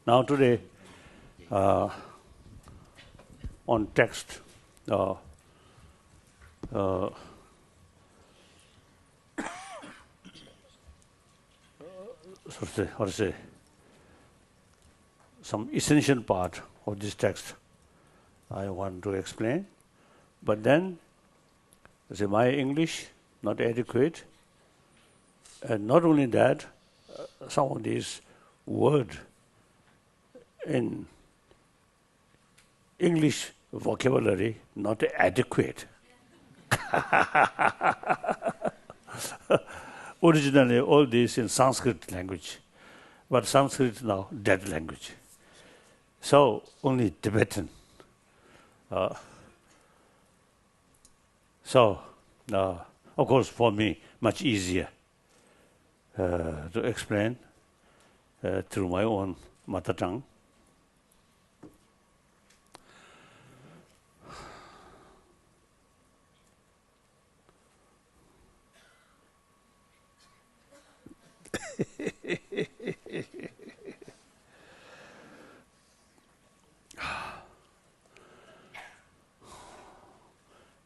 Now today, on text, how to say, some essential part of this text I want to explain. But then, my English not adequate, and not only that, some of these words in English vocabulary not adequate. Originally, all this in Sanskrit language, but Sanskrit now dead language. So only Tibetan. Of course, for me, much easier to explain through my own mother tongue.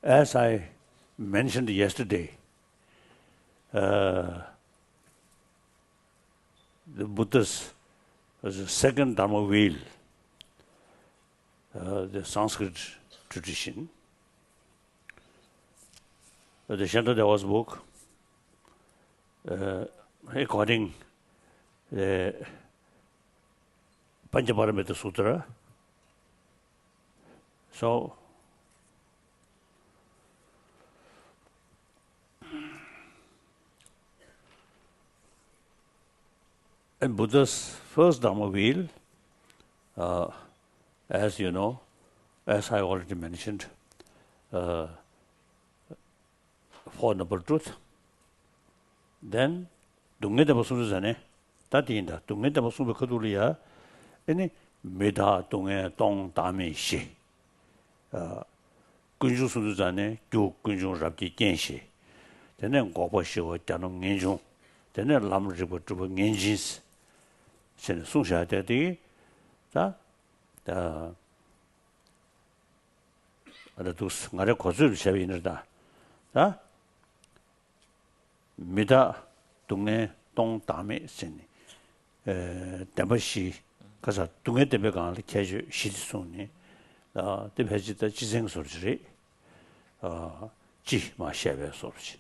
As I mentioned yesterday, the Buddha's was the second Dharma wheel, the Sanskrit tradition. The Shantadeva's book, according the Panchaparamita Sutra. So, and Buddha's first Dharma wheel, as you know, as I already mentioned, Four Noble Truth. Then, Dunghe Dhamma Sumbu Zane, Tati Inda, Dunghe Dhamma Sumbu Kaduliya, any Meda Dunghe Tong Dame Shi, Kunju Sumbu Zane, Gyu Kunju Rabji Genshi, then Gopa Shiva Janong Ngenjung, then Lam Riba Truba Ngenjins, Sen Sungsha Tati, the Tus Ngare Kozul Shavinada, Mida Dunge Dong Dame Seni, Dabashi, Kasa Dunge Debegan, Kaju Shitsuni, the Vegeta Jiseng surgery, Ji Ma Shave Sorge,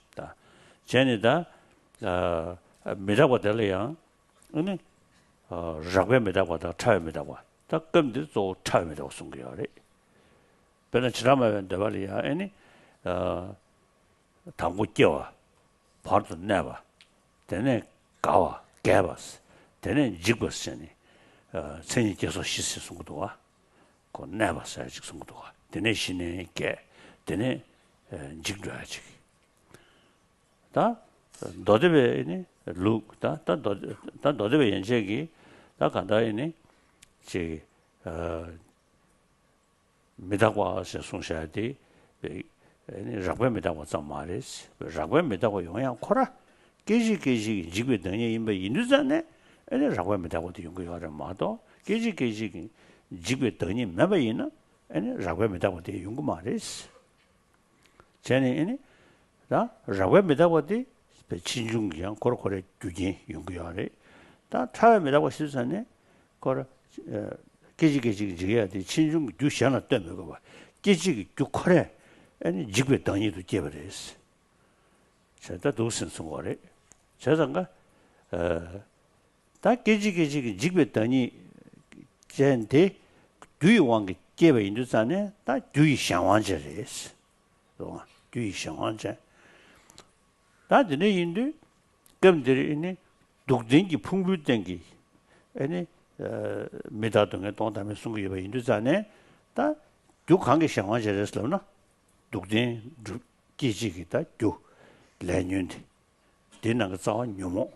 Janida, Midawadalia, Ragwe Medawada, Chai Medawa, that come to so Chai Medawasungiari. Benachama and Davalia, any Tangukiwa, part of Never, then Gawa, Gavas, then Jibus, Seni Jesu Shisungua, called Never Sagic Sungua, the nation Gay, then Jigdragic. That Dodebe any look that Dodebe and Jaggy, that can die any Medagua Sunshadi, Ragwe Medawa Samaris, Ragwe Medawa Young Kora, Gigi Jigwitania in the Induzane, and Ragwe Medawa the Yungu Mado, Gigi Jigwitani Mabaina, and Ragwe Medawa the Yungu Maris. Jenny any that Ragwe Medawa the Chinjungian Korkore Jujin Yungu, that time Medawa Susane, Kora. Gigi the Chinjung do shana demigova. Gigi do corre and jigwit done to give it is. Said that those in some worry. Sazanga that Gigi jigwit done gente do you want to give it into Sane? That do you shawanja is. Do you shawanja? That the name do come there in a dugdingi pungu dengi. Any Meda Dunga Don Dame Sungi Induzane, that do Kangi Shawan Jerusalem, Dugdin, Gijigita, do Lanyundi, Dinagazawa Numo,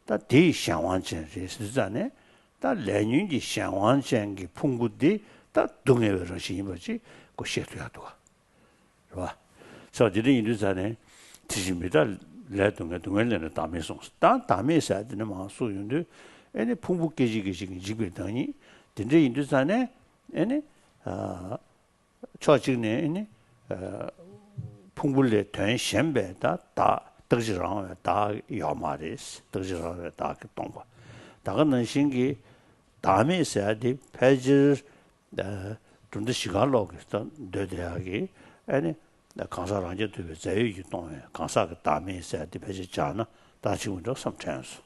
that day Shawan Jerusalem, that Lanyundi Shawan Jangi Pungudi, that Dunga Rashimaji, go share to Yatua. So did he Induzane, Tijimida, let Dunga Dunga and Dame songs. That Dame said in the Mansu Yundu. 애니 풍부계지계지 지빌더니 딘저 인도산에 애니 초직네 애니 풍불레 된 셴베다 다德지랑 다 야마레스德지랑 다 동바 다가는 신기 다음에 있어야 돼 페이지 좀더 시간로 그래서 되대하기 아니 나 강사랑 이제 되게 자유이 동에 강사가 다음에 있어야 돼 페이지 잖아 다시 먼저 sometimes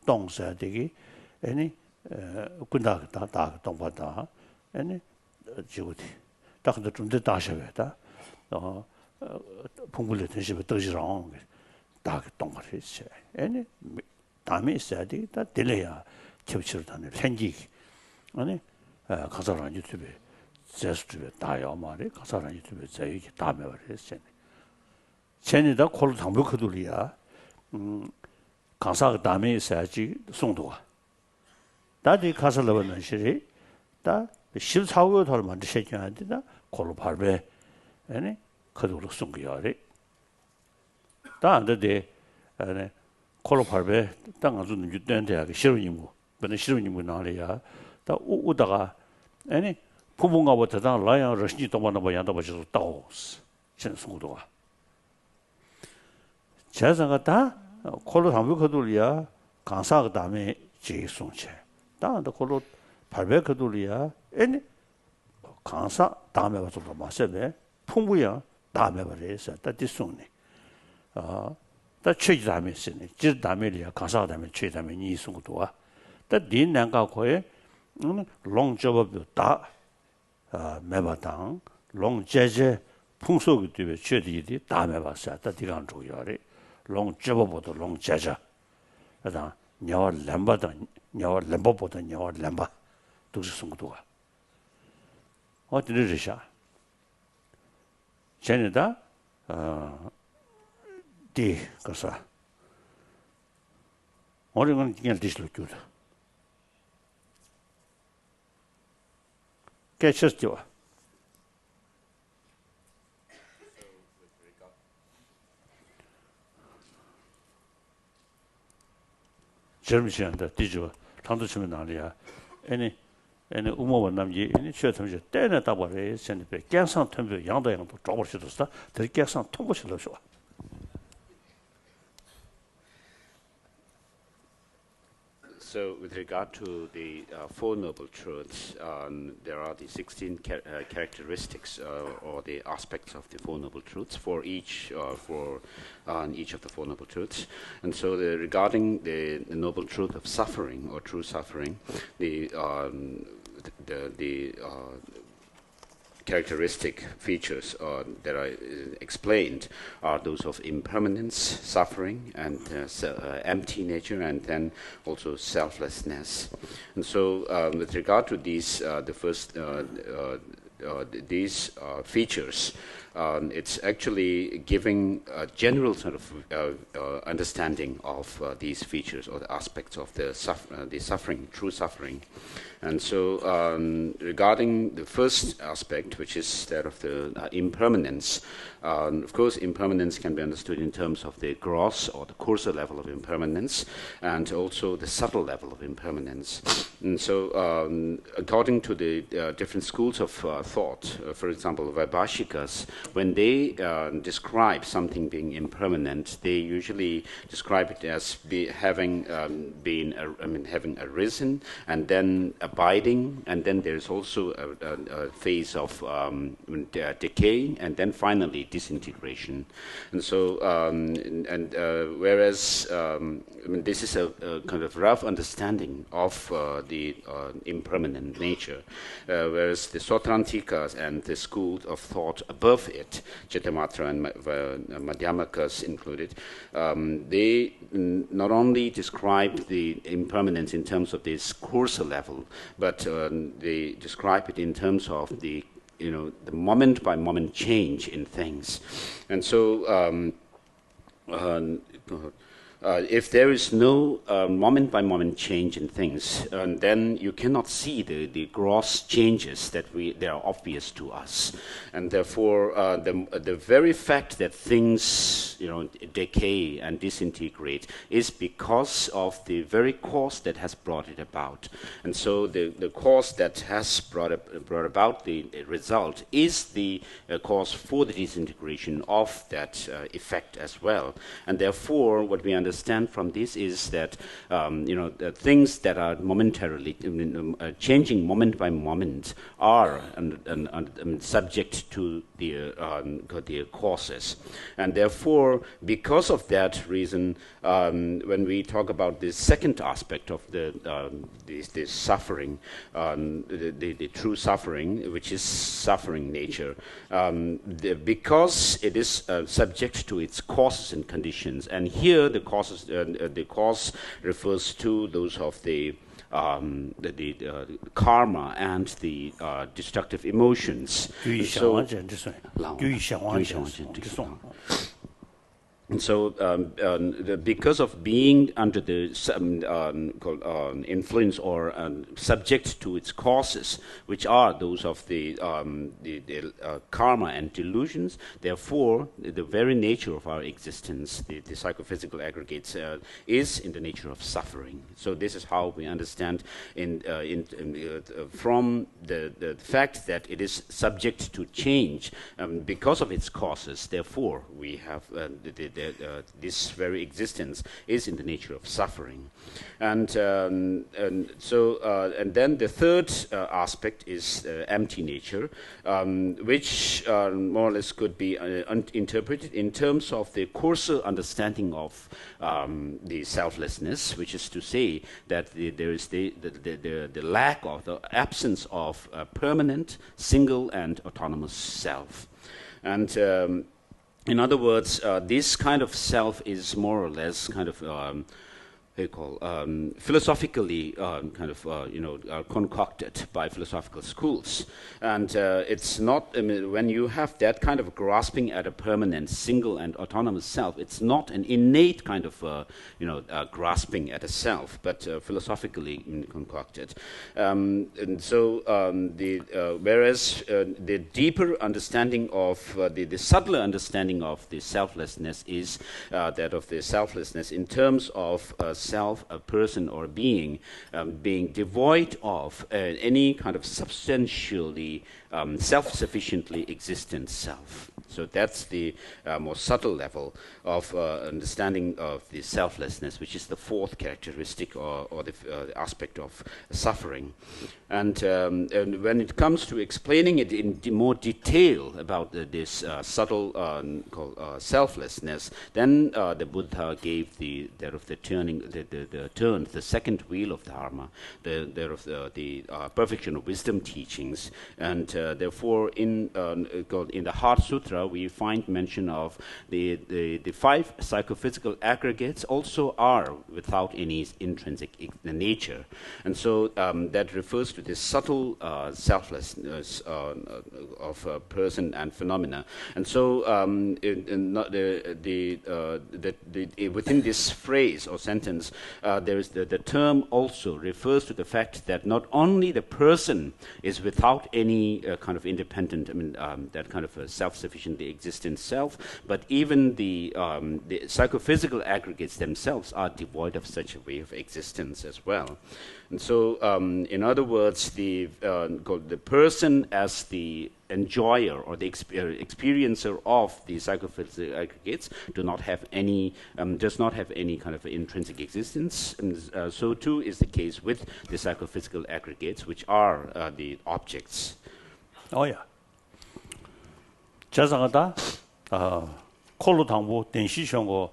동사 되기 아니 군다 다 동바다 아니 지구디 딱도 좀더 다셔야다 풍불레 된시베德지랑 다 동바를 있어요 아니 다음에 있어야 돼 다 딜레야 겹치르다네 생기 아니 가서란 유튜브에 제스트에 다요 말이 가서란 유튜브에 제기 다음에 말했어요. 전에다 콜 당부크들이야. 강사가 다음에 있어야지 송도가. 다들 가서 넣는 시리 다 14개 덜 만들 시켜야 된다. 콜 발배 아니 그도록 송기야래. 다 안돼 아니 콜 발배 땅 아주 유대한테 싫으니고 근데 싫으니고 나래야 다 오다가 아니 부모가부터 다 라야 러시지 동반나 봐야다 봐서 따오스 신송도가 제사가 다 콜로 담백거들이야 강사가 다음에 제송체 다한테 콜로 발백거들이야 아니 강사 다음에 와서 마세베 풍부야 다음에 버려서 다 뒤송네 다 최지 다음에 쓰네 질 다음에야 강사 다음에 최 다음에 이 송도가 다 딘난가 거에 롱저버도 다 매바당 롱제제 풍속이 되게 최대이디 다 매봤어요. 다 디간 조여리 롱저버보다 롱제자. 그다음 녀 램바다 녀 램버보다 녀 램바 도시 송도가 어디르샤 쟤네다 디 가서 어린건 그냥 디실로 주다. 깨쳤죠. 젊으시한다 뒤져 당도 치면 나리야. 애니 우모원 남지 애니 최첨지 때는 따버려 선배 깨상 텀비 양도 쪼버시도다. 들 깨상 통보실로 좋아. So, with regard to the Four Noble Truths, there are the 16 characteristics or the aspects of the Four Noble Truths for each of the Four Noble Truths. And so, regarding the Noble Truth of suffering or true suffering, the characteristic features that I explained are those of impermanence, suffering, and empty nature, and then also selflessness. And so, with regard to these, the first these features, it's actually giving a general sort of understanding of these features or the aspects of the suffering, true suffering. And so, regarding the first aspect, which is that of the impermanence, of course, impermanence can be understood in terms of the gross or the coarser level of impermanence, and also the subtle level of impermanence. And so, according to the different schools of thought, for example, Vaibhashikas, when they describe something being impermanent, they usually describe it as having arisen and then abiding, and then there's also a phase of decay, and then finally disintegration. And so, whereas this is a kind of rough understanding of the impermanent nature, whereas the Sautrantikas and the school of thought above it, Chitamatra and Madhyamakas included, they not only describe the impermanence in terms of this coarser level, but they describe it in terms of the moment by moment change in things. And so if there is no moment-by-moment change in things, then you cannot see the gross changes that they are obvious to us, and therefore the very fact that things decay and disintegrate is because of the very cause that has brought it about, and so the cause that has brought about the result is the cause for the disintegration of that effect as well, and therefore what we understand from this is that the things that are momentarily changing moment by moment are subject to the causes, and therefore because of that reason, when we talk about the second aspect of the suffering, the true suffering, which is suffering nature, because it is subject to its causes and conditions, and here the cause refers to those of the karma and the destructive emotions. And so, because of being under the influence or subject to its causes, which are those of the karma and delusions, therefore, the very nature of our existence, the psychophysical aggregates, is in the nature of suffering. So this is how we understand from the fact that it is subject to change because of its causes. Therefore, we have this very existence is in the nature of suffering, and then the third aspect is empty nature, which more or less could be interpreted in terms of the coarser understanding of the selflessness, which is to say that there is the lack of the absence of a permanent, single, and autonomous self, and in other words, this kind of self is more or less kind of philosophically concocted by philosophical schools, and it's not. When you have that kind of grasping at a permanent, single, and autonomous self, it's not an innate kind of grasping at a self, but philosophically concocted. And so, whereas the deeper understanding of the subtler understanding of the selflessness is that of the selflessness in terms of self, a person or a being, being devoid of any kind of substantially self-sufficiently existent self. So that's the more subtle level of understanding of the selflessness, which is the fourth characteristic or the aspect of suffering. And when it comes to explaining it in more detail about this subtle selflessness, then the Buddha gave the second wheel of Dharma, the perfection of wisdom teachings, and therefore in the Heart Sutra we find mention of the five psychophysical aggregates also are without any intrinsic nature, and so that refers to this subtle selflessness of person and phenomena. And so within this phrase or sentence, there is the term also refers to the fact that not only the person is without any kind of independent, that kind of a self-sufficiently existent self, but even the psychophysical aggregates themselves are devoid of such a way of existence as well. And so, in other words, the person as the enjoyer or the experiencer of the psychophysical aggregates does not have any kind of intrinsic existence, and so too is the case with the psychophysical aggregates, which are the objects. Oh yeah. 자상하다. 콜로 당부 den시션고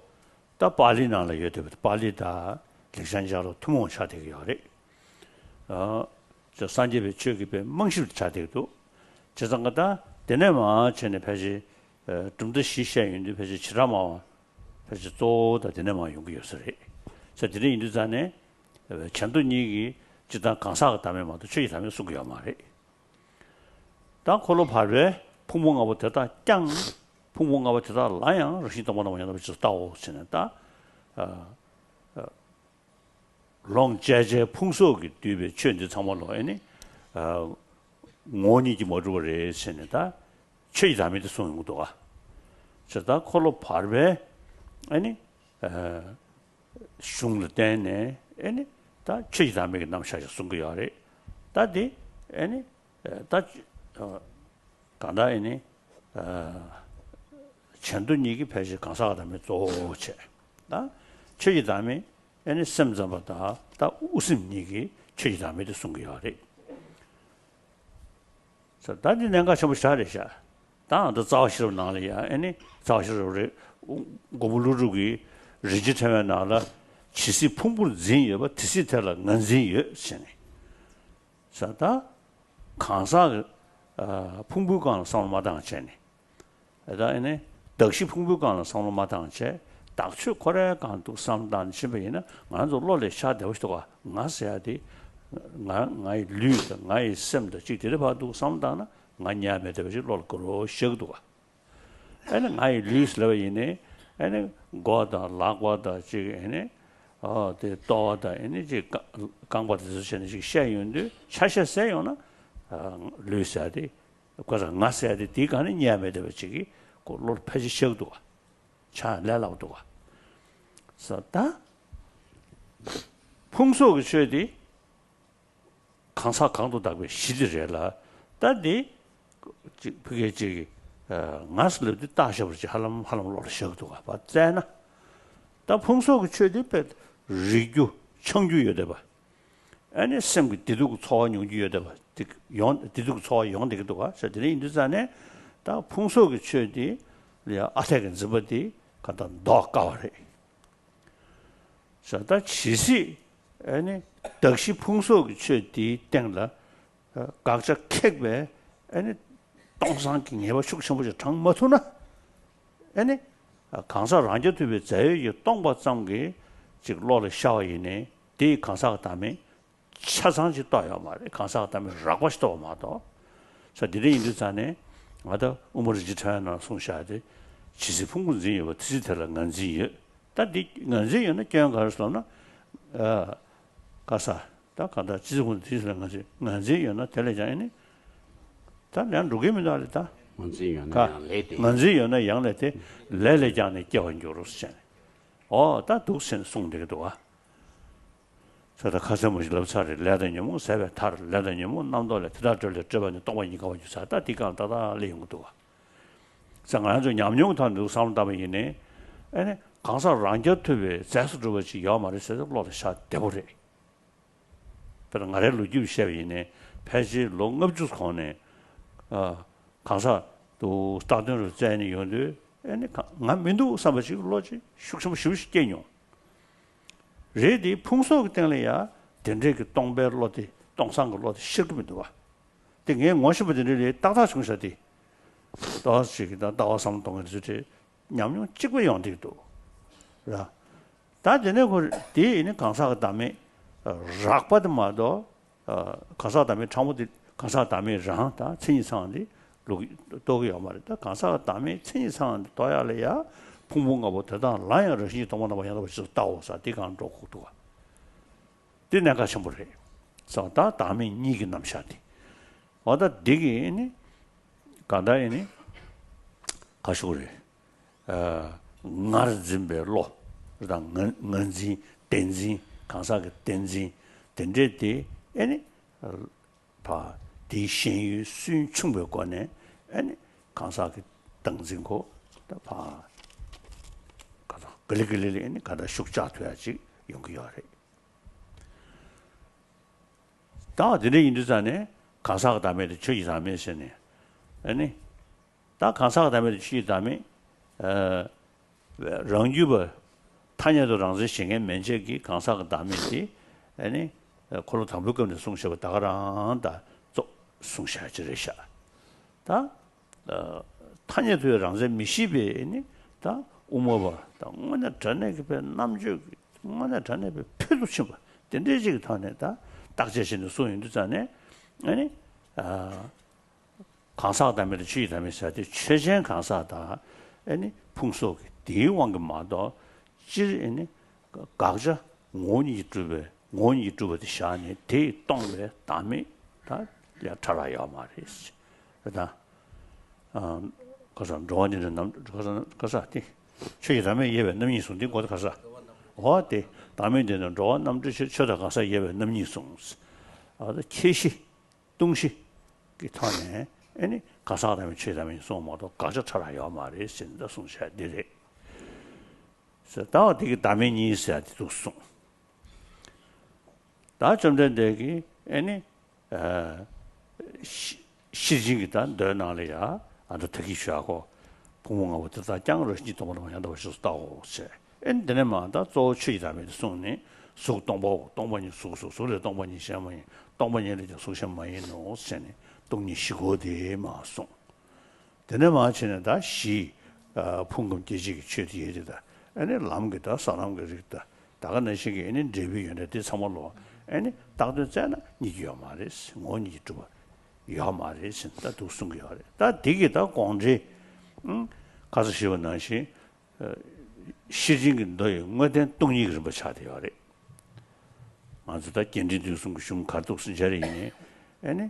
다 발리나라 요데 발리다 렉산자로 투모 차되게 하래. 저 산제베 지역에 멍실 차되도 자상하다. 되네마 전에 패지 좀더 시시한인데 패지 치라마 패지 또다 되네마 용기였어래. 저들이 인도산에 전도 얘기 지다 강사가 다음에 마도 저기 다음에 수고야 말해. 다 콜로 발에 풍몽하고 되다 짱 풍몽하고 되다 라양 러시도 뭐나 뭐냐 저 따오 지는다 롱 제제 풍속이 뒤에 현재 참말로에니 원이지 모르고래 세네다 최이담에도 송도가 저다 콜로 파르베 아니 슝르 때네 아니 다 최이담에 남샤서 송거야래 다디 아니 다 간다에니 전도 얘기 배시 강사가 되면 좋지 다 최이담에 아니 샘자보다 다 웃음 얘기 최이담에도 송거야래 자 다디 내가 좀 잘해셔 다도 자시로 나려야 아니 자시로를 고불루기 리지트면 나라 지시 풍부를 진여바 티시텔라 난진여 신이 자다 강사 풍부관 상마당 전에 그다음에 덕시 풍부관 상마당 제 딱추 거래 간도 상단 집에는 완전 로레 샤데오스도가 나서야디 나이 류다 나이 셈도 지들이 봐도 상단나 나냐메도 롤거로 셔도가 아니 나이 류스러이네 아니 고다 라고다 지에네 데 또다 아니 지 강바드 주시는 지 샤윤데 샤샤세요나 류사디 그래서 나서야디 디가는 냐메도 지기 롤 패지 셔도가 차 내라도가 서다 풍속이 셔디 강사 강도다고 시들이라 다디 그게 저기 나스르도 다셔버지 할람 로셔도가 봤잖아 다 풍속이 최대배 리규 청주여대 봐 아니 샘기 디두고 초원용주여대 봐 디두고 초원용되기도가 저들이 인도산에 다 풍속이 최대 야 아택은 접어디 간다 더 까와래 저다 지시 아니 덕시 풍속이 최대 땡라 각자 객배 아니 동상킹 해봐 숙성부터 장모토나 아니 강사 란저트베 제의 동바장게 지금 로를 샤이네 디 강사가 다음에 차상지 떠야 말이야 강사가 다음에 라고스도 마도 저 디레 인도산에 마다 우머지 차나 송샤데 지시 풍분지 뭐 디지털 난지 다디 난지는 그냥 가르쳐나 가사 다 간다 지금 디지털 난지 난지는 텔레자이네 다난 루게면 알다 난지는 양래때 레레장에 교원조로스잖아 다 독신 송되기도 와 저다 가서무지 럽사를 레더냐면 세베 타를 레더냐면 남도래 트라절을 저번에 동원이가 와주사 다 디간다다 레용도 와 상안저 냠용탄도 상담이네 아니 강사 란저트베 자수르버지 야마르서 로르샤 데보레 그런 아래로 유시하이네 패지 롱업주스코네 강사 또 스타든을 자니 요데 아니 남민도 사바지 로지 숙심 쉬우시게요 레디 풍속 때문에야 된데그 동배로디 동상으로디 실금도 와 등에 원시부들이 따다 중사디 다시기다 다와삼 동에서지 냠냠 찍고 용되도 라 다전에 그 뒤에는 강사가 다음에 락바드마도 강사 다음에 참모디 강사 다음에 랑다 천이상한데 또요 말이다 강사가 다음에 천이상한데 또야래야 풍부가 못하다 라이어를 시 동원하고 해도 따오사 디간 좋고도 디내가 전부래 저다 다음에 니기 남샤디 어다 되게니 가다에니 가시고래 나르진베로 그다음 넌지 덴지 강사가 덴지 덴제디 아니 바 디신유 순충벽관에 아니 강사가 등진고 바 가다 글리글리니 가다 숙자돼야지 용기하래 다 드네 인도산에 강사가 다음에 저기 다음에서네 아니 다 강사가 다음에 저기 다음에 랑주버 타녀도 랑지 신의 면적이 강사가 다음에지 아니 콜로 담불금의 송셔가 다가란다 송셔지르샤 다 타녀도 랑지 미시베니 다 우모바 다 뭐나 전에 그 남주 뭐나 전에 표도 쳐 된대지 타네다 딱제신의 소인도 전에 아니 강사가 다음에 주의 다음에서 최신 강사다 아니 풍속 대왕의 마도 지르니 각자 원이 주베 샤니 대 동베 다음에 다 야차라야 말이지. 그다 가서 조언이는 가서티 최기라면 예배 남이 손디 거기 가서 어때 다음에 되는 조언 남들 쳐다 가서 예배 남이 손 캐시 동시 기타네 아니 가사라면 최다면 손모도 가서 차라야 말이 신다 손셔야 되래. 그래서 다 되게 다면이 있어야 돼 손. 다 점점 되기 아니 시진이다 너나리야 아주 되게 쉬하고 부모하고 다 장으로 시도 모르면 한다고 싶다고 세. 엔데네마다 조치라면 손네 동번이 소소소를 동번이 샤머니 동번이 소샤마이 노세네 동니 시고데 마송 데네마치는다 시 풍금 지지기 최디에다 아니 람게다 사람게다 다가는 시기에는 제비연에 대상으로 아니 다들잖아 니요 말이스 뭐니 좀 야 말이스 다 두승이야 다 되게 다 공지 가서 시원나시 시진이 너의 뭐된 동이 그런 거 차대요 그래 아주 다 견디도 좀 가도 쓰자리네 아니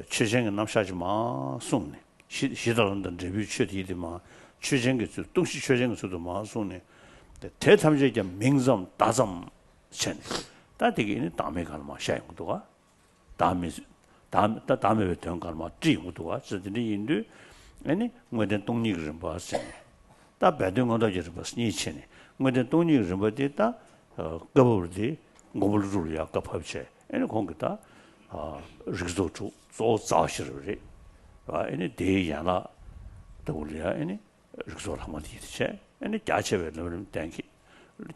최생은 남사지 마 손네 시달은던 제비 최디디마 최생게 동시 최생에서도 마 손네 대탐제게 명점 다점 chen 다 되게 다음에 가는 뭐 샤이고도가 다음에 배경 가는 뭐 지고도가 저들이 인도 아니 뭐든 동력을 좀 봤어요. 다 배경 거도 이제 봤으니 chen 뭐든 동력을 좀 봤다 거버디 고불루야 갑합체 아니 공기다 르즈도주 조 자시르리 아니 대야나 도리야 아니 르즈도 한번 뒤에 아니 자체별로 땡기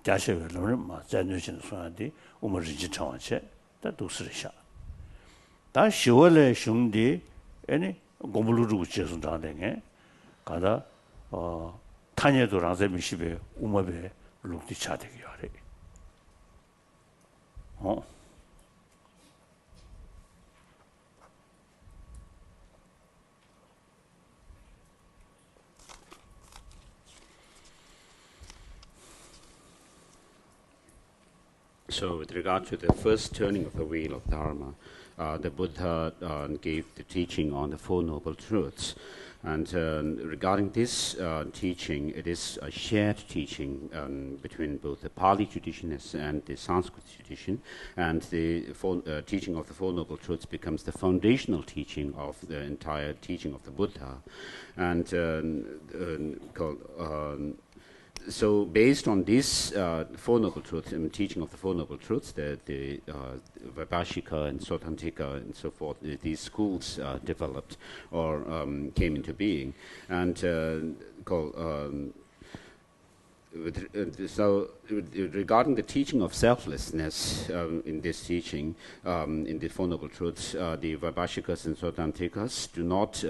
자체별로 뭐 자녀신 소한테 우머지 청와체 다 도스르샤 다 시월에兄弟 아니 고물루루 제선다네 가다 타녀도랑 세미시베 우머베 룩디 차대기 하래 So, with regard to the first turning of the wheel of Dharma, the Buddha gave the teaching on the Four Noble Truths. And regarding this teaching, it is a shared teaching between both the Pali tradition and the Sanskrit tradition. And the teaching of the Four Noble Truths becomes the foundational teaching of the entire teaching of the Buddha. And so, based on this Four Noble Truths and teaching of the Four Noble Truths, the Vaibhashika and Sotantika and so forth, these schools developed or came into being, and regarding the teaching of selflessness in this teaching, in the Four Noble Truths, the Vaibhashikas and Sotantikas do not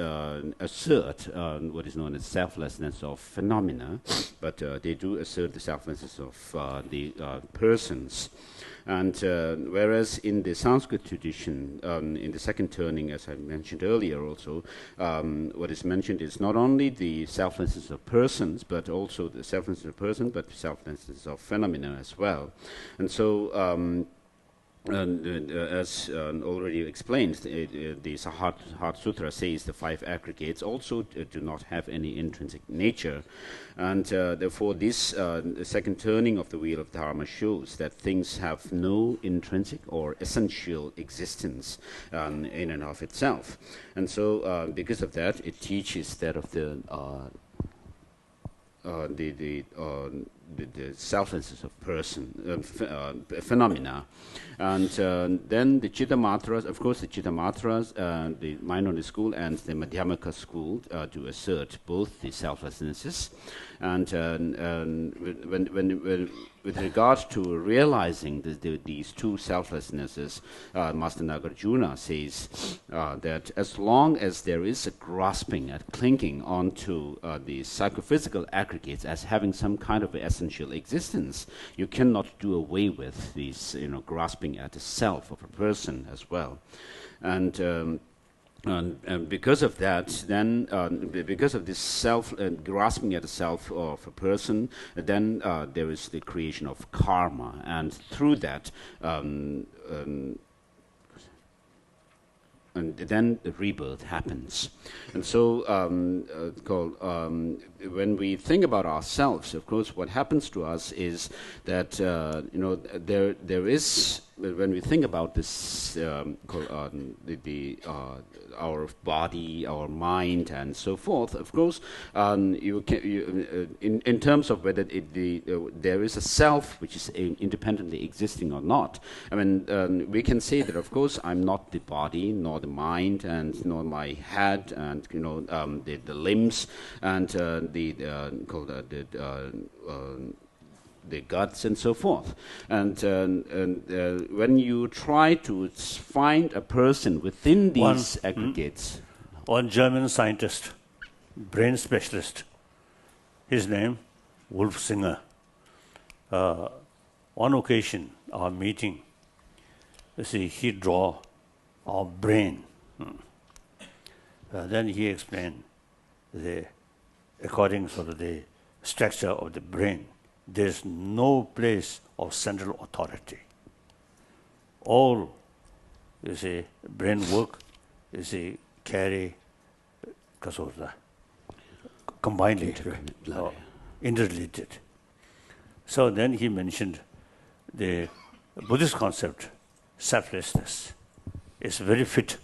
assert what is known as selflessness of phenomena, but they do assert the selflessness of the persons. And whereas in the Sanskrit tradition, in the second turning, as I mentioned earlier also, what is mentioned is not only the selflessness of persons, but also the selflessness of person, but selflessness of phenomena as well. And so, as already explained, the Heart Sutra says the five aggregates also do not have any intrinsic nature. And therefore, this second turning of the wheel of Dharma shows that things have no intrinsic or essential existence in and of itself. And so, because of that, it teaches that of the selflessness of person, phenomena. And then the Chittamatras, of course the Chittamatras, the Minority school and the Madhyamaka school do assert both the selflessnesses. And when with regard to realizing these two selflessnesses, Master Nagarjuna says that as long as there is a grasping at clinging onto the psychophysical aggregates as having some kind of essential existence, you cannot do away with these, grasping at the self of a person as well. And And because of that, then because of this self grasping at the self of a person, then there is the creation of karma, and through that, and then the rebirth happens. And so, when we think about ourselves, of course, what happens to us is that there is, when we think about this, our body, our mind, and so forth. Of course, in terms of whether there is a self which is independently existing or not. I mean, we can say that, of course, I'm not the body, nor the mind, and nor my head, and the limbs, and the guts and so forth. And when you try to find a person within these aggregates. One German scientist, brain specialist, his name, Wolf Singer. On occasion, our meeting, you see, he draw our brain. Then he explained according to the structure of the brain, there's no place of central authority. All, you see, brain work, you see, carry, combinedly, interrelated. So then he mentioned the Buddhist concept, selflessness, is very fit.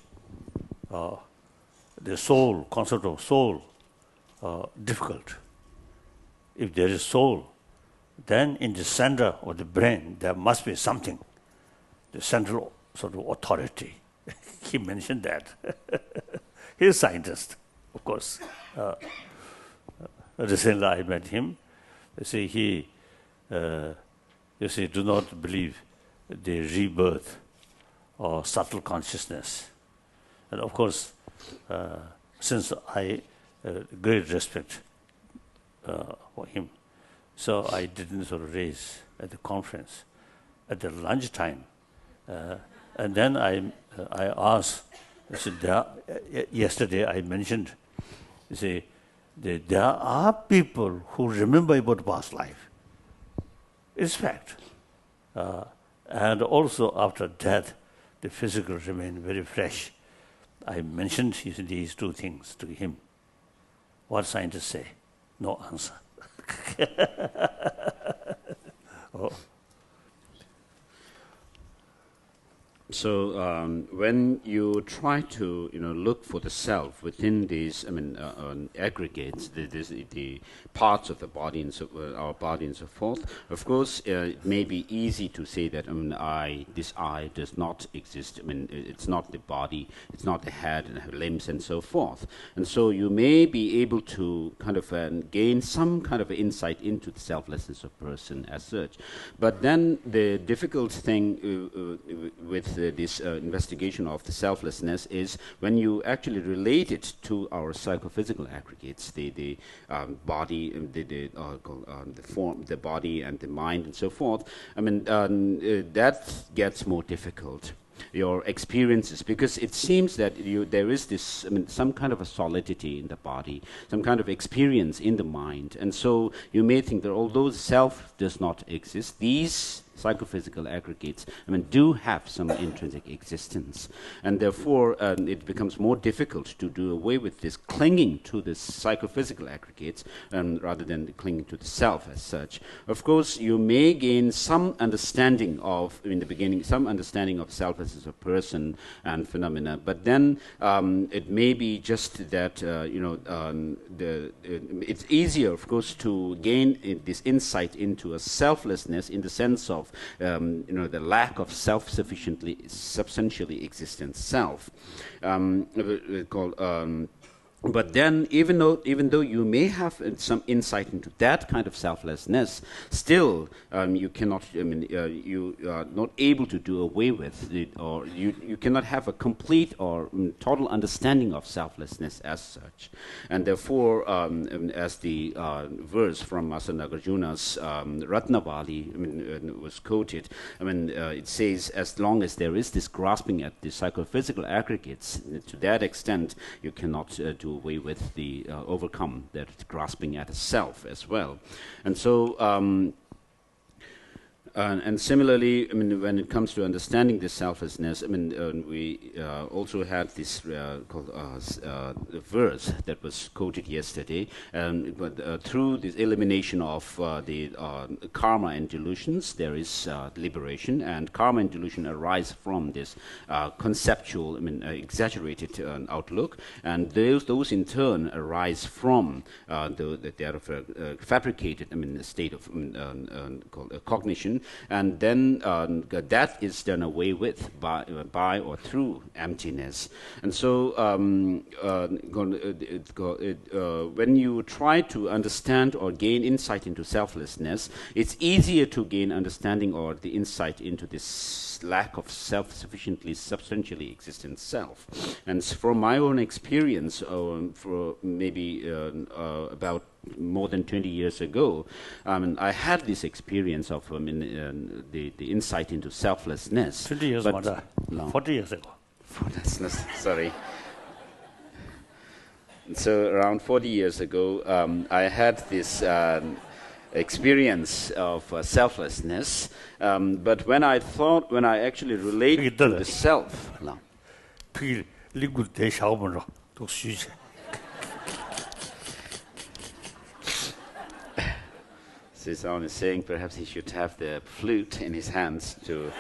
The soul, concept of soul, difficult. If there is soul, then in the center of the brain, there must be something, the central sort of authority. He mentioned that. He's a scientist, of course. Recently I met him. You see, he do not believe the rebirth or subtle consciousness. And of course, since I great respect for him, so I didn't sort of raise at the conference. At the lunchtime, and then I asked, yesterday I mentioned, you see, there are people who remember about past life. It's fact. And also after death, the physical remain very fresh. I mentioned these two things to him. What scientists say? No answer. Oh. So when you try to look for the self within these, aggregates, the parts of the body and our body and so forth, of course, it may be easy to say that this I does not exist. It's not the body, it's not the head and limbs and so forth. And so you may be able to kind of gain some kind of insight into the selflessness of person as such. But then the difficult thing with this investigation of the selflessness is when you actually relate it to our psychophysical aggregates, the body, the form, the body and the mind and so forth. That gets more difficult. Your experiences, because it seems that there is this, some kind of a solidity in the body, some kind of experience in the mind, and so you may think that although the self does not exist, these psychophysical aggregates, do have some intrinsic existence, and therefore it becomes more difficult to do away with this clinging to the psychophysical aggregates rather than clinging to the self as such. Of course, you may gain some understanding of, in the beginning, some understanding of selflessness of person and phenomena, but then it may be just that it's easier, of course, to gain this insight into a selflessness in the sense of the lack of substantially existent self, But then, even though you may have some insight into that kind of selflessness, still you cannot. You are not able to do away with it, or you cannot have a complete or total understanding of selflessness as such. And therefore, as the verse from Master Nagarjuna's Ratnavali was quoted, it says, as long as there is this grasping at the psychophysical aggregates, to that extent, you cannot do away with the overcome that grasping at a self as well. And so and similarly, when it comes to understanding this selflessness, we also had this called verse that was quoted yesterday. But through this elimination of the karma and delusions, there is liberation, and karma and delusion arise from this conceptual, exaggerated outlook, and those in turn arise from the fabricated, state of called cognition. And then that is done away with by or through emptiness. And so when you try to understand or gain insight into selflessness, it's easier to gain understanding or the insight into this lack of self-sufficiently, substantially existent self. And from my own experience, for maybe about more than 20 years ago, I had this experience of the insight into selflessness. 20 years ago. 40 years ago. Sorry. So around 40 years ago, I had this experience of selflessness, but when I actually related to the self, Sisan is saying perhaps he should have the flute in his hands to.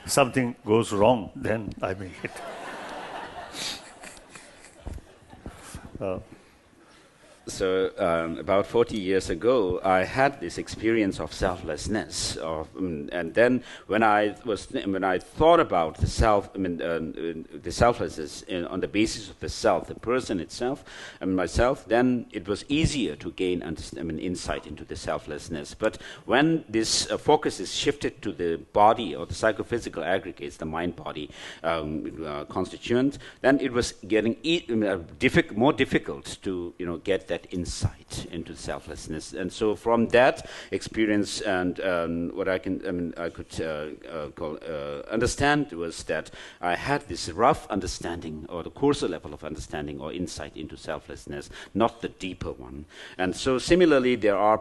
Something goes wrong, then I make it. So about 40 years ago, I had this experience of selflessness, and then when I thought about the self, the selflessness on the basis of the self, the person itself, and myself, then it was easier to gain insight into the selflessness. But when this focus is shifted to the body or the psychophysical aggregates, the mind-body constituent, then it was getting more difficult to get that insight into selflessness. And so from that experience, and what I could understand was that I had this rough understanding, or the coarser level of understanding or insight into selflessness, not the deeper one. And so similarly, there are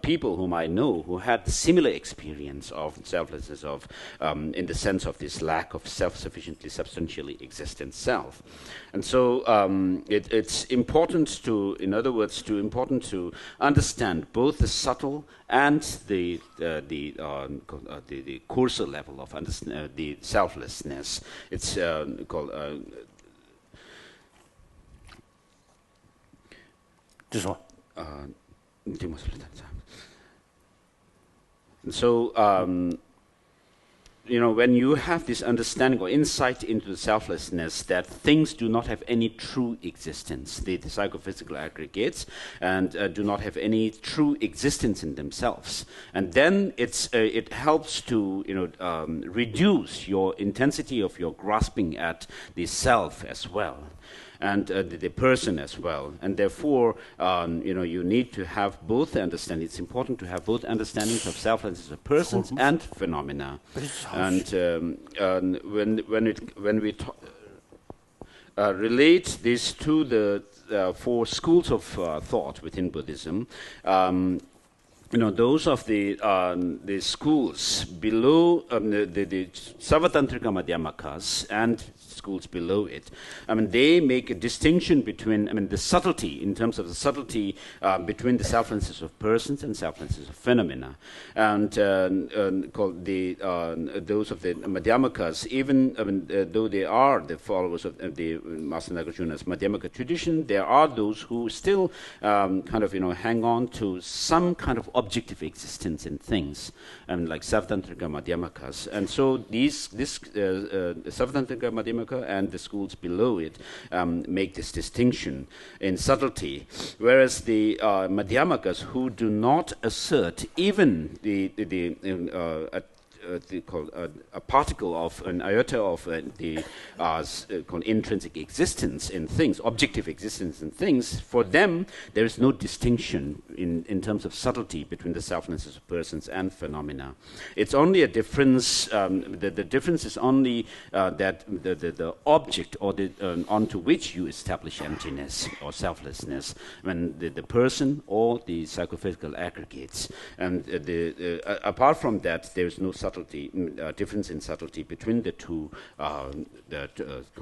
people whom I know who had similar experience of selflessness, of in the sense of this lack of self-sufficiently, substantially existent self. And so it's important to, in other words, important to understand both the subtle and the coarser level of the selflessness. It's called. This one. So. When you have this understanding or insight into the selflessness that things do not have any true existence, the psychophysical aggregates, and do not have any true existence in themselves, and then it helps to reduce your intensity of your grasping at the self as well, and the person as well. And therefore, you need to have both understanding. It's important to have both understandings of selflessness of persons and phenomena. And when we relate this to the four schools of thought within Buddhism, those of the schools below the Savatantrika Madhyamakas and schools below it, they make a distinction between, the subtlety, in terms of the subtlety between the selflessness of persons and selflessness of phenomena. And called those of the Madhyamakas, even though they are the followers of the Master Nagarjuna's Madhyamaka tradition, there are those who still hang on to some kind of objective existence in things, and like Savatantrika Madhyamakas. And so this Savatantrika Madhyamaka and the schools below it make this distinction in subtlety, whereas the Madhyamakas, who do not assert even a particle of an iota of the called intrinsic existence in things, objective existence in things, for them there is no distinction in terms of subtlety between the selflessness of persons and phenomena. It's only a difference. The difference is only that the object or the onto which you establish emptiness or selflessness, when the person or the psychophysical aggregates, and apart from that, there is no subtlety, difference in subtlety between the two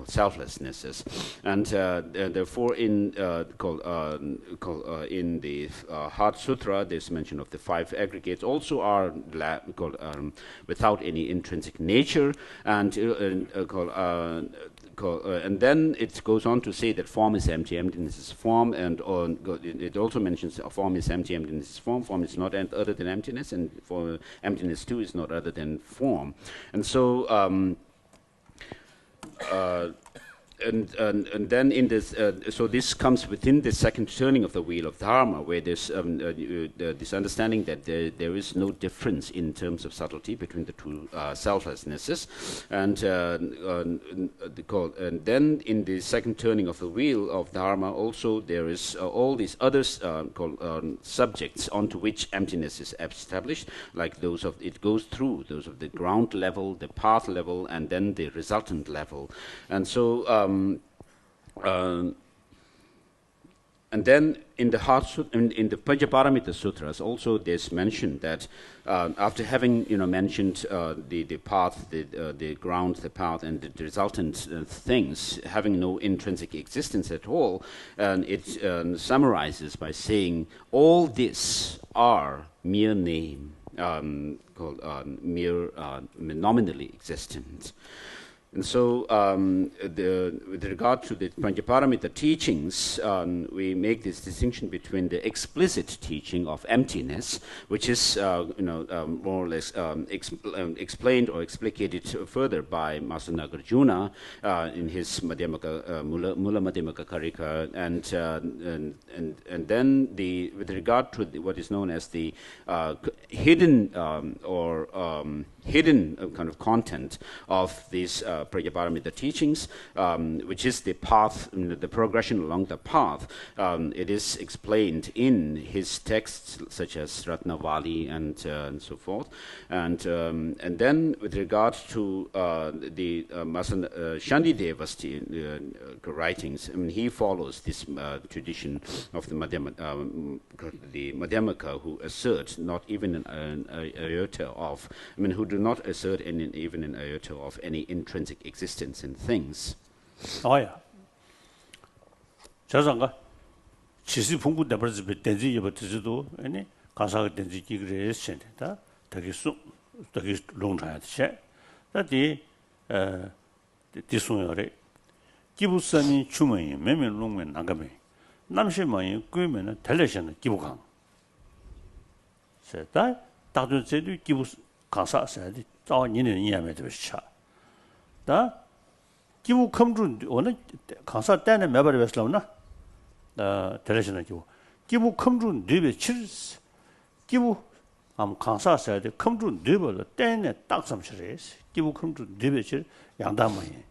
selflessnesses, and therefore in in the Heart Sutra, this mention of the 5 aggregates also are without any intrinsic nature, and and then it goes on to say that form is empty, emptiness is form, and it also mentions form is empty, emptiness is form. Form is not other than emptiness, and for emptiness too is not other than form. And so and then in this, so this comes within the second turning of the wheel of Dharma, where there's this understanding that there is no difference in terms of subtlety between the two selflessnesses, and then in the second turning of the wheel of Dharma, also there is all these others called subjects onto which emptiness is established, like those of it goes through those of the ground level, the path level, and then the resultant level, and so. And then in the in the Panchaparamita Sutras, also there's mentioned that after having mentioned the path, the ground, the path, and the resultant things having no intrinsic existence at all, it summarizes by saying all this are mere name, called mere nominally existent. And so, with regard to the Panchaparamita teachings, we make this distinction between the explicit teaching of emptiness, which is, more or less explained or explicated further by Master Nagarjuna in his Madhyamaka, Mula Madhyamaka Karika, and then with regard to what is known as the hidden hidden kind of content of these Prajnaparamita teachings, which is the path, the progression along the path. It is explained in his texts such as Ratnavali and so forth. And then with regard to the Shantideva's writings, he follows this tradition of the Madhyamaka, who assert not even an iota of, who do not assert even an iota of any intrinsic existence in things. Oh yeah. 자상가 지시 풍부 대버지 된지 여버지도 아니 가사가 된지 기그레 센다. 되게 롱차야지. 다디 디송요래 기부선이 주머니 매면 롱면 나가면 남시만이 꾸면은 달래셔는 기부강. 세다 다들 제도 기부 가사서야지. 저 니는 이해하면 되죠. 다 기부 검준 어느 가사 때에 매버리 veslav나 달래셔는 기부 검준 뇌베 칠 기부 am kansa sayade kamzhu nöbele tenne taksamshires 기부 kamzhu nöbe질 양다마이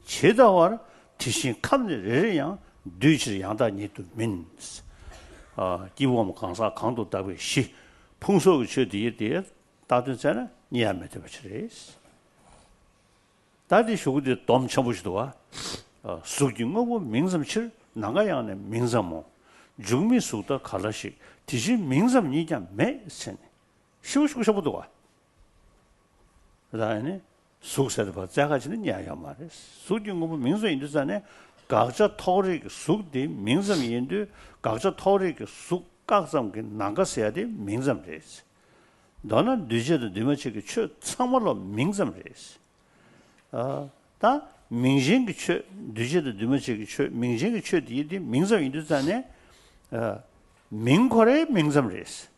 제다와 티신 kamne 레양 뇌질 양다 니도 민스 기부엄 kansa 강도 답이 시 풍소 처디에 다든잖아 니야메데 버치레스 다디 쇼구데 덤쳐보시도와 수징어고 명섬칠 나가야네 명섬모 중미수도 갈라시 디시 명섬 니자 매센 쉬우시고셔보도와 그다음에 숙세도 봐 자가지는 이야기야 말이야 수징어고 명섬 인도산에 각자 토리 숙디 명섬 인도 각자 토리 숙각섬 나가서야 돼 명섬 레스 너는 늦어도 늦어지게 추 참말로 명섬 레스 다 민진기 추 늦어도 늦어지게 추 민진기 추 뒤에 명섬 인도산에 민거래 명섬 레스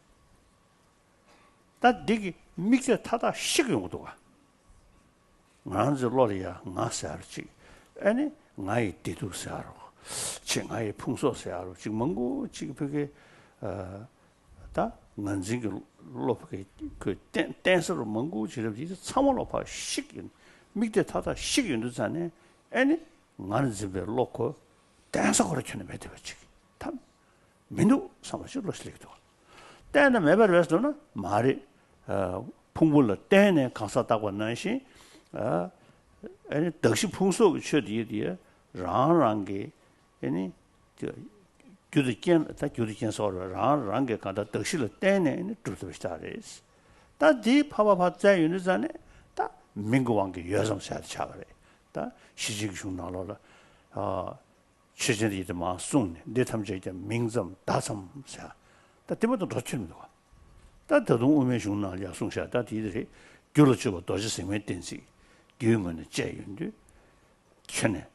다 되게 믹스 타다 식용도가 나한테 로리야 나사르지 아니 나이 디두사로 칭아이 풍소사로 지금 뭔고 지금 그게 다 난징이 로프게 그 댄스로 뭔고 지금 이제 참으로 봐 식인 믹스 타다 식용도잖아 아니 나는 집에 놓고 댄스 그렇게는 매 되지 탐 민도 사무실로 슬릭도 때는 매번 왜서는 말이 풍불로 때에 가서다고 나시 아니 덕시 풍속 처리에 랑랑게 아니 저 교리견 소로 랑랑게 가다 덕시를 때에 들도 스타레스 다디 파바파 자유는 다 민고왕게 여성사를 차거래 다 시직 중나로라 시진이도 막 손네 내 탐제 이제 민점 다섬사 다 때문에 더 치는 거 다 더동 우면 중나야 송사 다 디들이 교로주고 도시 생활 된지 교문의 제윤도 전에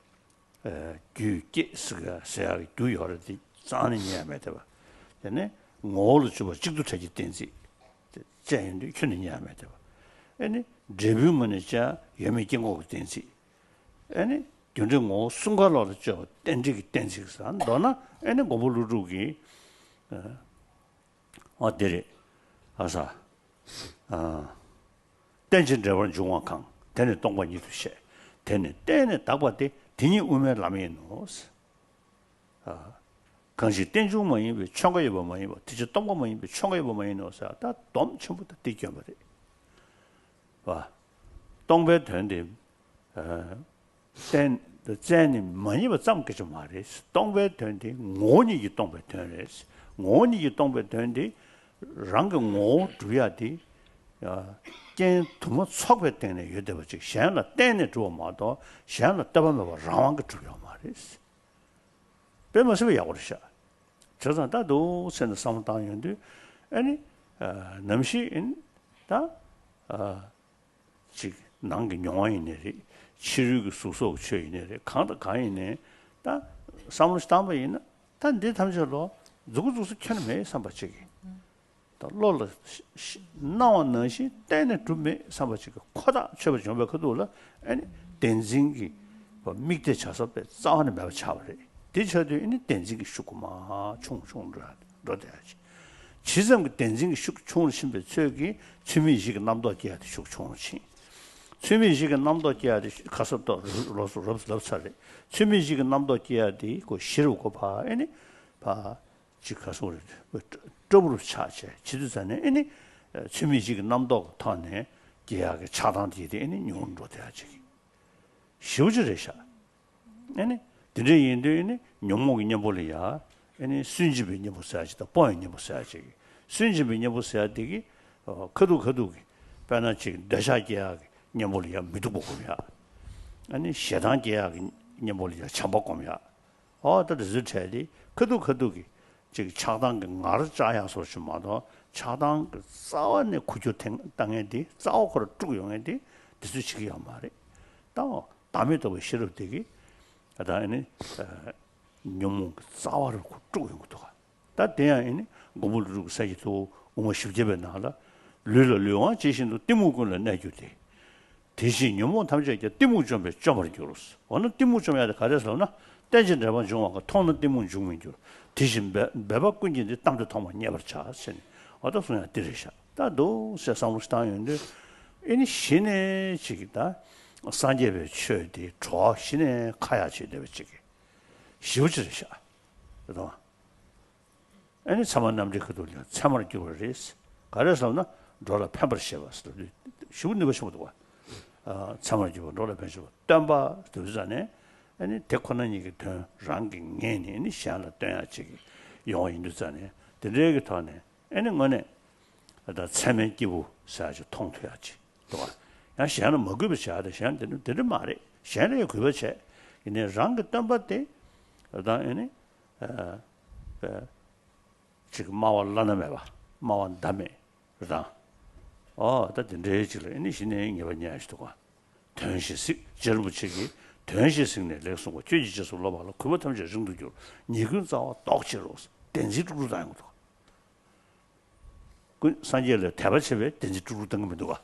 규계스가 세야 두여르디 자는 야매다 봐 전에 뭐를 주고 직도 차지 된지 제윤도 전에 야매다 봐 아니 제비문의 자 예매긴 거 된지 아니 견정 뭐 순간으로 저 땡지기서 너나 아니 고불루기 어디래 아사 땡진 저번 중앙강 되는 동반이도 시 되는 때는 딱봐대 뒤니 우면 라면 놓스 kanshi tenju mo yin chonga yebo mo yin tije tongbo mo yin chonga yebo mo yin no sa da dom chombu da tikyo ma de wa tongbe den de ten de zeni mo yin ba zam ke jo ma de tongbe den de ngoni yi tongbe den de ngoni yi tongbe den de rang ge ngo duya de jen tumo chokbe den ne yede ba ji xian la den ne zhuo ma do xian la da ba ma rang ge zhuo ma de 배면是要的下这种大都现在上当人的아니 남시인 다 지 난게 용어이네 치르고 수속 취이네 강도 가이네 다 사무실 담배이네 단데 담저로 누구도 켜는 매 삼바치기 또 롤러 나원는시 때네 좀매 삼바치기 커다 쳐버 좀 그도라 아니 댄징기 뭐 밑에 차서 배 싸우는 매 차버려 대처도 있는 댄징이 슈구마 총총으로 넣어야지. 지금 그 댄징이 슈총을 신배 저기 취미식 남도기야 슈총치. 취미식 남도기야 가서 또 럽살래. 취미식 남도기야 그 싫고 봐. 아니 봐. 지가서 뭐 점으로 차지. 지도산에 아니 취미식 남도 타네 계약에 차단되게 아니 용도 돼야지. 쉬우지래샤. 아니 드레인도네 뇽목이 녀볼이야. 아니 순집이 녀보사지다. 뻔히 녀보사지. 순집이 녀보사야 되기 거두기. 바나치 대샤기야 녀볼이야 미두보고야. 아니 셰단기야 녀볼이야 참복고야. 어더들 저리 거두기. 즉 차당 나를 짜야 소시마도 차당 싸워네 구조 땅에디 싸우고를 쭉 용해디 드수치기야 말이. 또 담에도 싫을 되기 다음에 뇽 싸워를 쭉 용도가 다 대야이네 고물르고 사이도 오모 십제배 나라 르르르와 제신도 띠무군을 내주대 대신 뇽 담저 이제 띠무 좀에 점을 줄었어 어느 띠무 좀에 가려서나 떼진 잡아 중앙가 통는 띠무 중민 줄 대신 배박군인데 땅도 통만 내버쳐 선 어떻소냐 들으셔 다도 세상을 스타인데 이 신의 지기다 산재배 쳐야지 조신에 가야지 되겠지. 쉬우지르샤. 그래도 아니 참만 남지 그돌려. 참을 기울이스. 가려서나 돌아 패버셔버스. 쉬운 거 쉬어도 참을 기울 돌아 패셔. 땀바 되잖아요. 아니 대코는 이게 더 랑킹 년이 샤라 떠야지. 용인도잖아요. 되게 더네. 아니 뭐네. 다 참을 기부 사주 통퇴하지. 또 야 시안은 먹으면 시아다 시안들은 되는 말이 시안에 그거체 이제 랑그 땀바때 그다음에 지금 마월라나 봐 마원 담에 그다 다 된대지를 이제 신의 이거냐시도가 전시식 절부치기 전시식네 레송고 죄지져서 봐라 그것도 저 정도죠 니근 자와 똑지로서 댄지도 다는 것도 그 산지를 대바체에 된지 뚜루던 거면 누가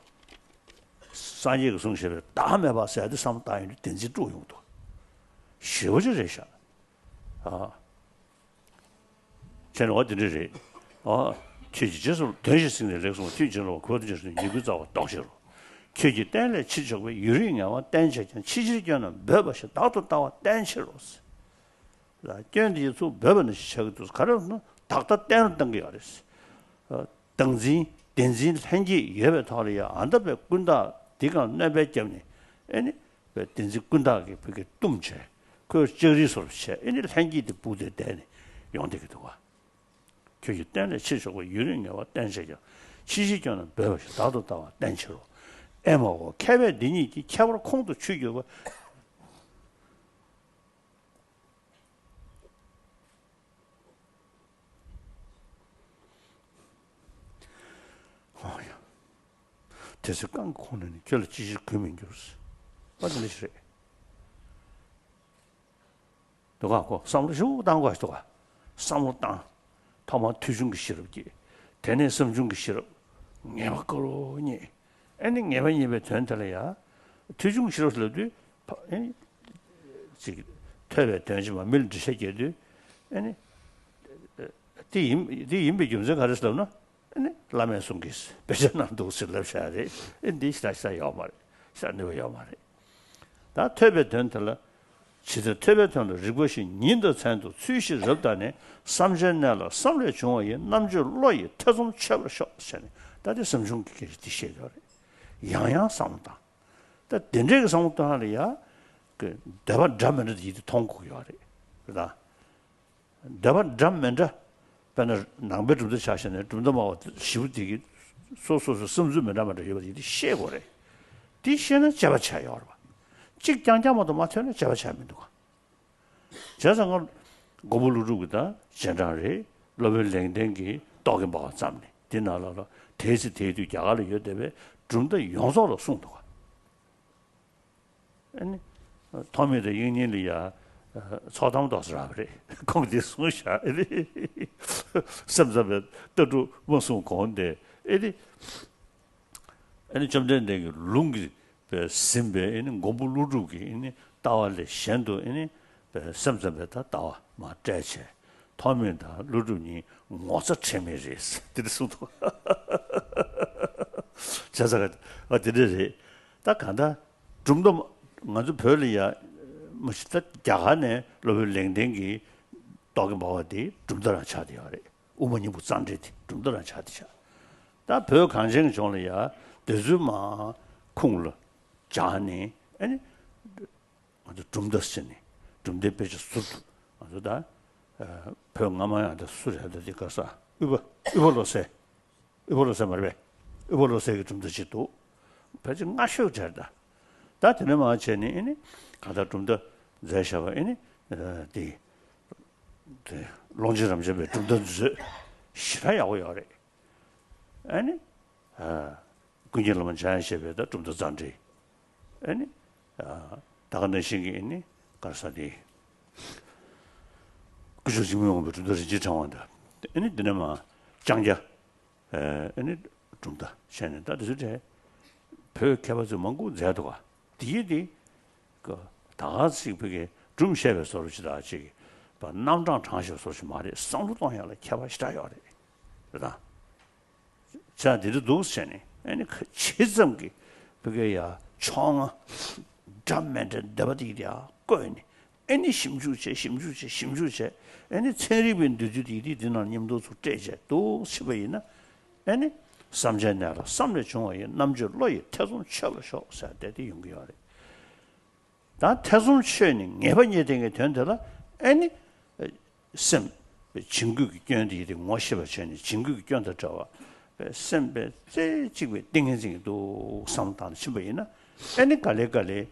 산지의 성실을 다음에 봤어야 돼. 삼 따위를 된지 뚜용도 쉬워져서 저는 어디를 최지에서 전시성의 레슨 뒤지로 그거들이 이거자고 똑시로 최지 때에 치적의 유ring아와 댄시전 치지견은 몇번씩 나도 댄시로스 라 견디서 몇번을 시작도 가르는 닥터 댄던 게 알았어 등지 댄진 현지 예배 탈이야 안답에 군다 네가 내배 때문에 아니 왜 댄지 군다게 그게 뚱체 그 저리서체 아니 현지도 부대 되네 용되기도 와 교육 때문에 치적의 유ring아와 댄시죠 치지견은 몇번씩 나도 댄시로 에모고 캐베 니니티 캐브로 콩도 죽이고 어야 대서 깡코는 결 지시 금인교스 맞는 시래 너가 고 삼루쇼 당고 하시도가 삼루땅 타마 투중 그 싫었지 대내 섬중 그 싫어 내가 거로니 아니 내가 입에 전달해야 투중 싫어서도 아니 지금 퇴배 되지만 밀드 새끼도 아니 뒤임비 좀서 가르쳐나 아니 라면 송기스 배전남도 쓸려셔야 돼 인디 시다시다 말 산도 말 다 퇴배 된달라 지도 퇴배 된도 리고시 닌도 산도 수시 접다네 삼전날로 삼례 중앙에 남주 로이 태종 쳐버셔 셴 다들 섬중 기계 디셔요 양양 상다 다 된저가 상도 하려야 그 대바 잠면도 이 통고요 그다 대바 잠면자 반을 남배 좀더 샤셔네 좀더 뭐 시우디기 소소소 섬주면 남아도 여기 셰고래 디셔는 잡아차요 봐 직장자모도 맞춰는 잡아차면 누가 저상을 고불루르다 제자리 러벨랭댕기 떡에 먹어 잡네 디나라로 대시 대도 야가를 여대베 좀더 용서로 송도가 아니 토미의 인연이야 초담도 없으라 그래 거기 숨쉬어 섬섬에 또도 무슨 건데 아니 좀 전에 룽기 심베 있는 고불루르기 있는 따와래 셴도 있는 섬섬에 다 따와 막 짜체 토미다 루루니 뭐서 체메리스 들수도 자자가 어디를 딱 간다 좀더 먼저 별이야 뭐시다 자가네 로벨랭댕기 떡이 먹어디 좀더라 차디야래 우머니 부산제디 좀더라 차디샤 다별 관심 종이야 대주마 콩로 자네 아니 아주 좀더 쓰니 좀더 배지 수도 아주다 병아마야도 수리하다 지가서 이벌로세 말베 이벌로세 좀더 지도 배지 마셔 잘다 다들 마찬가지니 이니 가다 좀더 제샤가 이니 디 롱지람 집에 좀더 싫어야고요 그래 아니 군jel만 자연시에다 좀더 잔지 아니 다가는 신기 있니 가서디 그저 지금 좀더 지정한다 아니 드네마 장자 아니 좀더 셴다 그저 별 개발서 먹고 제도가 뒤에 그 다시 그게 좀 쉐베 소리다 지기 바 남장 장시 소리 말이 상루동야를 개발시다요 그러다 자들도 도스네 아니 그 치점기 그게야 총 잠면데 더디야 거니 아니 심주체 아니 체리빈 두주디디 드나 님도 수제제 또 시베이나 아니 삼전나라 삼례 중앙에 남주 로이 태종 쳐버셔 사대디 용기하래 다 태종 쳐니 네번에 된게 된다라 아니 심 진국이 견디디 뭐셔버 쳐니 진국이 견다 저와 셈베 제 지구 띵행진도 상단 시베이나 아니 갈래갈래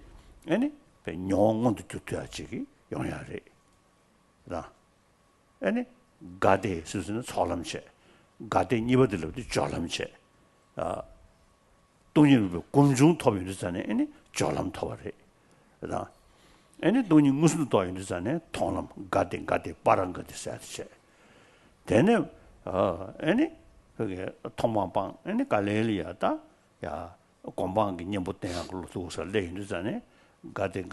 아니 뇽원도 좋다지기 용야래 다 아니 가데 수수는 솔람체 가데 니버들도 졸람체 돈이 공중 토비르잖아요 아니 졸람 토바래 다 아니 돈이 무슨 토비르잖아요 돈람 가데 빠른 거 됐어요 되네 아니 그게 통방방 아니 갈레리아다 야 공방이 님부터 그로 도서 레인잖아요. 가데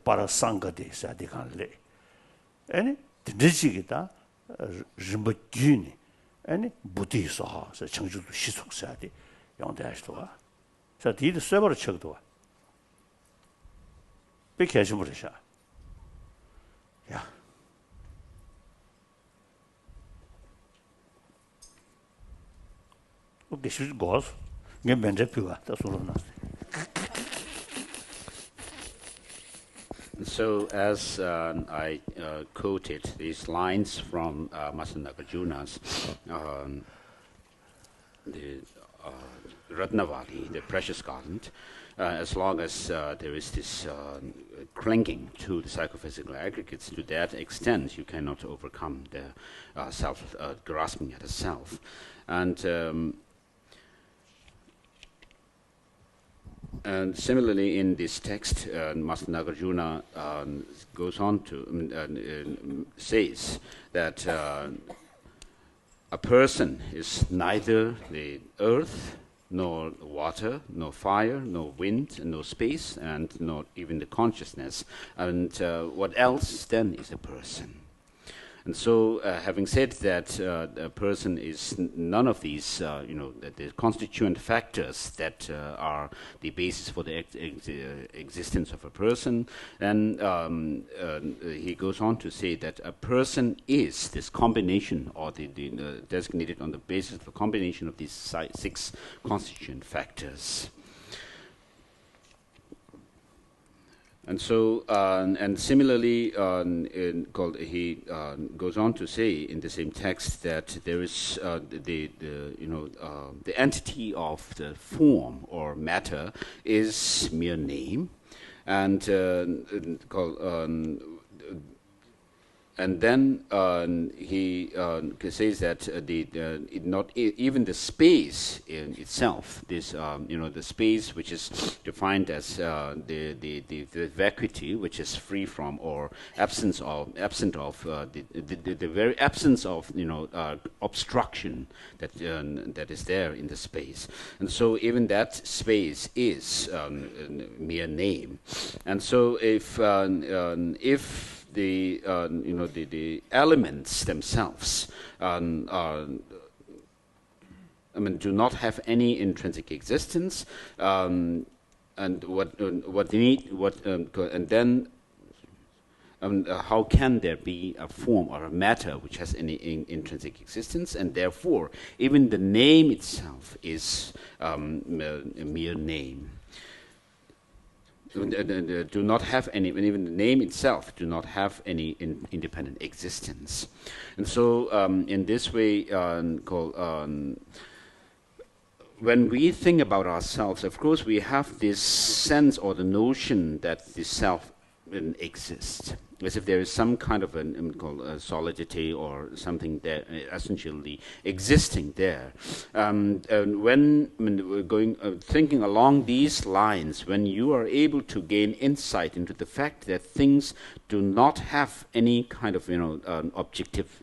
파라상가데 사디간레 아니 드지기다 rimbagyuni 아니 부디서 정주도 시속사디 영대하시도가 자 뒤에 쇠버려 쳐도 백해주버리셔 야 오케이 실 고스 게 벤제피가 다 소로나 So, as I quoted these lines from Master Nagarjuna's the Ratnavali, the precious garland, as long as there is this clinging to the psychophysical aggregates, to that extent you cannot overcome the self, grasping at the self. And similarly, in this text, Master Nagarjuna goes on to says that a person is neither the earth, nor water, nor fire, nor wind, nor space, and not even the consciousness. And what else then is a person? And so, having said that a person is none of these, the constituent factors that are the basis for the existence of a person, then he goes on to say that a person is this combination, or the designated on the basis of a combination of these 6 constituent factors. And so, and similarly, he goes on to say in the same text that there is the entity of the form or matter is mere name, and and then he says that not even the space in itself, this the space which is defined as the vacuity, which is free from or absent of the very absence of obstruction that is there in the space, and so even that space is mere name, and so if the elements themselves do not have any intrinsic existence, and how can there be a form or a matter which has any intrinsic existence? And therefore, even the name itself is a mere name. Do not have any, and even the name itself do not have any independent existence. And so, in this way, when we think about ourselves, of course, we have this sense or the notion that the self exists, as if there is some kind of a solidity or something there essentially existing there. And when we're going thinking along these lines, when you are able to gain insight into the fact that things do not have any kind of objective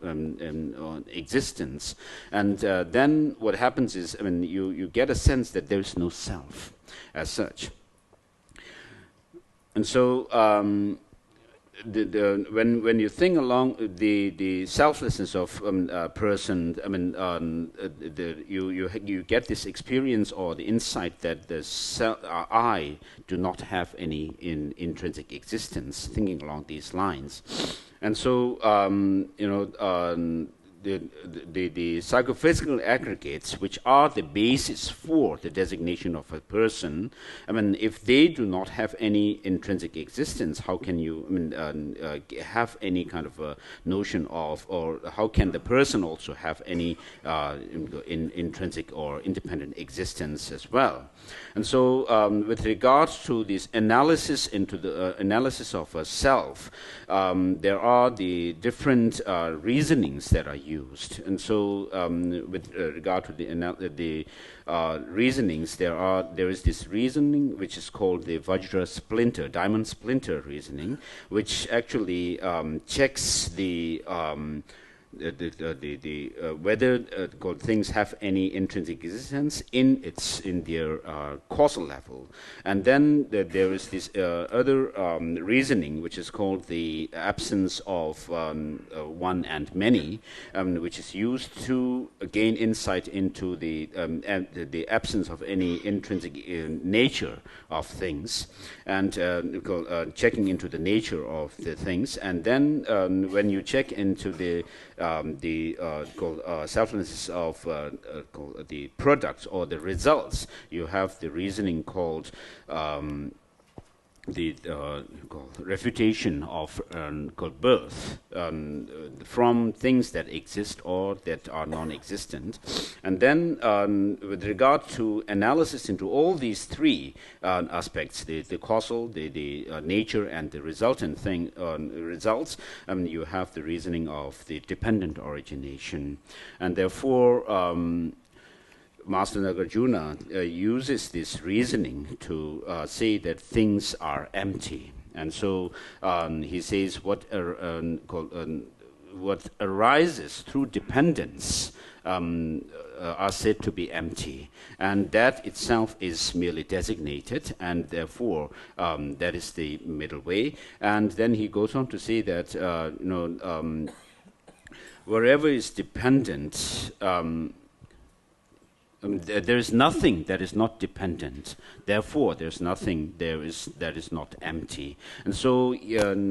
existence, and then what happens is you get a sense that there is no self as such. And so, when you think along the selflessness of a person, you get this experience or the insight that the I do not have any intrinsic existence. Thinking along these lines, and so the psychophysical aggregates, which are the basis for the designation of a person, if they do not have any intrinsic existence, how can you have any kind of a notion of, or how can the person also have any intrinsic or independent existence as well? And so, with regards to this analysis into the analysis of a self, there are the different reasonings that are used. And so, with regard to the reasonings, there is this reasoning which is called the Vajra splinter, diamond splinter reasoning, which actually checks the whether called things have any intrinsic existence in their causal level, and then there is this other reasoning which is called the absence of one and many, which is used to gain insight into the absence of any intrinsic nature of things, and checking into the nature of the things, and then when you check into the selflessness of the products or the results, you have the reasoning called the refutation of called birth from things that exist or that are non-existent. And then with regard to analysis into all these three aspects, the causal, the nature, and the resultant thing results, you have the reasoning of the dependent origination. And therefore Master Nagarjuna uses this reasoning to say that things are empty. And so he says what arises through dependence are said to be empty. And that itself is merely designated, and therefore that is the middle way. And then he goes on to say that wherever is dependent, there is nothing that is not dependent. Therefore, there's nothing that is not empty. And so,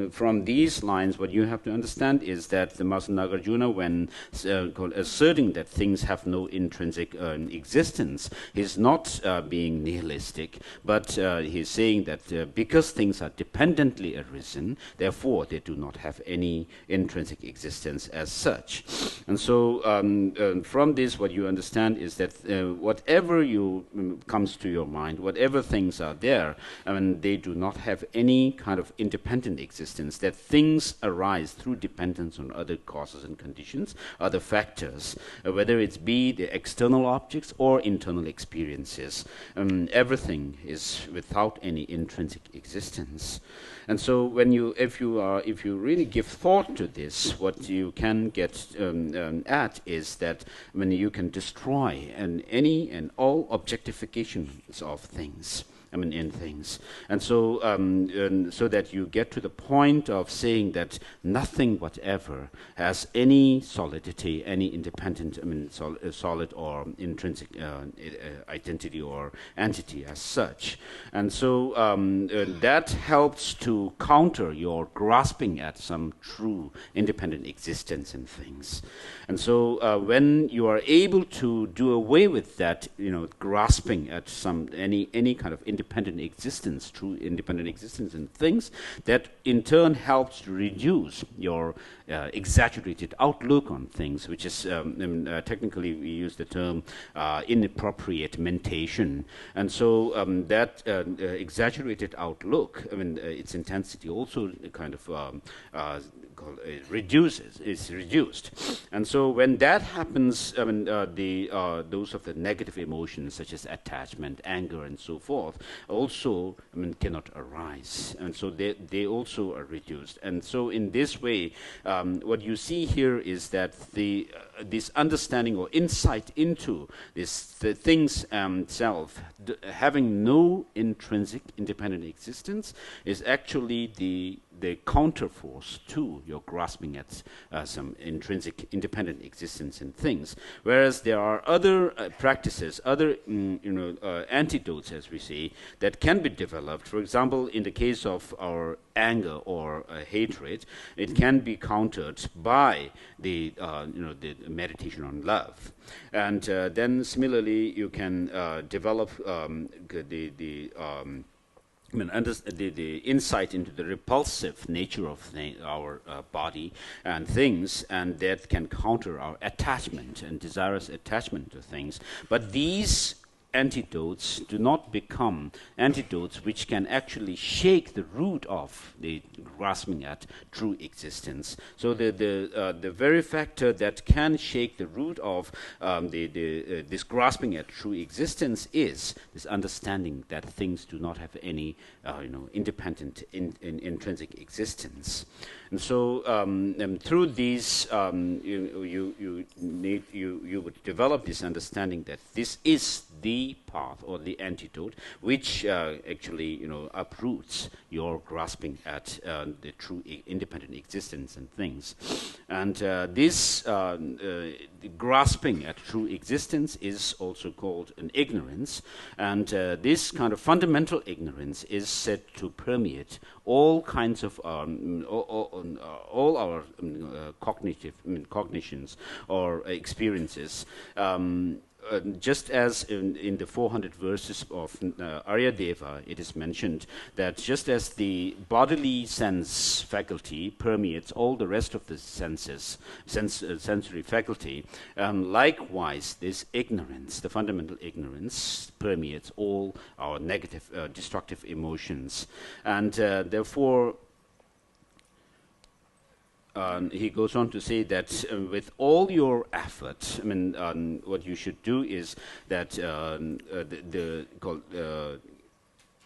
from these lines, what you have to understand is that the Master Nagarjuna, when asserting that things have no intrinsic existence, he's not being nihilistic, but he's saying that because things are dependently arisen, therefore they do not have any intrinsic existence as such. And so, from this, what you understand is that whatever comes to your mind, whatever things are there, they do not have any kind of independent existence, that things arise through dependence on other causes and conditions, other factors, whether it's be the external objects or internal experiences. Everything is without any intrinsic existence. And so if you really give thought to this, what you can get at is that you can destroy any and all objectifications of things. In things. And so so that you get to the point of saying that nothing whatever has any solidity, any independent, solid or intrinsic identity or entity as such. And so that helps to counter your grasping at some true independent existence in things. And so when you are able to do away with that, grasping at any kind of independent existence, true independent existence in things, that in turn helps to reduce your exaggerated outlook on things, which is technically we use the term inappropriate mentation. And so that exaggerated outlook, its intensity also kind of is reduced. And so when that happens, those of the negative emotions such as attachment, anger, and so forth also cannot arise, and so they also are reduced. And so in this way, what you see here is that this understanding or insight into the things self having no intrinsic independent existence is actually the counterforce to your grasping at some intrinsic independent existence in things. Whereas there are other practices, other antidotes, as we say, that can be developed. For example, in the case of our anger or hatred, it can be countered by the meditation on love. And then similarly, you can develop the insight into the repulsive nature of our body and things, and that can counter our attachment and desirous attachment to things. But these antidotes do not become antidotes which can actually shake the root of the grasping at true existence. So the very factor that can shake the root of this grasping at true existence is this understanding that things do not have any independent intrinsic existence. And so through these, you would develop this understanding that this is the path or the antidote which actually uproots your grasping at the true independent existence and things. And this grasping at true existence is also called an ignorance, and this kind of fundamental ignorance is said to permeate all kinds of all our cognitions or experiences. Just as in the 400 verses of Aryadeva, it is mentioned that just as the bodily sense faculty permeates all the rest of the senses, sensory faculty, likewise this ignorance, the fundamental ignorance, permeates all our negative, destructive emotions. And therefore, he goes on to say that with all your effort, what you should do is that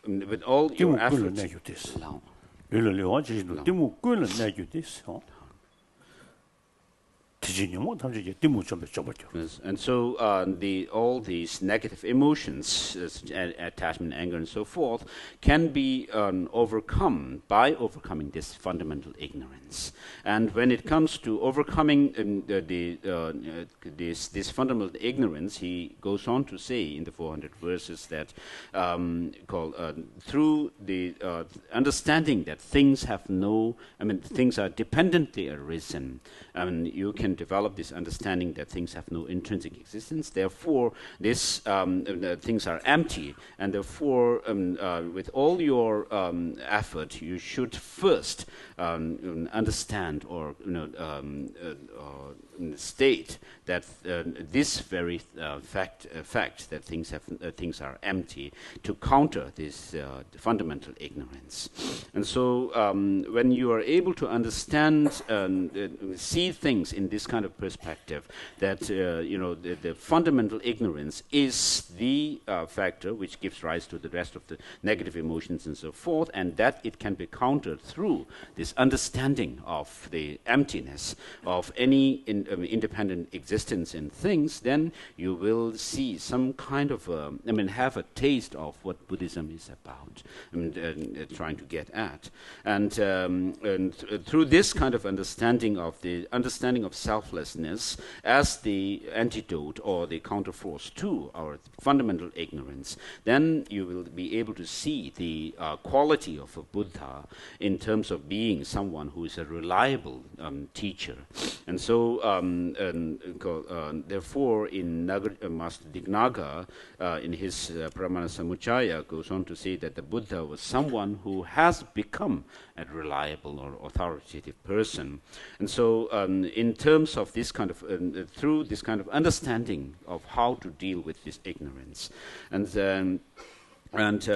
with all your efforts. Yes. And so all these negative emotions, attachment, anger, and so forth, can be overcome by overcoming this fundamental ignorance. And when it comes to overcoming this fundamental ignorance, he goes on to say in the 400 verses that through the understanding that things have things are dependently arisen, you can develop this understanding that things have no intrinsic existence. Therefore, this things are empty, and therefore, with all your effort, you should first understand or state that this very fact that things are empty, to counter this fundamental ignorance. And so, when you are able to understand, see things in this kind of perspective, that the fundamental ignorance is the factor which gives rise to the rest of the negative emotions and so forth, and that it can be countered through this understanding of the emptiness of any independent existence in things, then you will see some kind of have a taste of what Buddhism is about, trying to get at. And through this kind of understanding of selflessness as the antidote or the counterforce to our fundamental ignorance, then you will be able to see the quality of a Buddha in terms of being someone who is a reliable teacher. And so, therefore, in Master Dignaga, in his Pramana Samuccaya, goes on to say that the Buddha was someone who has become a reliable or authoritative person. And so, in terms of this kind of, through this kind of understanding of how to deal with this ignorance, and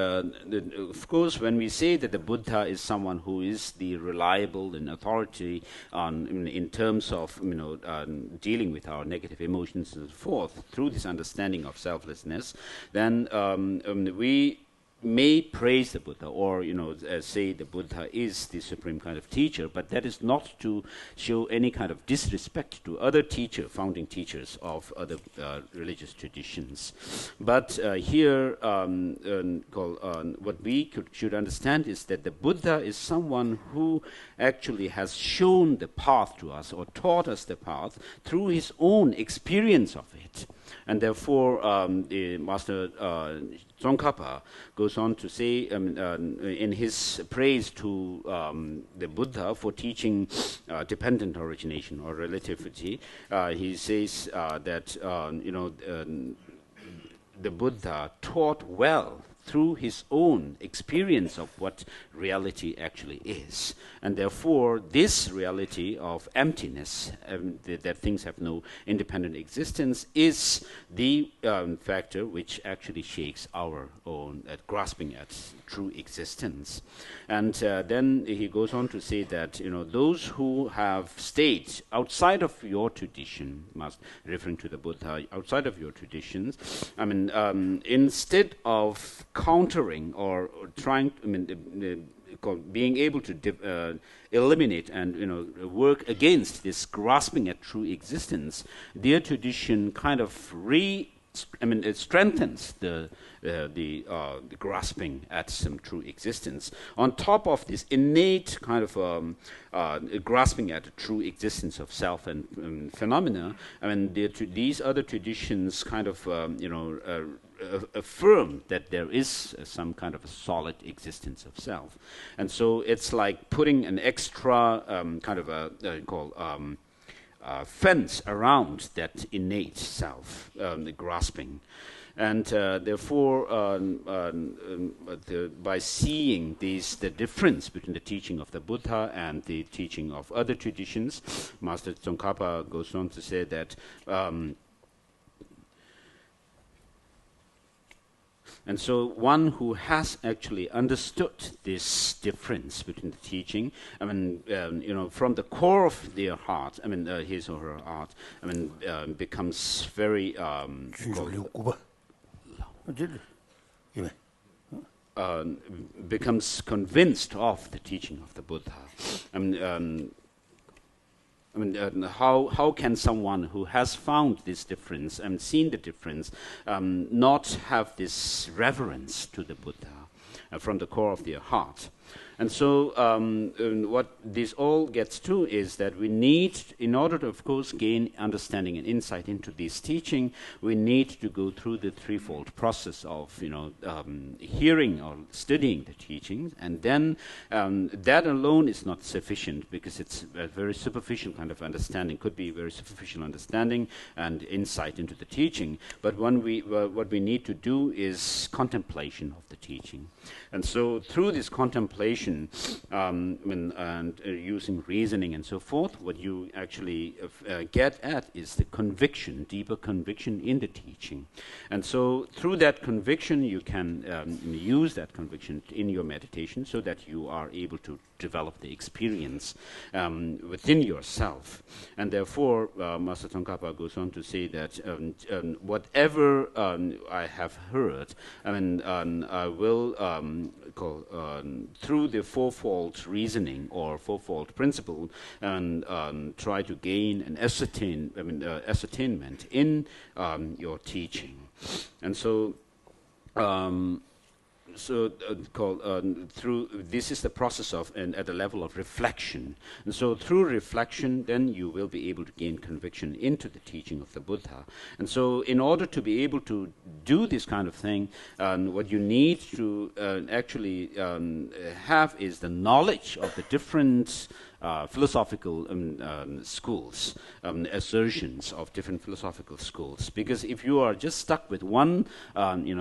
of course, when we say that the Buddha is someone who is the reliable and authority in terms of dealing with our negative emotions and so forth, through this understanding of selflessness, then we may praise the Buddha or say the Buddha is the supreme kind of teacher, but that is not to show any kind of disrespect to other founding teachers of other religious traditions. But here, what we should understand is that the Buddha is someone who actually has shown the path to us or taught us the path through his own experience of it. And therefore, the Master Tsongkhapa goes on to say in his praise to the Buddha for teaching dependent origination or relativity, he says that the Buddha taught well through his own experience of what reality actually is. And therefore, this reality of emptiness, that things have no independent existence, is the factor which actually shakes our own grasping at true existence. And then he goes on to say that, those who have stayed outside of your tradition, referring to the Buddha, outside of your traditions, instead of countering or trying, being able to eliminate and work against this grasping at true existence, their tradition kind of it strengthens the grasping at some true existence. On top of this innate kind of grasping at the true existence of self and phenomena, these other traditions kind of affirm that there is some kind of a solid existence of self. And so it's like putting an extra kind of a fence around that innate self, the grasping. And therefore, by seeing the difference between the teaching of the Buddha and the teaching of other traditions, Master Tsongkhapa goes on to say that and so one who has actually understood this difference between the teaching, from the core of their heart, his or her heart, becomes very becomes convinced of the teaching of the Buddha. How can someone who has found this difference and seen the difference not have this reverence to the Buddha from the core of their heart? And so what this all gets to is that we need, in order to, of course, gain understanding and insight into this teaching, we need to go through the threefold process of, hearing or studying the teachings, and then that alone is not sufficient, because it's a very superficial kind of understanding, could be very superficial understanding and insight into the teaching. But what we need to do is contemplation of the teaching. And so through this contemplation, and using reasoning and so forth, what you actually get at is the conviction, deeper conviction in the teaching. And so through that conviction, you can use that conviction in your meditation so that you are able to develop the experience within yourself. And therefore, Master Tsongkhapa goes on to say that whatever I have heard, I will through the fourfold reasoning or fourfold principle, and try to gain an ascertainment in your teaching. And so through this is the process of, and at the level of reflection. And so through reflection, then you will be able to gain conviction into the teaching of the Buddha. And so in order to be able to do this kind of thing, what you need to actually have is the knowledge of the different philosophical schools, assertions of different philosophical schools. Because if you are just stuck with one,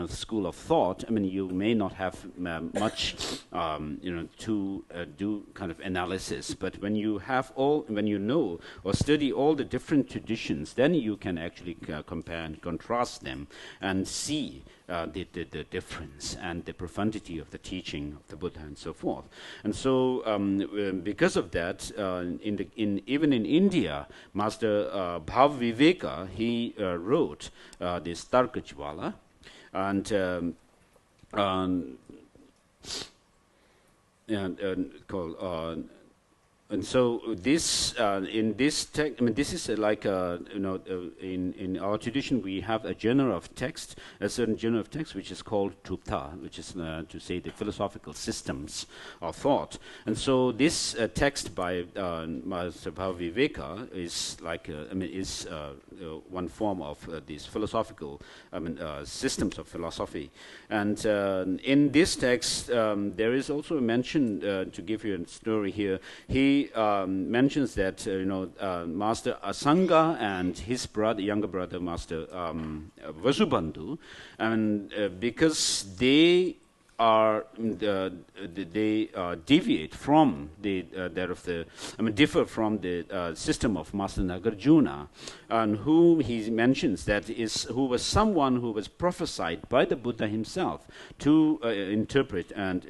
school of thought, you may not have much, to do kind of analysis. But when you have when you know or study all the different traditions, then you can actually compare and contrast them and see the difference and the profundity of the teaching of the Buddha and so forth. And so because of that, even in India, Master Bhaviveka, he wrote this Tarkajwala, and so this in this text, this is like in our tradition we have a genre of text, a certain genre of text which is called Tupta, which is to say the philosophical systems of thought. And so this text by Master Bhaviveka is like one form of these philosophical systems of philosophy. And in this text there is also a mention, to give you a story here. He he mentions that Master Asanga and his younger brother Master Vasubandhu, and because they deviate from differ from the system of Master Nagarjuna, and whom he mentions who was someone who was prophesied by the Buddha himself to interpret and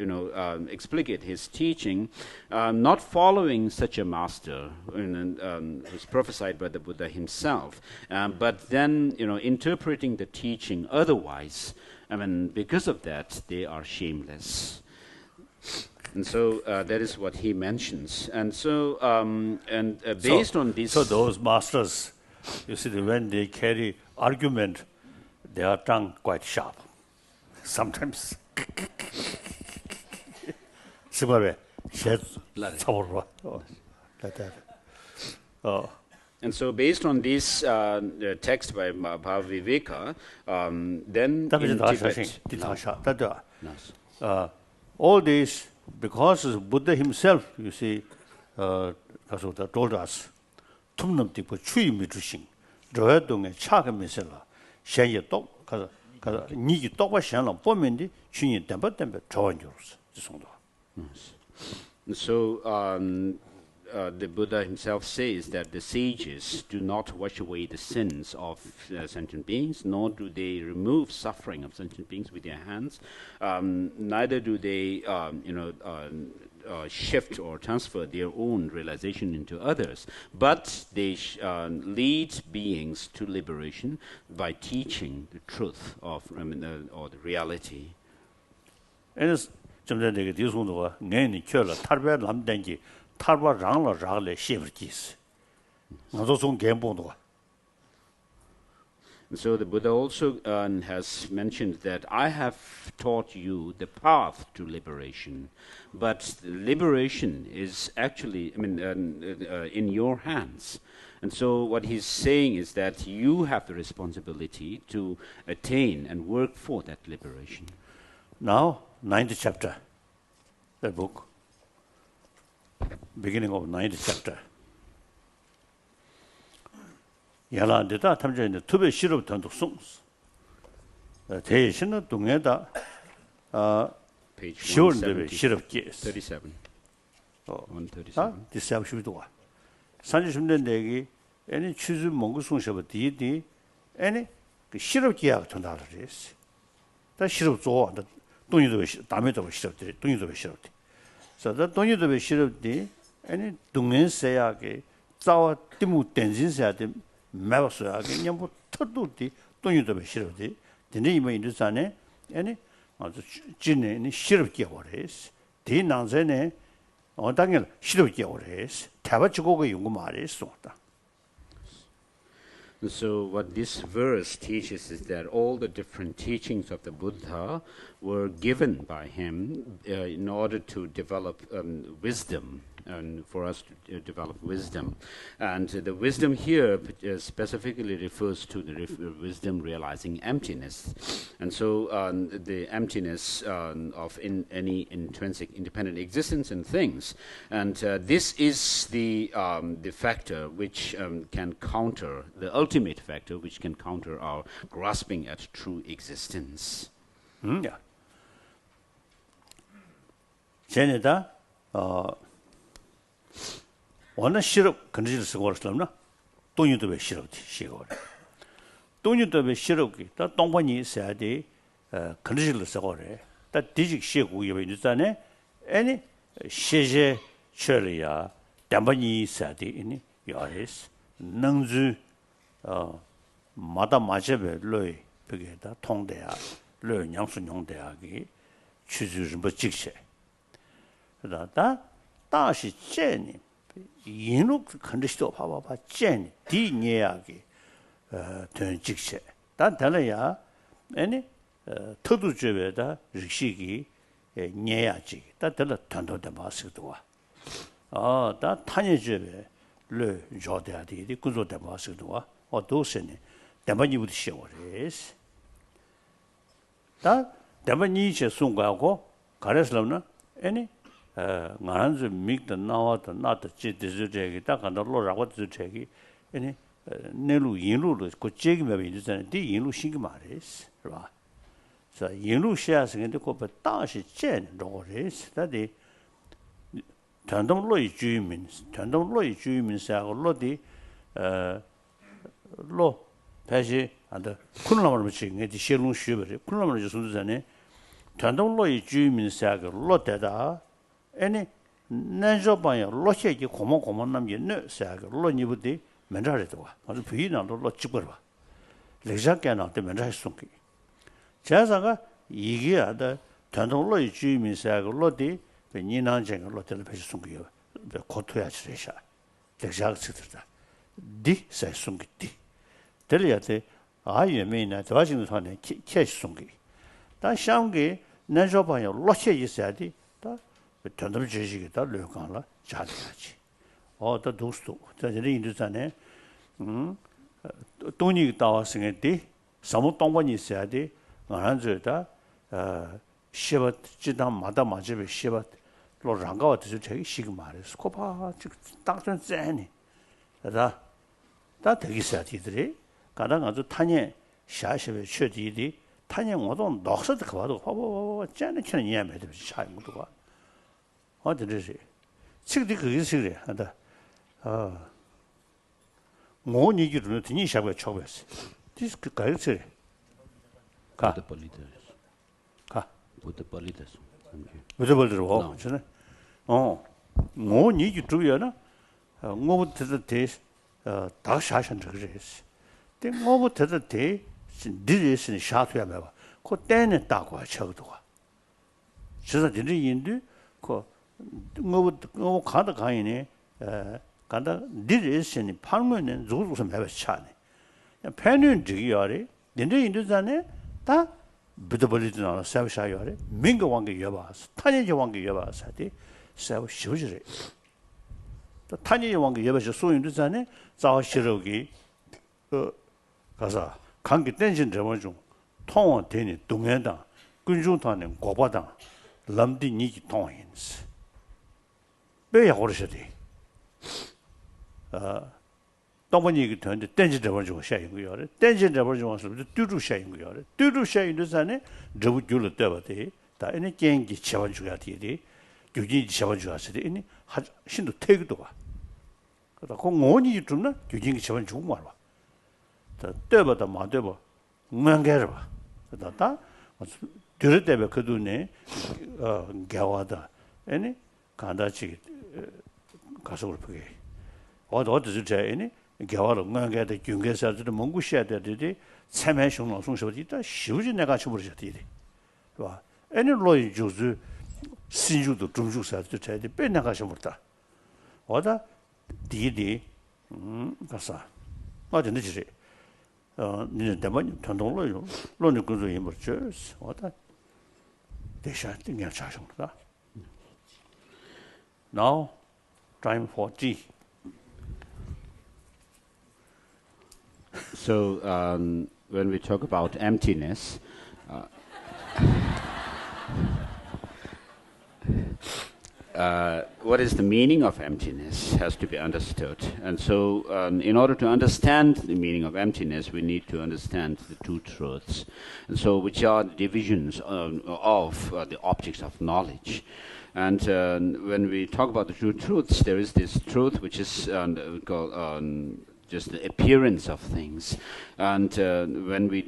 explicate his teaching, not following such a master who's prophesied by the Buddha himself, but then interpreting the teaching otherwise. Because of that, they are shameless. And so that is what he mentions. And so, based on this... So those masters, you see, when they carry argument, their tongue quite sharp. Sometimes. Like that. And so, based on this text by Bhaviveka, then in Tibet, all this, because Buddha himself, you see, told us, and so the Buddha himself says that the sages do not wash away the sins of sentient beings, nor do they remove suffering of sentient beings with their hands. Neither do they, shift or transfer their own realization into others, but they lead beings to liberation by teaching the truth of, or the reality. And 탈바 랑라 라래 시버기스 나도 좀 gembo도. So the Buddha also has mentioned that I have taught you the path to liberation, but liberation is actually in your hands. And so what he's saying is that you have the responsibility to attain and work for that liberation. Now, 9th chapter, the book. Beginning of 9th chapter. Yala deta 탐정인데 투베 시럽 단독 송스. 대신은 동에다 page 137. 37. 137. 아, 디사브슈도가. 산지심된 대기 애니 추즈 몽구송셔버 디디 애니 그 시럽 기약 전달을 했어. 다 시럽 줘. 돈이도 담에도 시럽들. 돈이도 시럽들. So the 돈이도 왜 시럽디 아니 동행세야게 자와 띠무 댄진세야데 매버서야게 그냥 뭐 터도디 돈이도 왜 시럽디 근데 이번 인도산에 아니 아주 진네 시럽게 버렸어 대난세네 당연 시럽게 버렸어 타바치고가 연구 말했어. So what this verse teaches is that all the different teachings of the Buddha were given by him in order to develop wisdom, and for us to develop wisdom. And the wisdom here specifically refers to the wisdom realizing emptiness. And so the emptiness of any intrinsic independent existence in things. And this is the factor which can counter, the ultimate factor which can counter our grasping at true existence. Yeah. 쟤네다 원래 시럽 건지를 쓰고 그랬었나? 돈이도 왜 시럽지 시고. 돈이도 왜 시럽기. 다 동반이 있어야 돼. 건지를 쓰고 그래. 다 디직 시고 이거 있잖아요. 아니 시제 처리야. 담반이 있어야 돼. 이니 요레스. 능주 마다 마제베 로이 그게다 통대야. 로 양순용대학이 취주를 뭐 직세. 그러다 다시 쟤니 인욱 컨디션도 봐봐 쟤니 디니야기 된 직세. 단 달라야 아니 터두주에다 릭시기 녀야지. 다 달라 단도다 마스도 와. 다 타녀주에 르 조대야디 구조다 마스도 와. 도세니 담바니부터 시작하래스. 다 담바니체 송가고 가르슬라나 아니 ngaranzu mig the nawa the not the chit the jegi ta kan lo ra wat jegi ene nelu yinlu lo ko jegi me bi zan di yinlu sing ma res ba so yinlu sha sing de ko ba da shi chen ro res da de tan동 lo yi ju min tan동 lo yi ju min sa lo di lo 다시 안다 kunlam을 지금 이 실용 쉬버리 kunlam을 주는 전에 전동로의 주민사가 로대다 아니 난저방에 로셰기 고모고모 남기는 사가 로니부디 맨자래도 와 아주 비난도 로 찍어 봐 렉자께나 때 맨자 했송기 자사가 이게 아다 전동로의 주민사가 로디 니난쟁 로텔 배시 송기요 고토야 지레샤 렉자가 쓰더다 디 사송기 디 들려야지 아유메나 도와주는 사람이 캐시 송기 다 샹게 내저방에 로셰 있어야 돼. 다 전담 지식이다 려간라 잘해야지. 더 도스도 저들이 인도산에 돈이 나왔으니 돼. 사무 동반이 있어야 돼. 안한저다 시바 지단 마다 맞으면 시바 로랑가 같은 저기 시기 말했어. 코파 딱전 째니. 다 되게 있어야 되더래. 가당 아주 탄에 샤시베 최디디 탄영 어떤 녹서도 가도 봐봐 쟤는 쟤는 이해해 돼 차이 것도 봐 어디지 지금도 그게 싫어 한다 뭐 얘기를 듣니 샤베 쳐봤어 디스크 가르쳐 가 가 Buddha Polidas. Buddha Polidas 저는 뭐 얘기 들으려나 뭐부터 대 다샤션 저그랬어 때 뭐부터 대 니르스는 샤트야 봐. 그 때는 따고 저도 와. 그래서 니르인도 그 뭐 가다 가이네 간다 니르스는 팔면은 조조서 매버 차네. 팬은 지기야래. 니르인도 전에 다 부드벌리드나 세브샤야래. 민거 왕게 여봐서 탄이지 왕게 여봐서디 세브 쇼지래. 또 탄이지 왕게 여봐서 소인도 전에 자시로기 가서 관계 땡진 저번 중 통원 되니 동해당 군중탄은 고바당 람디 니기 통인스 왜야 그러셔대 동번이 그 되는데 땡진 저번 중 샤인 거요 땡진 저번 중 와서 뚜루 샤인 거요 뚜루 샤인도 전에 저부 줄을 때버대 다 이제 gen기 저번 주가 되리 규진 저번 주가 되리 이니 신도 태기도 봐 그다 공원이 좀나 규진이 저번 주 말 봐. 때보다 마대보 응명게를 봐. 그다다 들을 때에 그도네 개와다. 아니 간다치 가서 그렇게. 어디서 제니 개와로 응명게도 중개사들도 몽구시야 되듯이 참여형 송소리 있다. 쉬우지 내가 쳐버리셔 되리. 봐. 아니 로이 주주 신주도 중주사도 제대 빼 나가셔 버다. 어다 디디 가서 어디 늦지. 니는 대만 전동로요. 로는 그저 임버죠. 어다 대샤 등에 차성다. Now time for tea. So when we talk about emptiness, what is the meaning of emptiness has to be understood. And so in order to understand the meaning of emptiness, we need to understand the two truths. And so which are the divisions of the objects of knowledge. And when we talk about the two truths, there is this truth which is called just the appearance of things, and when we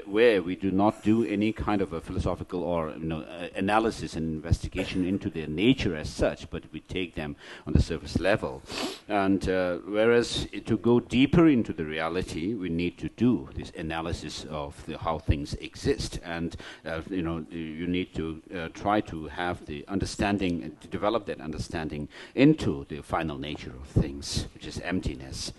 where we do not do any kind of a philosophical or analysis and investigation into their nature as such, but we take them on the surface level. And whereas to go deeper into the reality, we need to do this analysis of how things exist, and you need to try to have the understanding and to develop that understanding into the final nature of things, which is emptiness.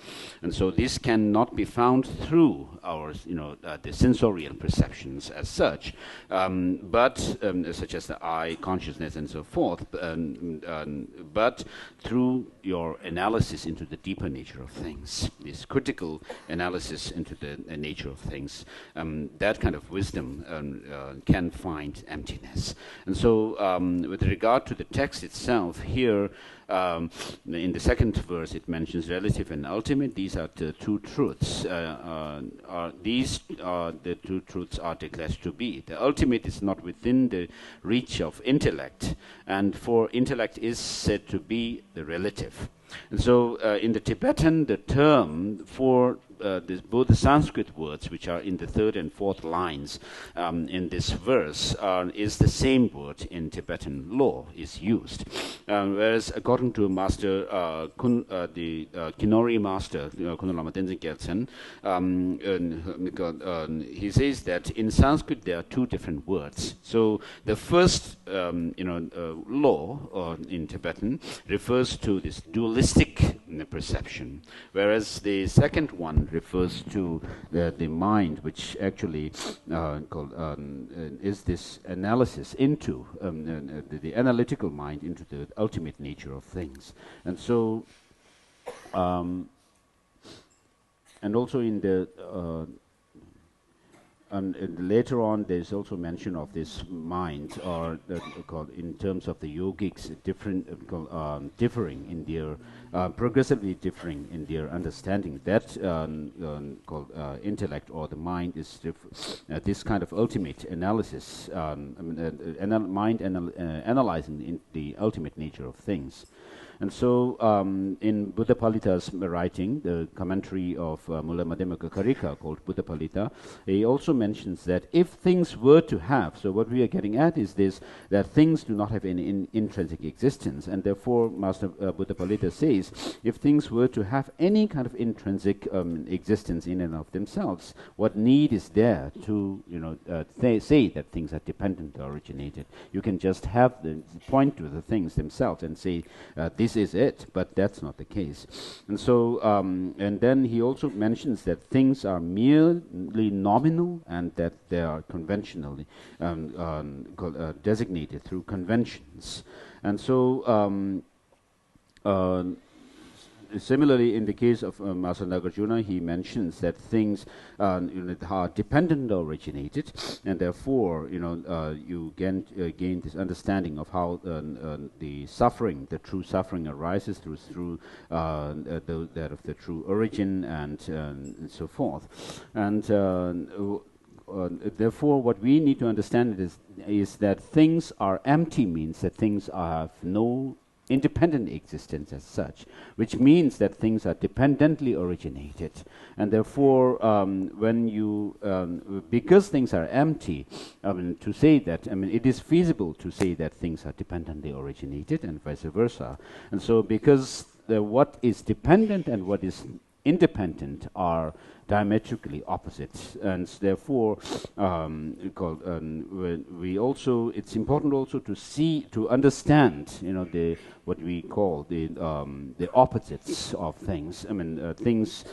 And so this cannot be found through our, the sensorial perceptions as such, but such as the eye, consciousness, and so forth. But through your analysis into the deeper nature of things, this critical analysis into the nature of things, that kind of wisdom can find emptiness. And so, with regard to the text itself, here in the second verse, it mentions relative and ultimate. These are the two truths. These are the two truths are declared to be. The ultimate is not within the reach of intellect, and for intellect is said to be the relative. And so, in the Tibetan, the term for both the Sanskrit words, which are in the third and fourth lines in this verse, is the same word in Tibetan law is used. Whereas, according to Master the Kinori Master Kunalama Tenzin Gyaltsen, he says that in Sanskrit there are two different words. So the first, law in Tibetan refers to this dualistic perception, whereas the second one refers to the mind, which actually is this analysis into the analytical mind into the ultimate nature of things. And so, and also in the and later on, there's also mention of this mind, or called in terms of the yogics, differing in their progressively differing in their understanding. That called intellect or the mind is this kind of ultimate analysis, mind analyzing the ultimate nature of things. And so, in Buddha Palita's writing, the commentary of Mullah Madhyamaka Karika called Buddha Palita, he also mentions that if things were to have, so what we are getting at is this, that things do not have any intrinsic existence, and therefore Master Buddha Palita says, if things were to have any kind of intrinsic existence in and of themselves, what need is there to, say that things are dependent or originated? You can just have point to the things themselves and say, this is it, but that's not the case. And so, and then he also mentions that things are merely nominal and that they are conventionally designated through conventions. And so, similarly, in the case of Master Nagarjuna, he mentions that things are dependent or originated, and therefore, you gain this understanding of how the suffering, the true suffering, arises through that of the true origin and so forth. And therefore, what we need to understand is that things are empty means that things have no independent existence as such, which means that things are dependently originated, and therefore, when you because things are empty, to say that, it is feasible to say that things are dependently originated, and vice versa. And so, because what is dependent and what is independent are diametrically opposite, and therefore we also, it's important also to understand what we call the opposites of things. Things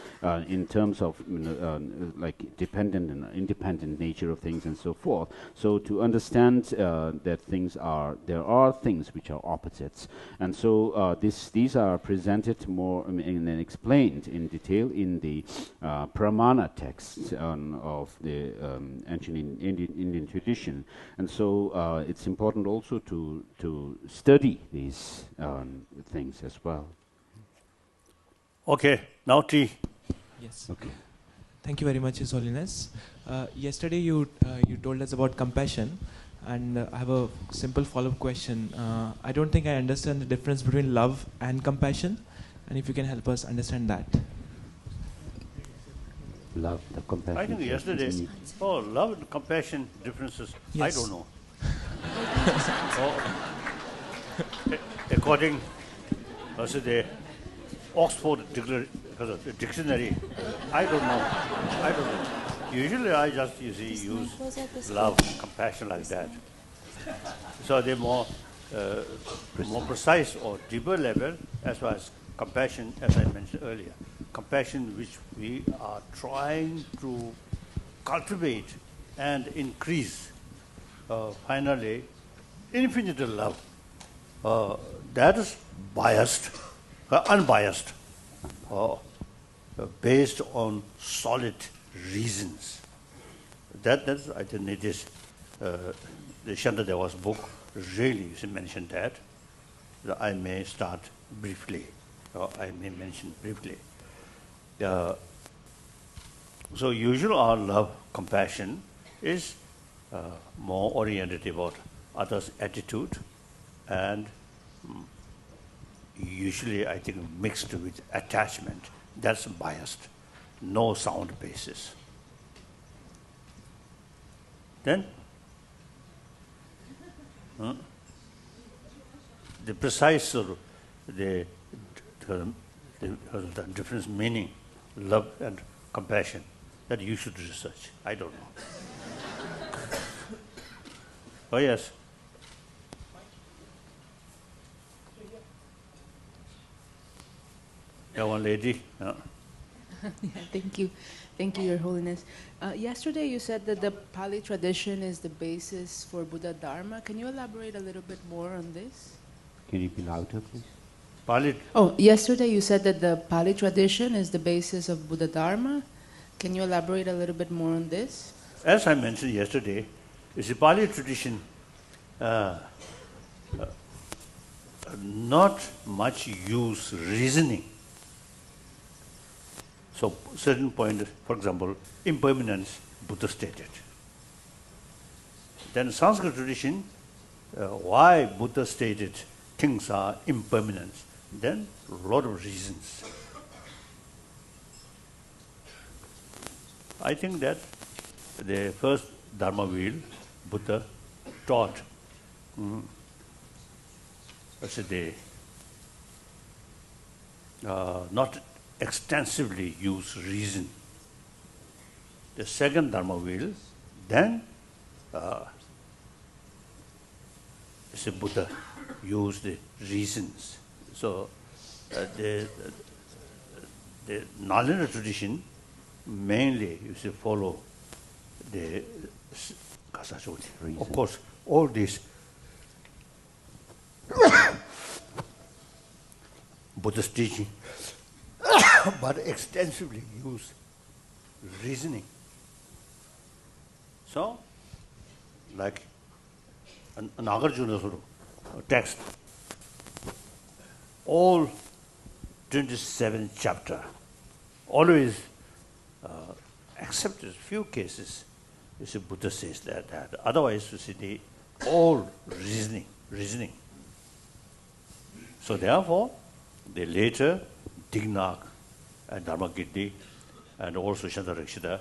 in terms of like dependent and independent nature of things and so forth. So to understand that there are things which are opposites, and so these are presented more and explained in detail in the Pramana texts of the ancient Indian tradition. And so it's important also to study these things as well. Okay, now tea. Yes. Okay. Thank you very much, His Holiness. Yesterday you told us about compassion, and I have a simple follow-up question. I don't think I understand the difference between love and compassion, and if you can help us understand that. Love, the compassion. I think yesterday, love and compassion differences, Yes. I don't know. According to the Oxford dictionary, I don't know. Usually I just use love, compassion like that. So they're more precise or deeper level as far as compassion, as I mentioned earlier. compassion which we are trying to cultivate and increase, finally, infinite love, that is biased, unbiased, based on solid reasons. That's, I think it is, the Shantadeva's book really mentioned that. I may start briefly, or I may mention briefly. So usually our love, compassion is more oriented about others' attitude, and usually I think mixed with attachment. That's biased, no sound basis. Then the precise the difference meaning, love and compassion, that you should research. I don't know. Oh yes. Yeah, one lady. Yeah, thank you. Thank you, Your Holiness. Yesterday you said that the Pali tradition is the basis for Buddha Dharma. Can you elaborate a little bit more on this? Can you be louder, please? Pali. Oh, yesterday you said that the Pali tradition is the basis of Buddha Dharma. Can you elaborate a little bit more on this? As I mentioned yesterday, it's the Pali tradition, not much use reasoning. So certain point, for example, impermanence, Buddha stated. Then Sanskrit tradition, why Buddha stated things are impermanent, then a lot of reasons. I think that the first Dharma wheel, Buddha taught, not extensively use reason. The second Dharma wheel, then Buddha used the reasons. So the Nalanda tradition mainly follow the of course all these Buddha's teaching, but extensively use reasoning. So, like an Nagarjuna text, all 27th chapter, always, except a few cases, Buddha says that. Otherwise, all reasoning. So therefore, the later Dignac and Dharmakirti and also Shantarakshita,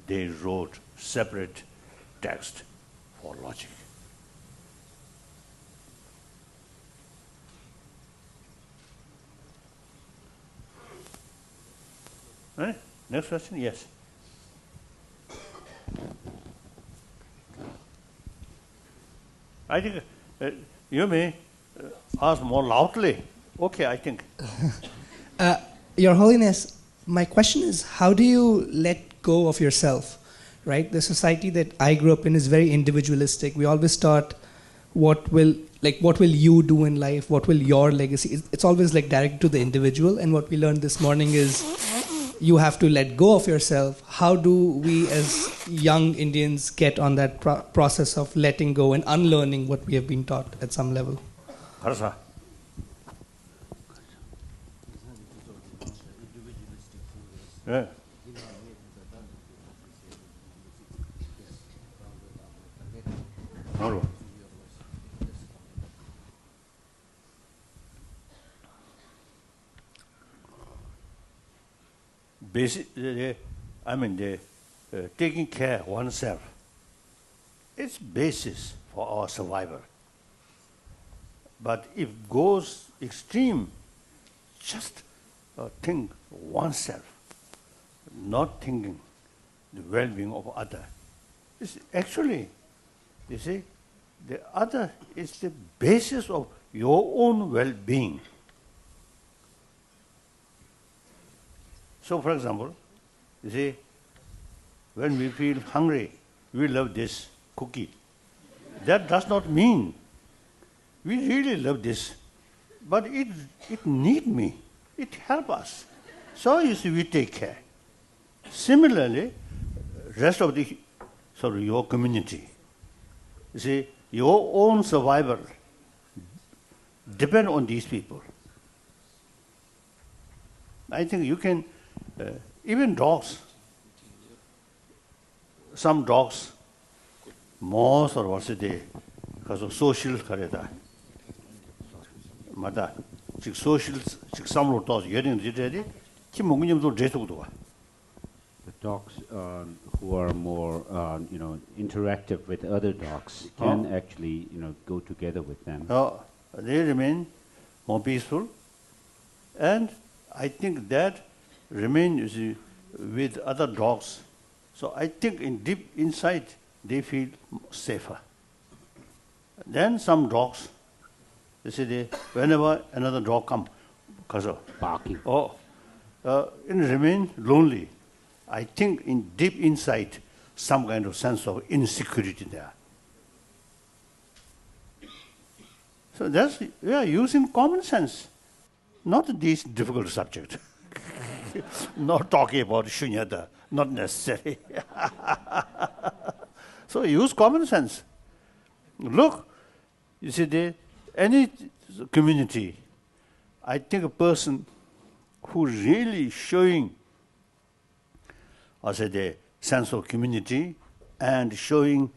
they wrote separate text for logic. Right? Next question? Yes. I think you may ask more loudly. Okay, I think. Your Holiness, my question is, how do you let go of yourself? Right? The society that I grew up in is very individualistic. We always thought, what will you do in life? What will your legacy? It's always like direct to the individual. And what we learned this morning is, you have to let go of yourself. How do we as young Indians get on that process of letting go and unlearning what we have been taught at some level? Harasa. Yeah. Taking care of oneself, it's basis for our survival. But if goes extreme, just think oneself, not thinking the well-being of other. It's actually, you see, the other is the basis of your own well-being. So for example, you see, when we feel hungry, we love this cookie. That does not mean we really love this, but it need me, it help us. So you see, we take care. Similarly, rest of the your community, you see, your own survival depend on these people. I think you can, even dogs, some dogs, most or what's it, because of social kareta. Mata, social, some of those getting ready, The dogs who are more, interactive with other dogs can actually, go together with them. They remain more peaceful, and I think that remain, you see, with other dogs. So I think in deep inside they feel safer. Then some dogs, you see, whenever another dog comes, because of Barking. and remain lonely. I think in deep inside some kind of sense of insecurity there. So that's, we are using common sense, not these difficult subjects. Not talking about shunyata, not necessary. So use common sense. Look, you see, any community, I think a person who really showing, I say, the sense of community and showing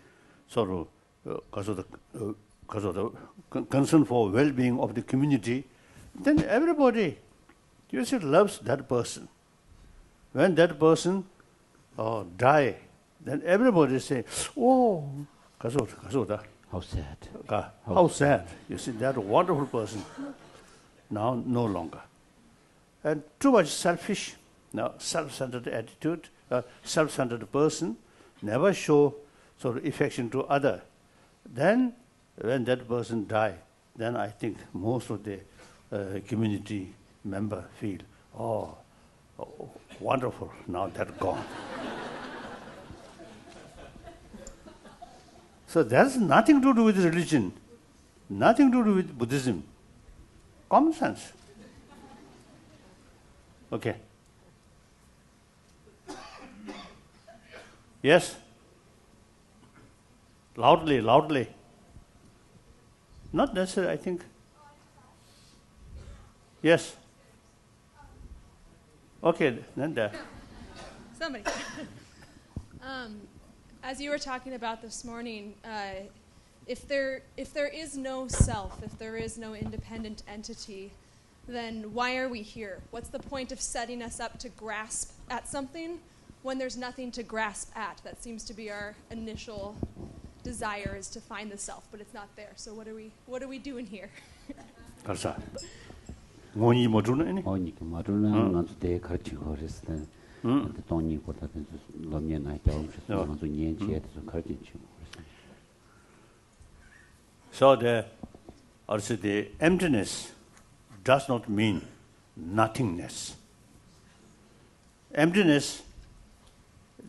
sort of because of the concern for well-being of the community, then everybody, you see, loves that person. When that person die, then everybody say, "Oh, kasoda." How sad. How sad. You see, that wonderful person now no longer. And too much selfish, now self-centered attitude, self-centered person never show sort of affection to other. Then when that person die, then I think most of the community member feel, oh, wonderful, now that gone. So that's nothing to do with religion, nothing to do with Buddhism. Common sense. Okay. Yes? Loudly, loudly. Not necessary, I think. Yes? Okay, then there. Somebody. As you were talking about this morning, if there is no self, if there is no independent entity, then why are we here? What's the point of setting us up to grasp at something when there's nothing to grasp at? That seems to be our initial desire, is to find the self, but it's not there. So what are we doing here? 감사. 원이 뭐 주는 애니? 어니까 말로는 아주 대 가르치고 그랬을 돈이보다는 넘겨나 겨우서 아주 년치에서 가르치고 So the emptiness does not mean nothingness. Emptiness,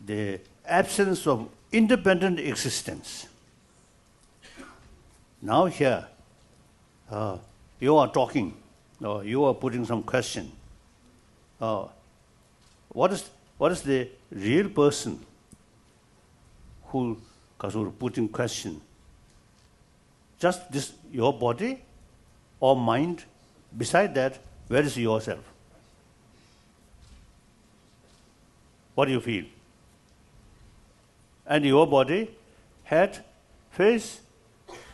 the absence of independent existence. Now here, you are talking, you are putting some question. What is the real person who putting question? Just this, your body or mind? Beside that, where is yourself? What do you feel? And your body, head, face,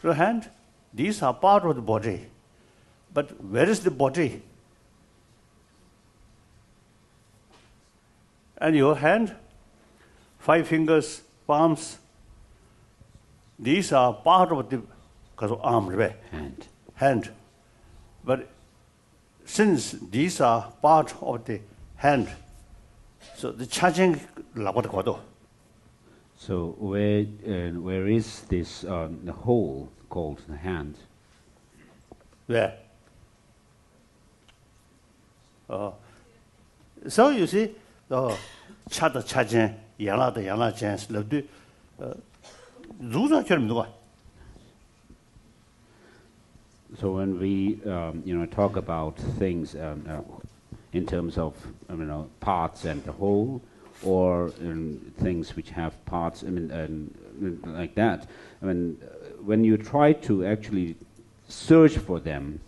your hand, these are part of the body. But where is the body? And your hand, 5 fingers, palms, these are part of the arm, hand. But since these are part of the hand, so the charging. So where is this the hole called the hand? Where? So you see, 차다 차진, 양라다 양라진, slowly, So when we talk about things in terms of parts and the whole, or things which have parts, like that. When you try to actually search for them,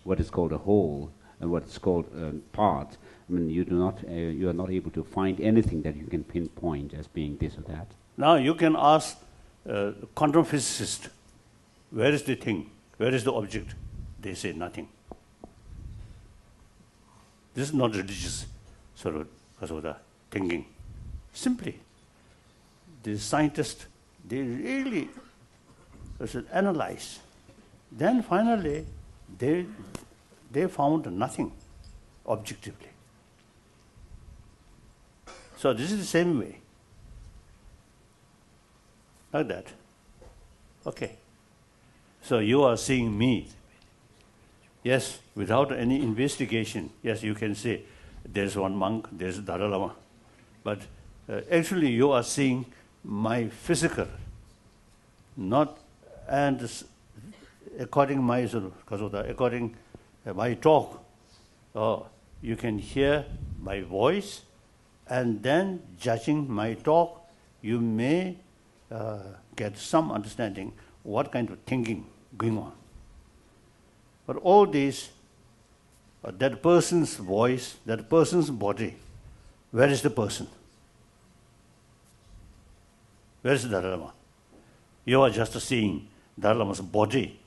what is called a whole and what is called a part, you are not able to find anything that you can pinpoint as being this or that. Now you can ask quantum physicist, where is the thing? Where is the object? They say nothing. This is not religious sort of thinking. Simply, the scientists, they really analyze. Then finally, they found nothing objectively. So this is the same way. Like that. Okay. So you are seeing me. Yes, without any investigation, yes, you can say there's one monk, there's Dalai Lama. But actually you are seeing my physical, not, and according my talk, you can hear my voice, and then judging my talk, you may get some understanding what kind of thinking going on. But all these, that person's voice, that person's body, where is the person? Where is the Dalai Lama? You are just seeing Dalai Lama's body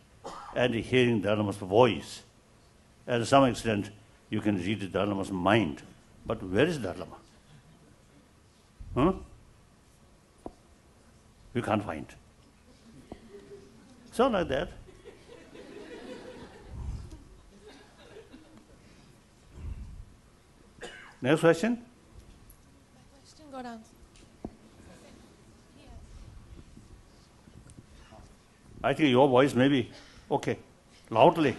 and hearing Dalai Lama's voice. And to some extent, you can read the Dalai Lama's mind. But where is Dalai Lama? You can't find. So like that. Next question? My question, go down. I think your voice may be okay. Loudly.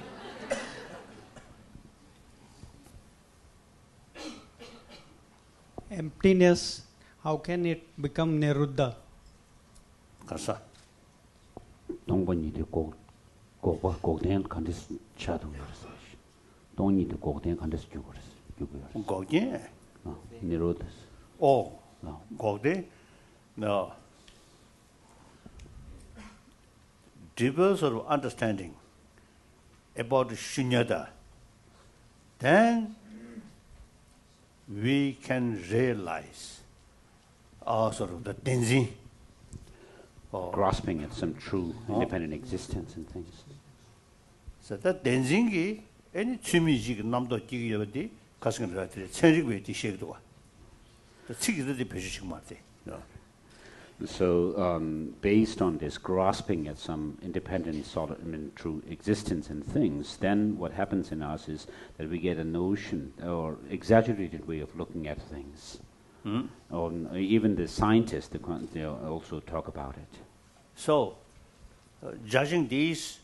Emptiness, how can it become niruddha? Kasa. Don't need to go down on this shadow. Don't need to go down on this jewels. Gogye? Nirodhas. Oh, Gogde? No. Deeper sort of understanding about Shunyata, then we can realize sort of the Tenzin. Grasping at some true independent existence and things. So that Tenzin ki any chimiji namdo jigi yabadi kasing ratri chenrik we ti shekdo. The chigi the peshik marte. So, based on this grasping at some independent, solid, true existence and things, then what happens in us is that we get a notion or exaggerated way of looking at things. Or even the scientists, they also talk about it. So, judging these,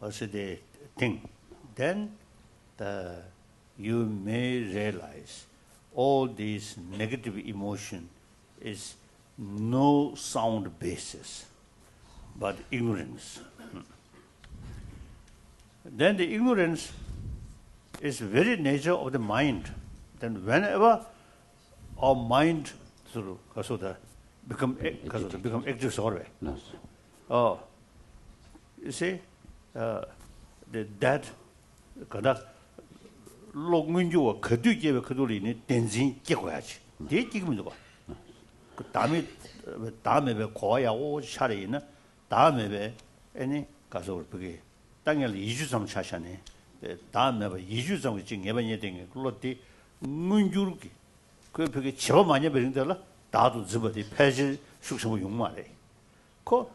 also the thing, then you may realize all these negative emotion is no sound basis, but ignorance. Then the ignorance is very nature of the mind. Then whenever our mind become active survey. Yes. You see, that kada lokmunjuwa kadu jebe kaduli ni tenzin kekwayachi. De jigmunjuwa. 다음에 고야 오 차례는 다음에 아니 가서 그게 당연히 2주 좀 차샤네. 다음에 2주 좀 지금 예반이 된 글로티 문주르기. 그 벽에 저 많이 버린다라. 다도 집어디 폐지 숙성 용마래. 그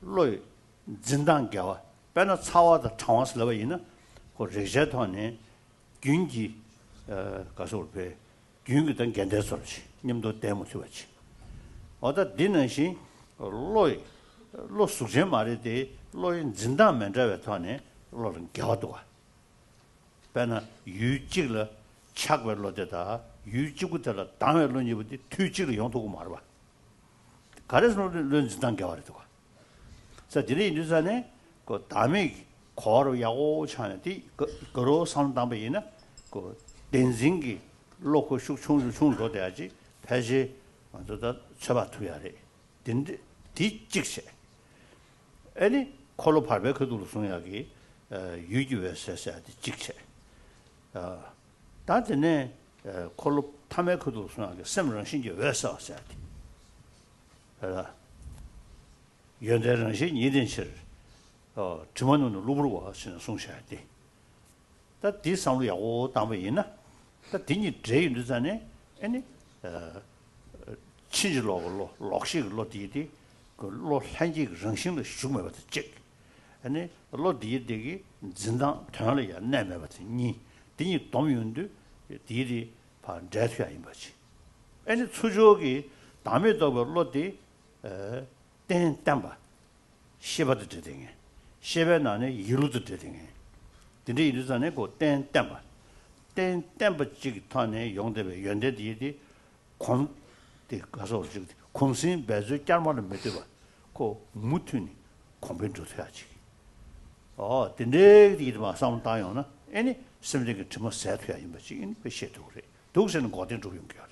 로이 진단가와 배나 차와다 창원스러워 있는 그 레제톤에 균기 가서 배 균기던 견대설지. 님도 때문에 왔지. 어다 디는시 로이 로 숙제 말이데 로인 진단 면접에 토네 로는 겨도와. 배나 유직을 착별로되다 유지부터라 당외론이부터 투지를 용도고 말봐. 가르스는 런지단 개발도. 자, 뒤에 인도산에 그 다음에 거로 야고 차는데 그로 상담에는 그 댄싱기 로코 충충충도 돼야지. 다시 먼저다 쳐봐투야래. 근데 뒤직세. 아니 콜로 발배 그도 송야기 유지에서 직세. 다한테는 콜로 타메크도 송야기 sem런 신지 왜서 써야 돼. 연대는 신 이든실 주문은 루브르고 하시는 송셔야 돼. 다 뒤상으로 야고 담에 있나? 다 뒤니 제인도잖아요. 아니 친질로로 록식로 뒤디 그로 한지 정신의 죽음에 즉 아니 로 뒤디기 진당 전화를 내면 니 뒤니 동윤도 뒤디 반자셔야 임바지. 아니 추적이 담에도 로디 땡 담바 시바도 되등에 시베나네 이루도 되등에 근데 이르잖아요 그땡 담바 땡 담바 지기 타네 용대베 연대디디 권 가서 지금 공신 배주 짤만을 맺어봐. 그 무튼이 공변도 해야지. 근데 이게 상담 따요나. 아니 심지어 좀 세트야 임바지. 인 배셔도 그래. 독서는 거든 좀 용기하래.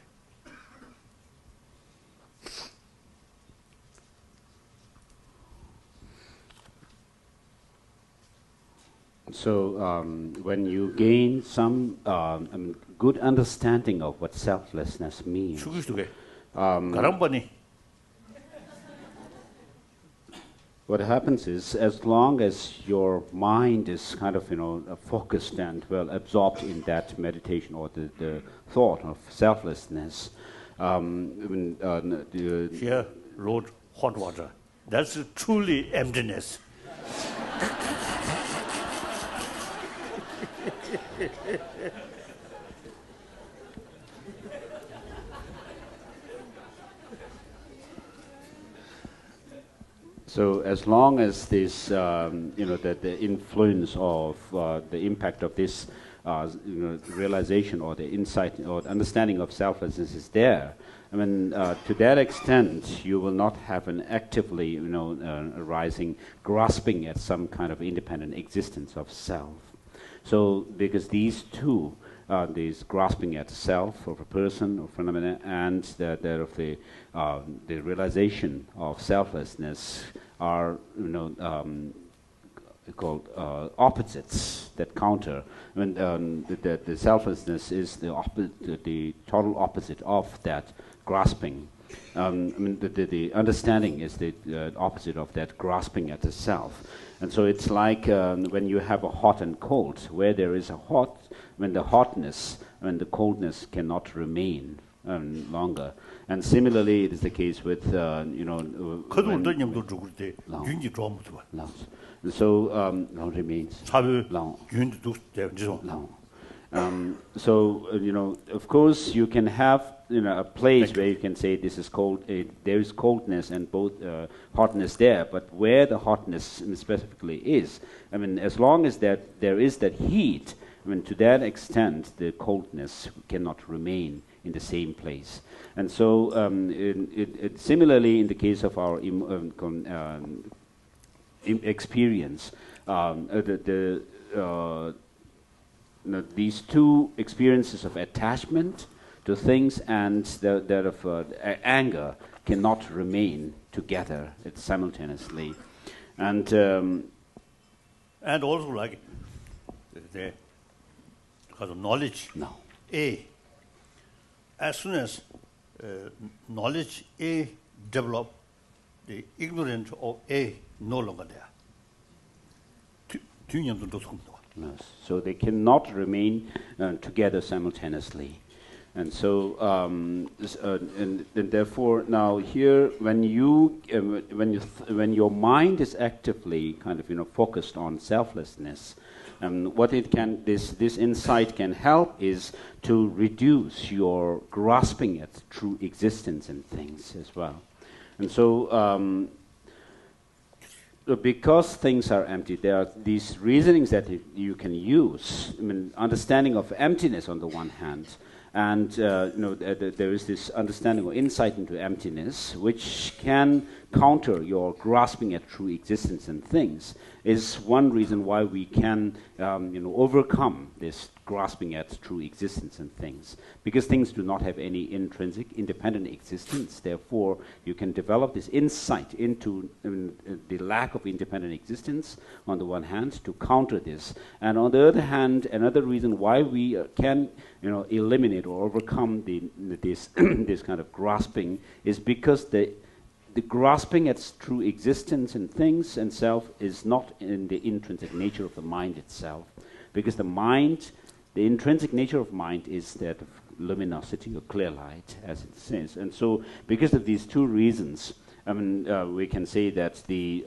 So when you gain some good understanding of what selflessness means, what happens is, as long as your mind is kind of, focused and well absorbed in that meditation or the thought of selflessness, here, Lord, hot water. That's truly emptiness. So as long as this, the influence of the impact of this, realization or the insight or the understanding of selflessness is there, I mean, to that extent, you will not have an actively, arising, grasping at some kind of independent existence of self. So, because these two, this grasping at self of a person or phenomena, and that of the realization of selflessness are, called opposites that counter. I mean, the selflessness is the total opposite of that grasping. I mean, the understanding is the opposite of that grasping at the self. And so it's like when you have a hot and cold, where there is a hot, when the hotness, when the coldness cannot remain longer. And similarly, it is the case with, so long remains. So, of course, you can have, a place where you can say this is cold, there is coldness and both hotness there, but where the hotness specifically is, I mean, as long as that there is that heat, I mean, to that extent, the coldness cannot remain in the same place. And so, similarly, in the case of our experience, these two experiences of attachment to things and that of anger cannot remain together simultaneously. And also like the knowledge. No. As soon as knowledge A develop, the ignorance of A no longer there. No. So they cannot remain together simultaneously. And so, and therefore, now here, when your mind is actively kind of focused on selflessness, what it can this insight can help is to reduce your grasping at true existence in things as well. And so, because things are empty, there are these reasonings that you can use. I mean, understanding of emptiness on the one hand, and there is this understanding or insight into emptiness, which can counter your grasping at true existence and things, is one reason why we can overcome this grasping at true existence and things, because things do not have any intrinsic independent existence. Therefore you can develop this insight into the lack of independent existence on the one hand to counter this, and on the other hand, another reason why we can eliminate or overcome this this kind of grasping is because the grasping at true existence and things and self is not in the intrinsic nature of the mind itself, because the intrinsic nature of mind is that of luminosity or clear light, as it says. And so because of these two reasons, we can say that the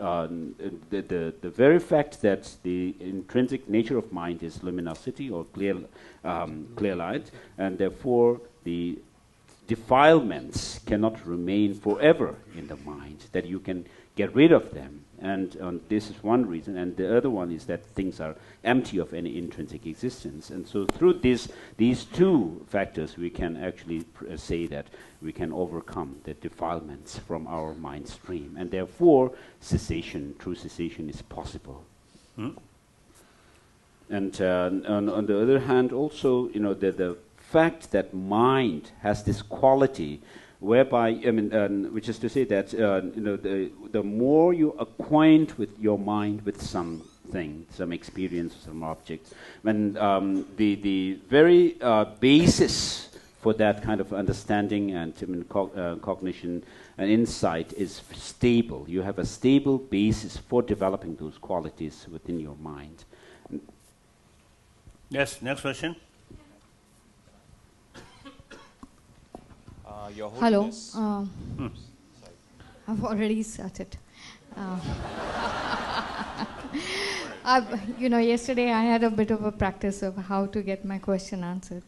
very fact that the intrinsic nature of mind is luminosity or clear light, and therefore the defilements cannot remain forever in the mind, that you can get rid of them. And this is one reason. And the other one is that things are empty of any intrinsic existence. And so through these two factors, we can actually say that we can overcome the defilements from our mind stream. And therefore, true cessation is possible. And on the other hand, also, the fact that mind has this quality whereby, which is to say that the more you acquaint with your mind with something, some experience, some object, when the very basis for that kind of understanding and cognition and insight is stable. You have a stable basis for developing those qualities within your mind. Yes, next question. Your Holiness. Hello. I've already started. Yesterday I had a bit of a practice of how to get my question answered.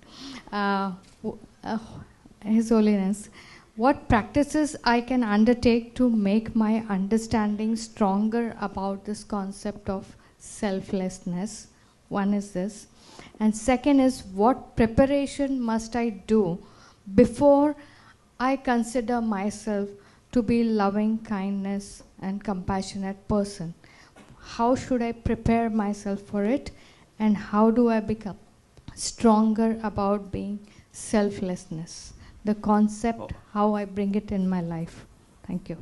His Holiness, what practices I can undertake to make my understanding stronger about this concept of selflessness? One is this. And second is, what preparation must I do before I consider myself to be loving kindness and compassionate person? How should I prepare myself for it, and how do I become stronger about being selflessness? The concept, how I bring it in my life. Thank you.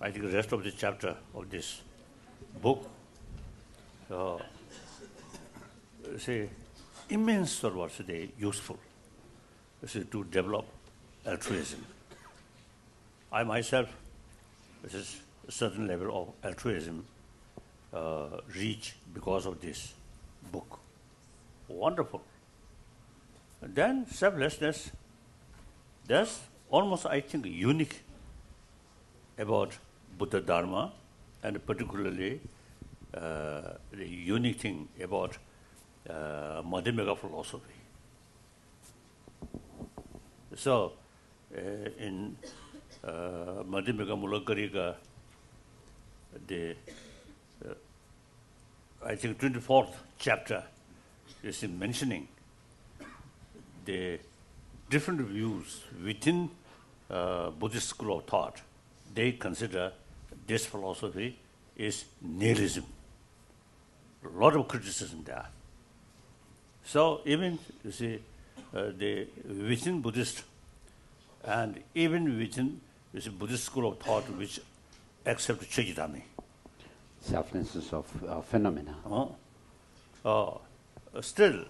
I think the rest of the chapter of this book, immense sort of useful to develop altruism. I myself, this is a certain level of altruism reach because of this book. Wonderful. And then selflessness, that's almost, I think, unique about Buddha Dharma, and particularly the unique thing about Madhyamaka philosophy. So, in Madhyamaka Mulakarika, I think 24th chapter is mentioning the different views within Buddhist school of thought. They consider this philosophy is nihilism. A lot of criticism there. So even, you see, within Buddhist and even within Buddhist school of thought which accept Chejitami. Selflessness of phenomena. Still,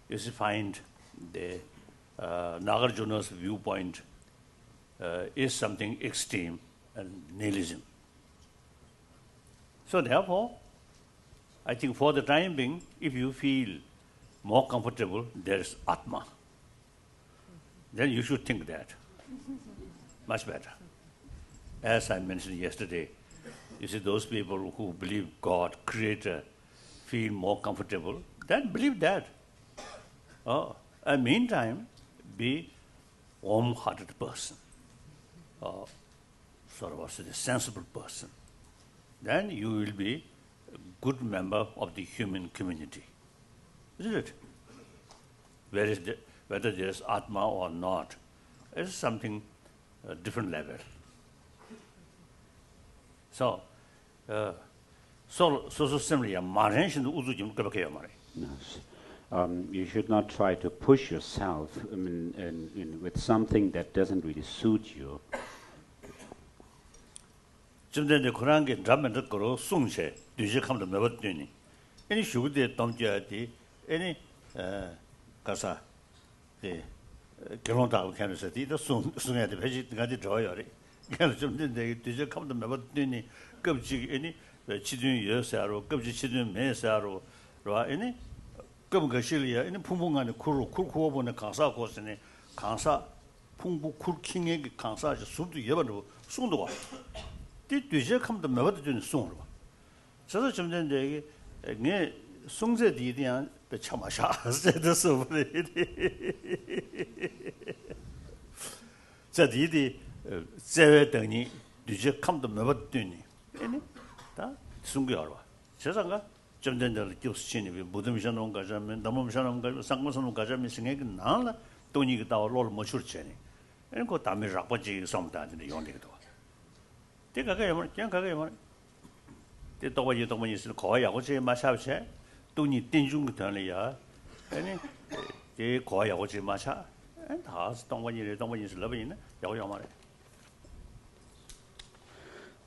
you see, find the Nagarjuna's viewpoint is something extreme and nihilism. So therefore, I think for the time being, if you feel more comfortable, there is Atma, then you should think that. Much better. As I mentioned yesterday, You see, those people who believe God, Creator, feel more comfortable, then believe that. And meantime, be warm-hearted person, sort of a sensible person. Then you will be a good member of the human community. Isn't it? Whether there is Atma or not, it's something different level. So simply, you should not try to push yourself with something that doesn't really suit you.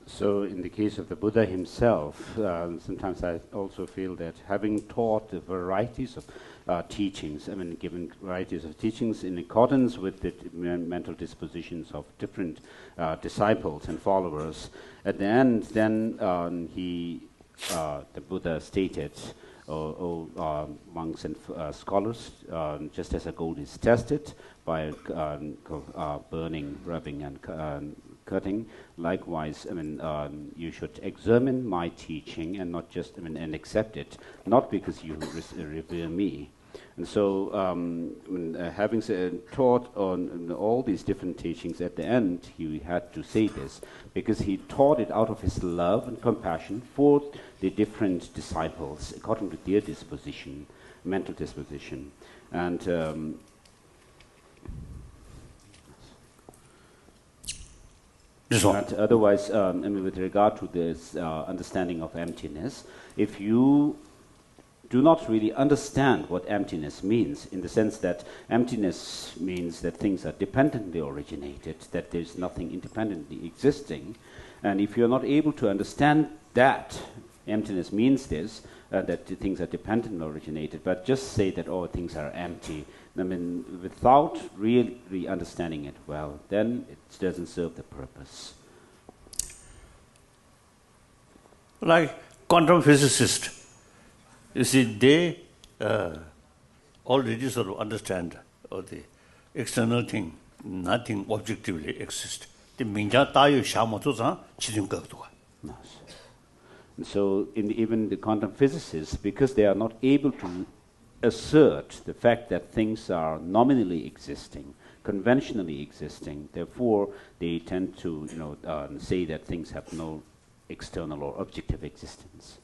So in the case of the Buddha himself, sometimes I also feel that having taught the varieties of teachings, given varieties of teachings in accordance with the mental dispositions of different disciples and followers, at the end then the Buddha stated, monks and scholars, just as a gold is tested by burning, rubbing and cutting, likewise, you should examine my teaching and not just, and accept it, not because you revere me. And so, having taught on all these different teachings, at the end, he had to say this, because he taught it out of his love and compassion for the different disciples, according to their disposition, mental disposition. And but otherwise, with regard to this understanding of emptiness, if you do not really understand what emptiness means, in the sense that emptiness means that things are dependently originated, that there's nothing independently existing, and if you're not able to understand that, emptiness means this, that things are dependently originated, but just say that, oh, things are empty, without really understanding it well, then it doesn't serve the purpose. Like quantum physicists, you see, they already sort of understand the external thing, nothing objectively exists. So even the quantum physicists, because they are not able to assert the fact that things are nominally existing, conventionally existing, therefore they tend to say that things have no external or objective existence.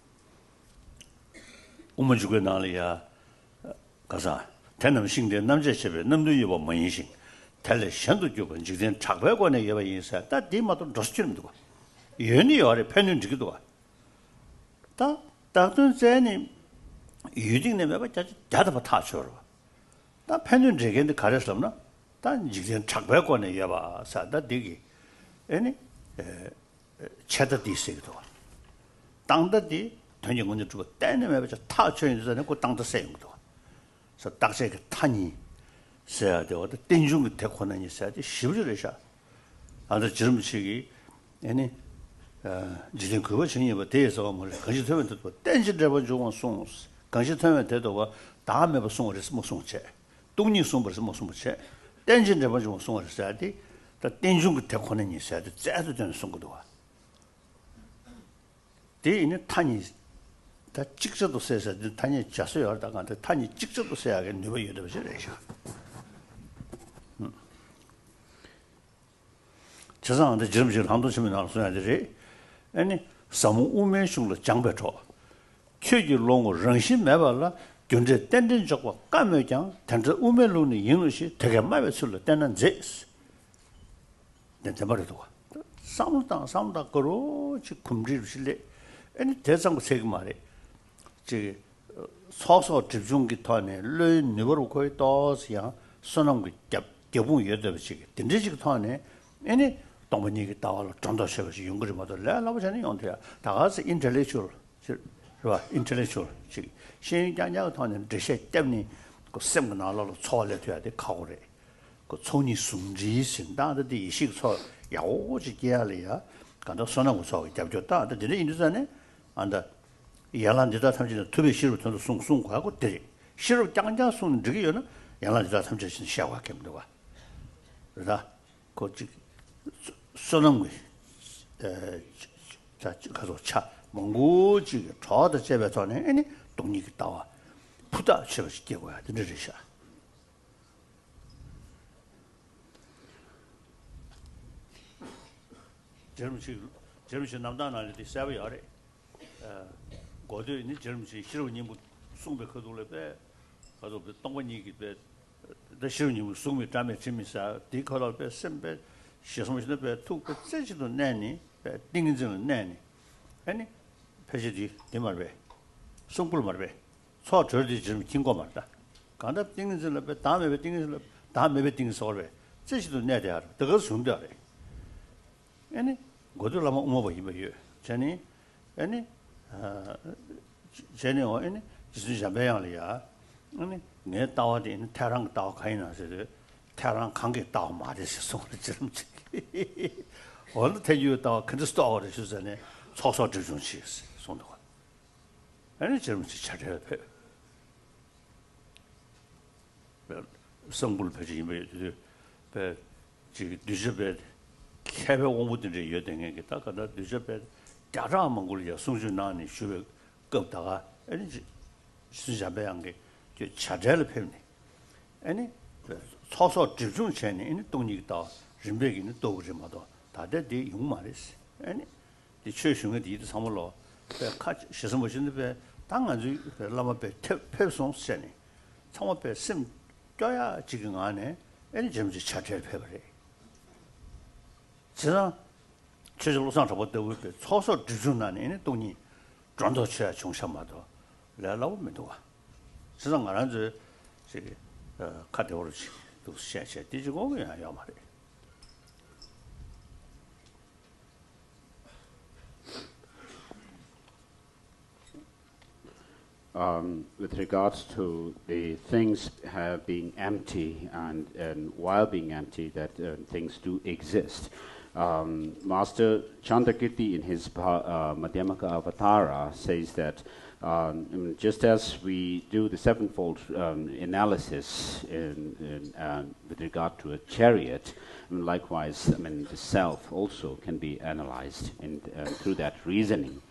So 딱세 탄이 써야 돼. 어디 땡중이 대코는 있어야 돼. 시부르셔. 아주 지름식이 아니 지금 그거 전에 대해서 뭐 건시되면 또 땡지 잡아 주고 송 건시되면 돼도 다음에 뭐 송을 했으면 송체. 동니 송을 했으면 송체. 땡지 잡아 주고 송을 했어야 돼. 또 땡중이 대코는 있어야 돼. 짜도 되는 송거도 와. 대인의 탄이 다 직접도 써서 탄이 자수여 하다가 탄이 직접도 써야게 누가 여러분이 되죠. 저상한테 점점 한도 치면 나서야 되지. 아니 사무 우면식으로 장배초. 최기롱을 정신 매발라 견제 땡땡적과 까매장 단저 우면론의 인의시 되게 많이 쓸려 때는 제스. 내 말도 와. 삼다 거로지 금지실래. 아니 대상부 세계 말에 저 소소 집중기 턴에 르 니버로 거의 또스야 선언 그 개봉 여덟시 된지직 턴에 아니 동문이게 따와로 좀더 쉬어서 연구를 못할래 나보자니 언제야 다가서 인텔렉츄얼 봐 인텔렉츄얼 지 신장자가 턴에这些 때문에 그 세미나로 초월해 돼야 돼 가오래 그 손이 숨지 신다의 이식소 야오지 게알이야 간다 선언 우서 잡줬다 근데 인도산에 안다 야란지다 탐지는 특별 시루도 송송하고 되 시루 장장 송 저기요는 야란지다 탐지는 샤와겠는 거 그러다 그 선언 자 가서 차 몽고지 저도 제배 전에 아니 동력이 따와 부다 쳐서 깨고야 되는지야 젊은 남단한테 세워야래 고도는 젊은 시로님 송배 거둘레배 가서 동원이기 배 시로님 송배 담에 재미사 디컬배 선배 시험을 배 투배 제지도 내니 띵진은 내니 아니 패지디 대말배 송불 말배 소 저지 좀 긴거 말다 간다 띵진을 배 다음에 배 띵진을 다음에 배 띵서배 제지도 내야 돼 그거 숨다 아니 고도라면 오모 이거요 전에 아니 전에 아니 진짜 배양이야 아니 내 따와는 태랑 따와 가이나서 태랑 관계 따와 말해서 손을 좀 어느 태유 따와 근데 스토어를 주잖아요 소소 주중시 손도 아니 좀 차려야 돼 성불 표지 배 지금 뒤집에 개별 공부들이 여등에게 다가다 뒤집에 자라만 걸려 송준나니 쉬베 겁다가 아니 진짜 배양게 저 차제를 펴니 아니 소소 집중체니 이 동력다 준비기는 또 그러마도 다들 대 용말했어 아니 이 최신의 디도 삼을로 배 같이 시선 보시는 배 당연히 라마배 폐송 세니 청와배 심 껴야 지금 안에 아니 점지 차제를 펴버려 지금 최저로 상처부터 왜 소소 주준나니 돈이 전도 쳐야 중심마도 라라오면도 와 세상 안한지 저기 카테고리지 또 시야시야 뒤지고 그냥 야 말해 with regards to the things being empty and while being empty that things do exist. Master Chandrakirti in his Madhyamaka Avatara says that just as we do the sevenfold analysis with regard to a chariot, likewise, the self also can be analyzed through that reasoning.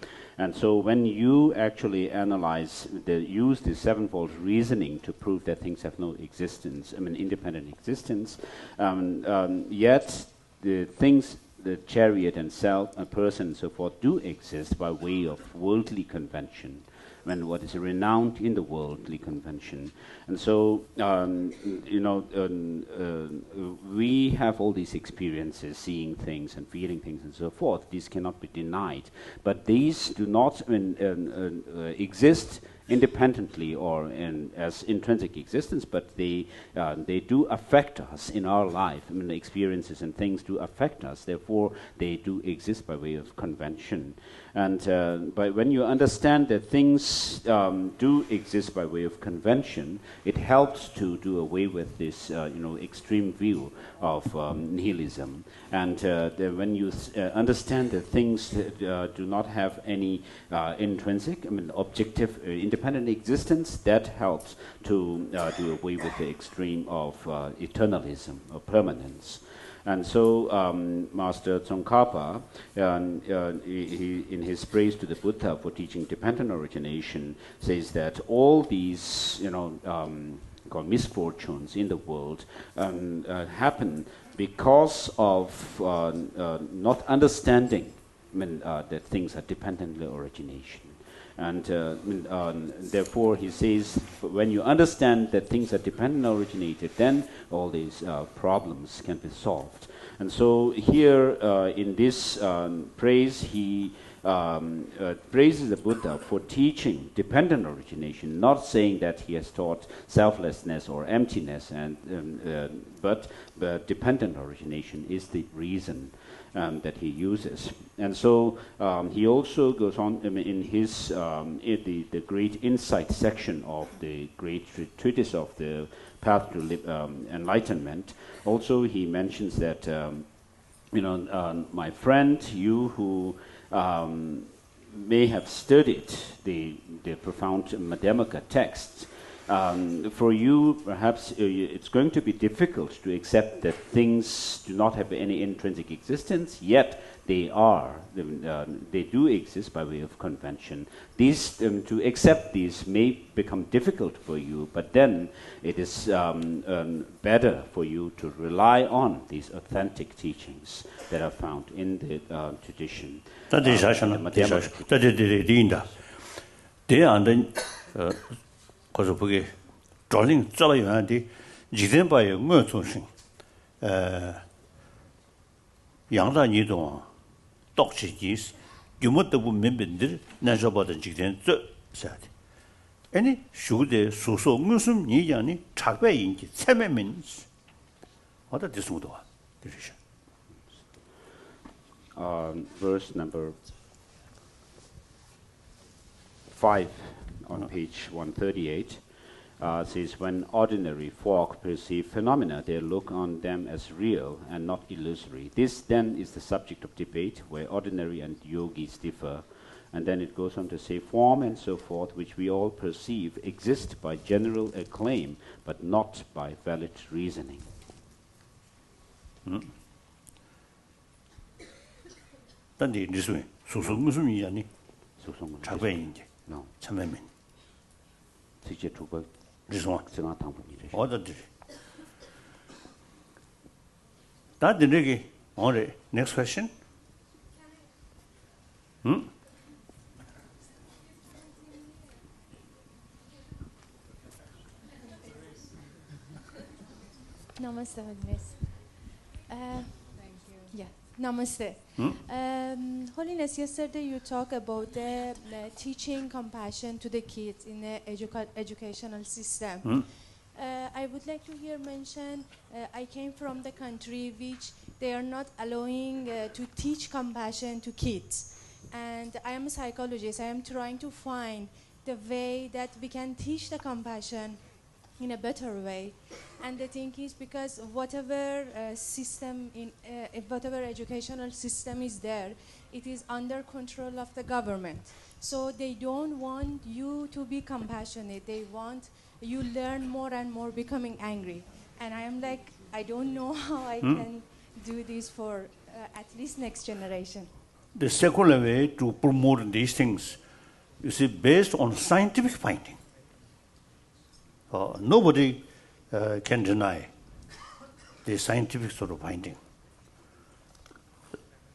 And so when you actually use the sevenfold reasoning to prove that things have no existence, independent existence, yet the things, the chariot and self, a person and so forth, do exist by way of worldly convention, what is renowned in the worldly convention. And so, we have all these experiences, seeing things and feeling things and so forth. These cannot be denied. But these do not exist independently or as intrinsic existence, but they do affect us in our life. The experiences and things do affect us. Therefore, they do exist by way of convention. And when you understand that things do exist by way of convention, it helps to do away with this, extreme view of nihilism. And when you understand that things do not have any intrinsic, objective, independent existence, that helps to do away with the extreme of eternalism, or permanence. And so Master Tsongkhapa, he, in his praise to the Buddha for teaching dependent origination, says that all these, called misfortunes in the world happen because of not understanding that things are dependently origination. And therefore, he says, when you understand that things are dependent originated, then all these problems can be solved. And so here, in this praise, he praises the Buddha for teaching dependent origination, not saying that he has taught selflessness or emptiness, but dependent origination is the reason that he uses. And so he also goes on in his the great insight section of the great treatise of the path to enlightenment. Also, he mentions that my friend, you who may have studied the profound Madhyamaka texts, for you, perhaps it's going to be difficult to accept that things do not have any intrinsic existence, yet they are. They do exist by way of convention. These, to accept these may become difficult for you, but then it is better for you to rely on these authentic teachings that are found in the tradition. 그래서 그게 졸링 잡아야는데 지된바에 뭐 중심 양다니도 똑치기 규모도 멤버들 나저보다 지된 저사데 아니 슈데 소소 무슨 얘기하니 작배인지 체면민 어디 됐습니다. 들으셔. Verse number 5 on page 138 says, when ordinary folk perceive phenomena, they look on them as real and not illusory. This then is the subject of debate where ordinary and yogis differ. And then it goes on to say, form and so forth, which we all perceive, exist by general acclaim, but not by valid reasoning. 단지 리수에 소소 무슨 이야니? 소소 작배인지. No. 참매민. 직접 두번 리수와 생각한 분이래. 어디들? 다들 여기 오늘 next question. Namaste, Holiness. Thank you. Yeah, Namaste. Holiness, yesterday you talked about the teaching compassion to the kids in the educational system. I would like to hear mention, I came from the country which they are not allowing to teach compassion to kids. And I am a psychologist. I am trying to find the way that we can teach the compassion in a better way. And the thing is, because whatever system, whatever educational system is there, it is under control of the government. So they don't want you to be compassionate. They want you learn more and more becoming angry. And I am like, I don't know how I can do this for at least next generation. The secular way to promote these things is based on scientific finding. Nobody can deny the scientific sort of finding.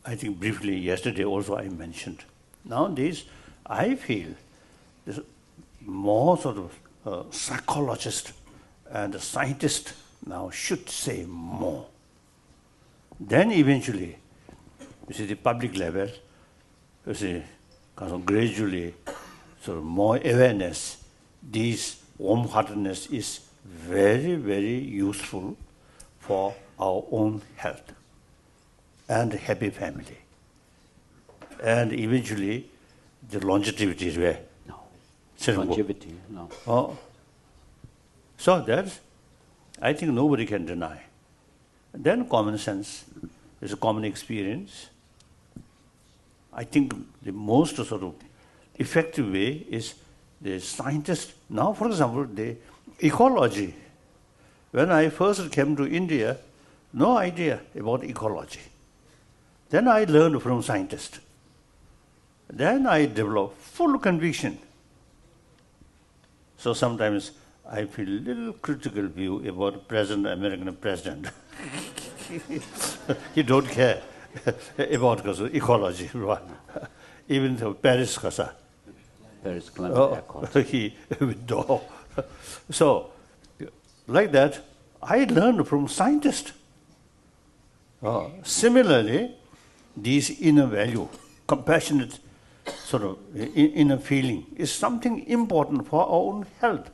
I think briefly yesterday also I mentioned. Nowadays, I feel there's more sort of psychologists and scientists now should say more. Then eventually, you see the public level, you see kind of gradually sort of more awareness, this warm-heartedness is very, very useful for our own health and happy family. And eventually, the longevity is where? No. Longevity, no. Oh. So that's, I think nobody can deny. Then common sense is a common experience. I think the most sort of effective way is the scientists. Now, for example, the ecology. When I first came to India, no idea about ecology. Then I learned from scientists. Then I developed full conviction. So sometimes I feel a little critical view about present American president. He don't care about ecology. Even though Paris climate accord. he withdraw. So, like that, I learned from scientists. Similarly, these inner value, compassionate sort of inner feeling, is something important for our own health.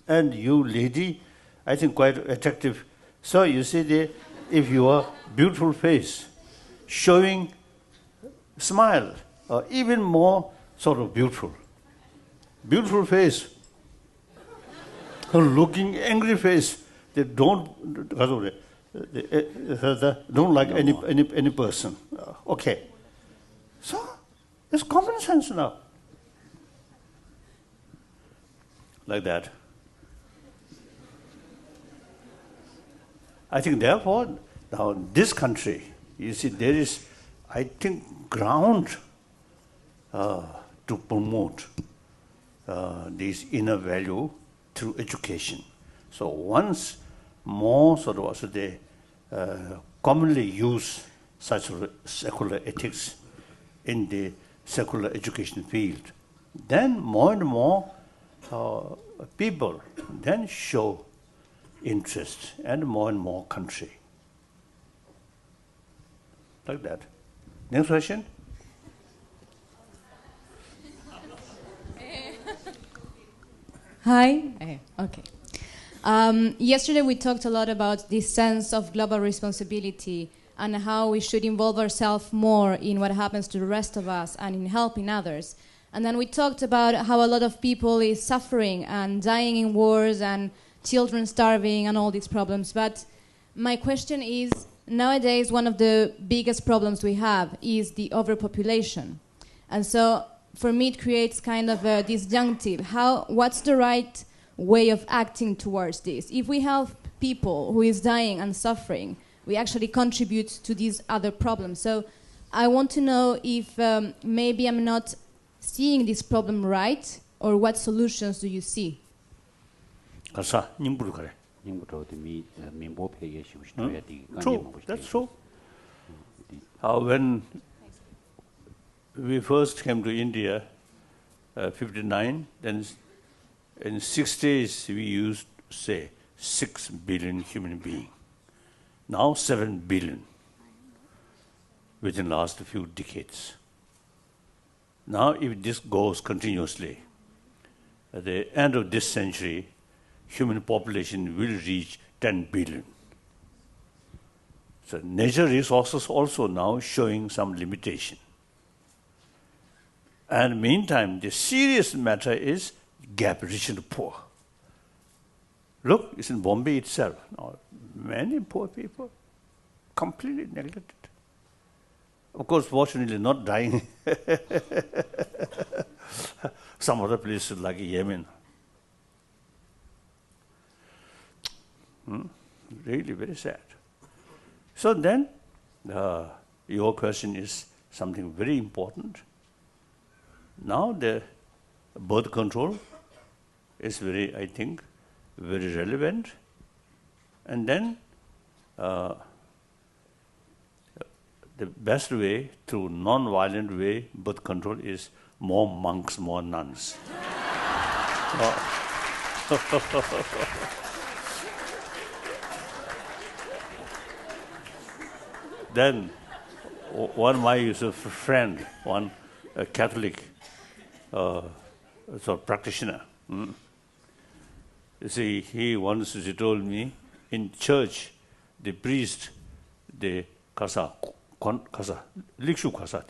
And you lady, I think quite attractive. So you see, if your beautiful face, showing smile, or even more sort of beautiful face, looking angry face, they don't like any person. Okay. So, it's common sense now. Like that. I think therefore, now this country, you see, there is, I think, ground to promote this inner value through education. So once more sort of also they commonly use such sort of secular ethics in the secular education field, then more and more people then show interest and more country. Like that. Next question? Hi. Okay. Yesterday we talked a lot about this sense of global responsibility and how we should involve ourselves more in what happens to the rest of us and in helping others. And then we talked about how a lot of people is suffering and dying in wars and children starving and all these problems. But my question is, nowadays one of the biggest problems we have is the overpopulation. And so for me it creates kind of a disjunctive. What's the right way of acting towards this? If we help people who is dying and suffering, we actually contribute to these other problems. So I want to know if maybe I'm not seeing this problem right, or what solutions do you see? True, that's true. When we first came to India, 59, then in 6 days we used to say 6 billion human beings. Now 7 billion within the last few decades. Now if this goes continuously, at the end of this century, human population will reach 10 billion. So natural resources also now showing some limitation. And meantime, the serious matter is gap rich and poor. Look, it's in Bombay itself. Now, many poor people, completely neglected. Of course, fortunately, not dying. Some other places like Yemen. Really very sad. So then, your question is something very important. Now the birth control is very, I think, very relevant. And then the best way, through non-violent way, birth control is more monks, more nuns. Then one my friend, one Catholic practitioner. You see, he told me, in church, the priest, the likshu kasa,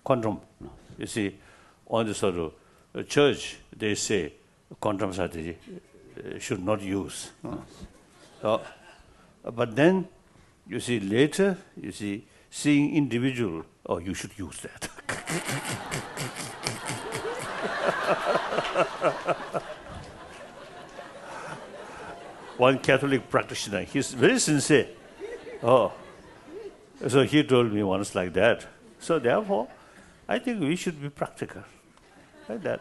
condom. You see, on the sort of church, they say condoms should not use. But then, you see, later, you see, seeing individual, oh, you should use that. one Catholic practitioner. He's very sincere. Oh, so he told me once like that. So therefore, I think we should be practical, like that.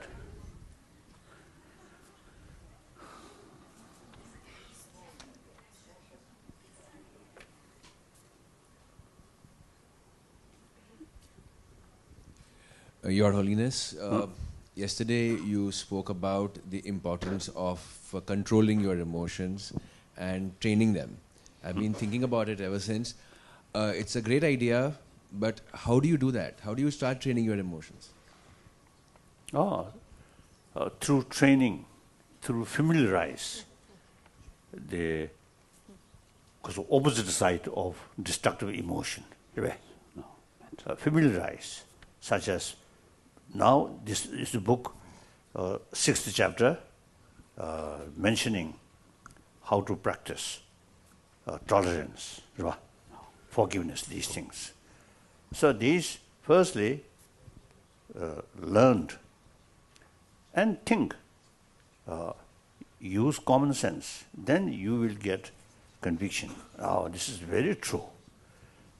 Your Holiness, yesterday you spoke about the importance of controlling your emotions and training them. I've been thinking about it ever since. It's a great idea, but how do you do that? How do you start training your emotions? Through training, through familiarize the opposite side of destructive emotion. Familiarize, such as now this is the book, 6th chapter, mentioning how to practice tolerance, forgiveness, these things. So these, firstly, learned and think, use common sense, then you will get conviction. Oh, this is very true.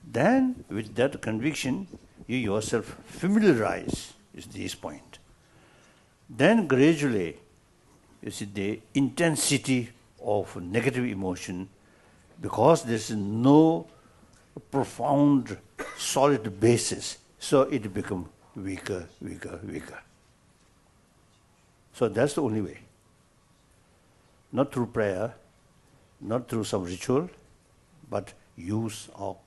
Then, with that conviction, you yourself familiarize with this point. Then gradually, you see the intensity of negative emotion, because there is no profound, solid basis, so it becomes weaker, weaker, weaker. So that's the only way. Not through prayer, not through some ritual, but use of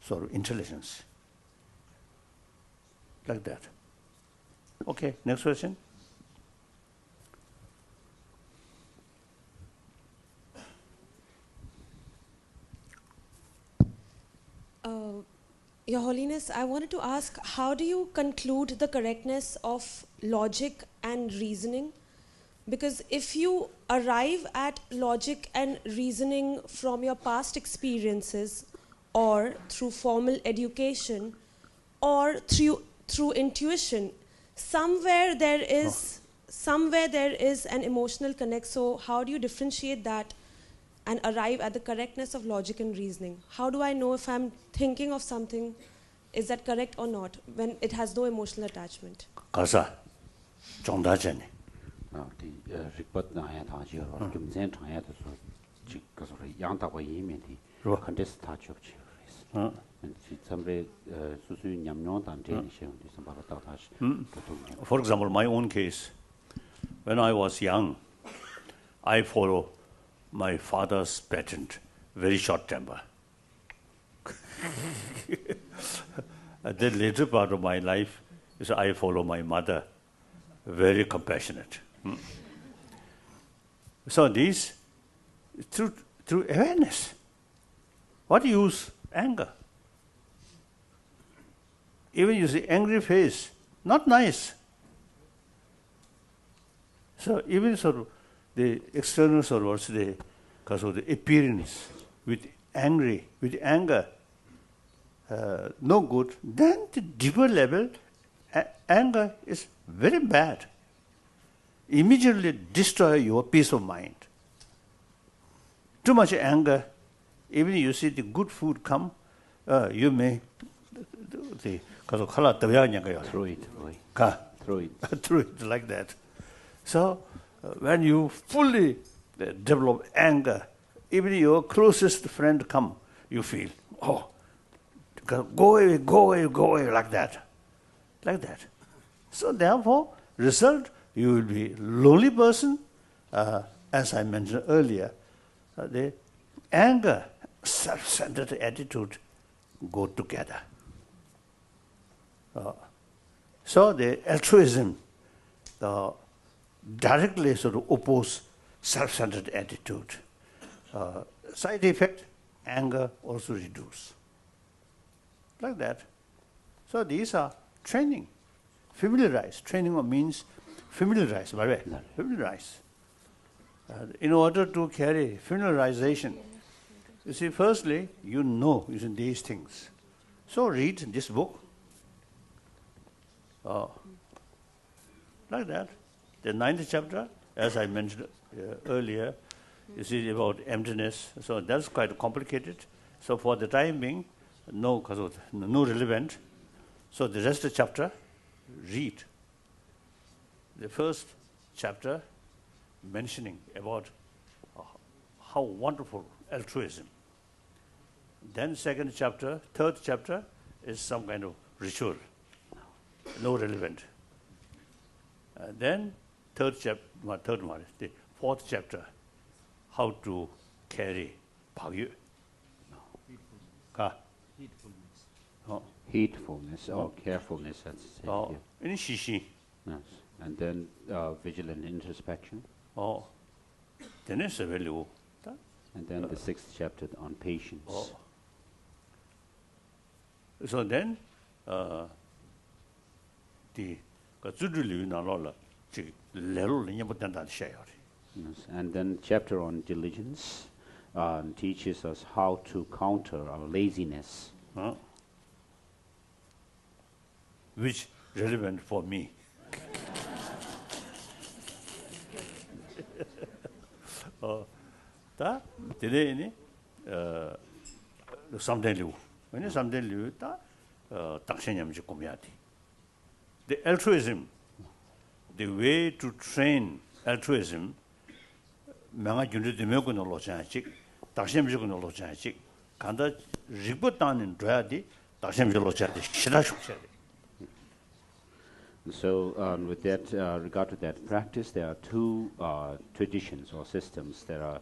sort of intelligence. Like that. Okay, next question. Your Holiness, I wanted to ask, how do you conclude the correctness of logic and reasoning? Because if you arrive at logic and reasoning from your past experiences, or through formal education, or through intuition, somewhere there is an emotional connect. So how do you differentiate that and arrive at the correctness of logic and reasoning? How do I know if I'm thinking of something, is that correct or not, when it has no emotional attachment? Kasa, 정다전에. report na ya ta ji ro kim zen chang ya de so ji ka so yang da wa yin mian di ro kan des ta chok chi ris ji samre su su nyam nyon dan de ni she di sam ba ta ta shi. For example, my own case, when I was young, I follow my father's patent, very short temper. At the later part of my life, so I follow my mother, very compassionate. So these, through awareness, what use anger? Even you see angry face, not nice. So even sort of the external sort of because of the appearance with anger, no good. Then the deeper level, anger is very bad. Immediately destroy your peace of mind. Too much anger, even you see the good food come, you may throw it like that. So when you fully develop anger, even your closest friend come, you feel, oh, go away, like that. So therefore, result, you will be lonely person, as I mentioned earlier. The anger, self-centered attitude go together. So the altruism directly sort of oppose self-centered attitude. Side effect, anger also reduce. Like that. So these are training. Familiarize. Training means familiarize. Familiarize. In order to carry familiarization, you see, firstly, you know using these things. So read this book. Like that. The 9th chapter, as I mentioned earlier, You see about emptiness. So that's quite complicated. So for the time being, no relevant. So the rest of the chapter, read. The first chapter mentioning about how wonderful altruism. Then second chapter, third chapter is some kind of ritual, no relevant. Then the fourth chapter, how to carry Bhagyu. Heedfulness or carefulness, that's it. In Shishya. Yes. And then vigilant introspection. Then it's a value. And then the sixth chapter on patience. So then, the and then chapter on diligence teaches us how to counter our laziness. Which relevant for me. Today, someday when someday the altruism, the way to train altruism, so with that regard to that practice, there are two traditions or systems that are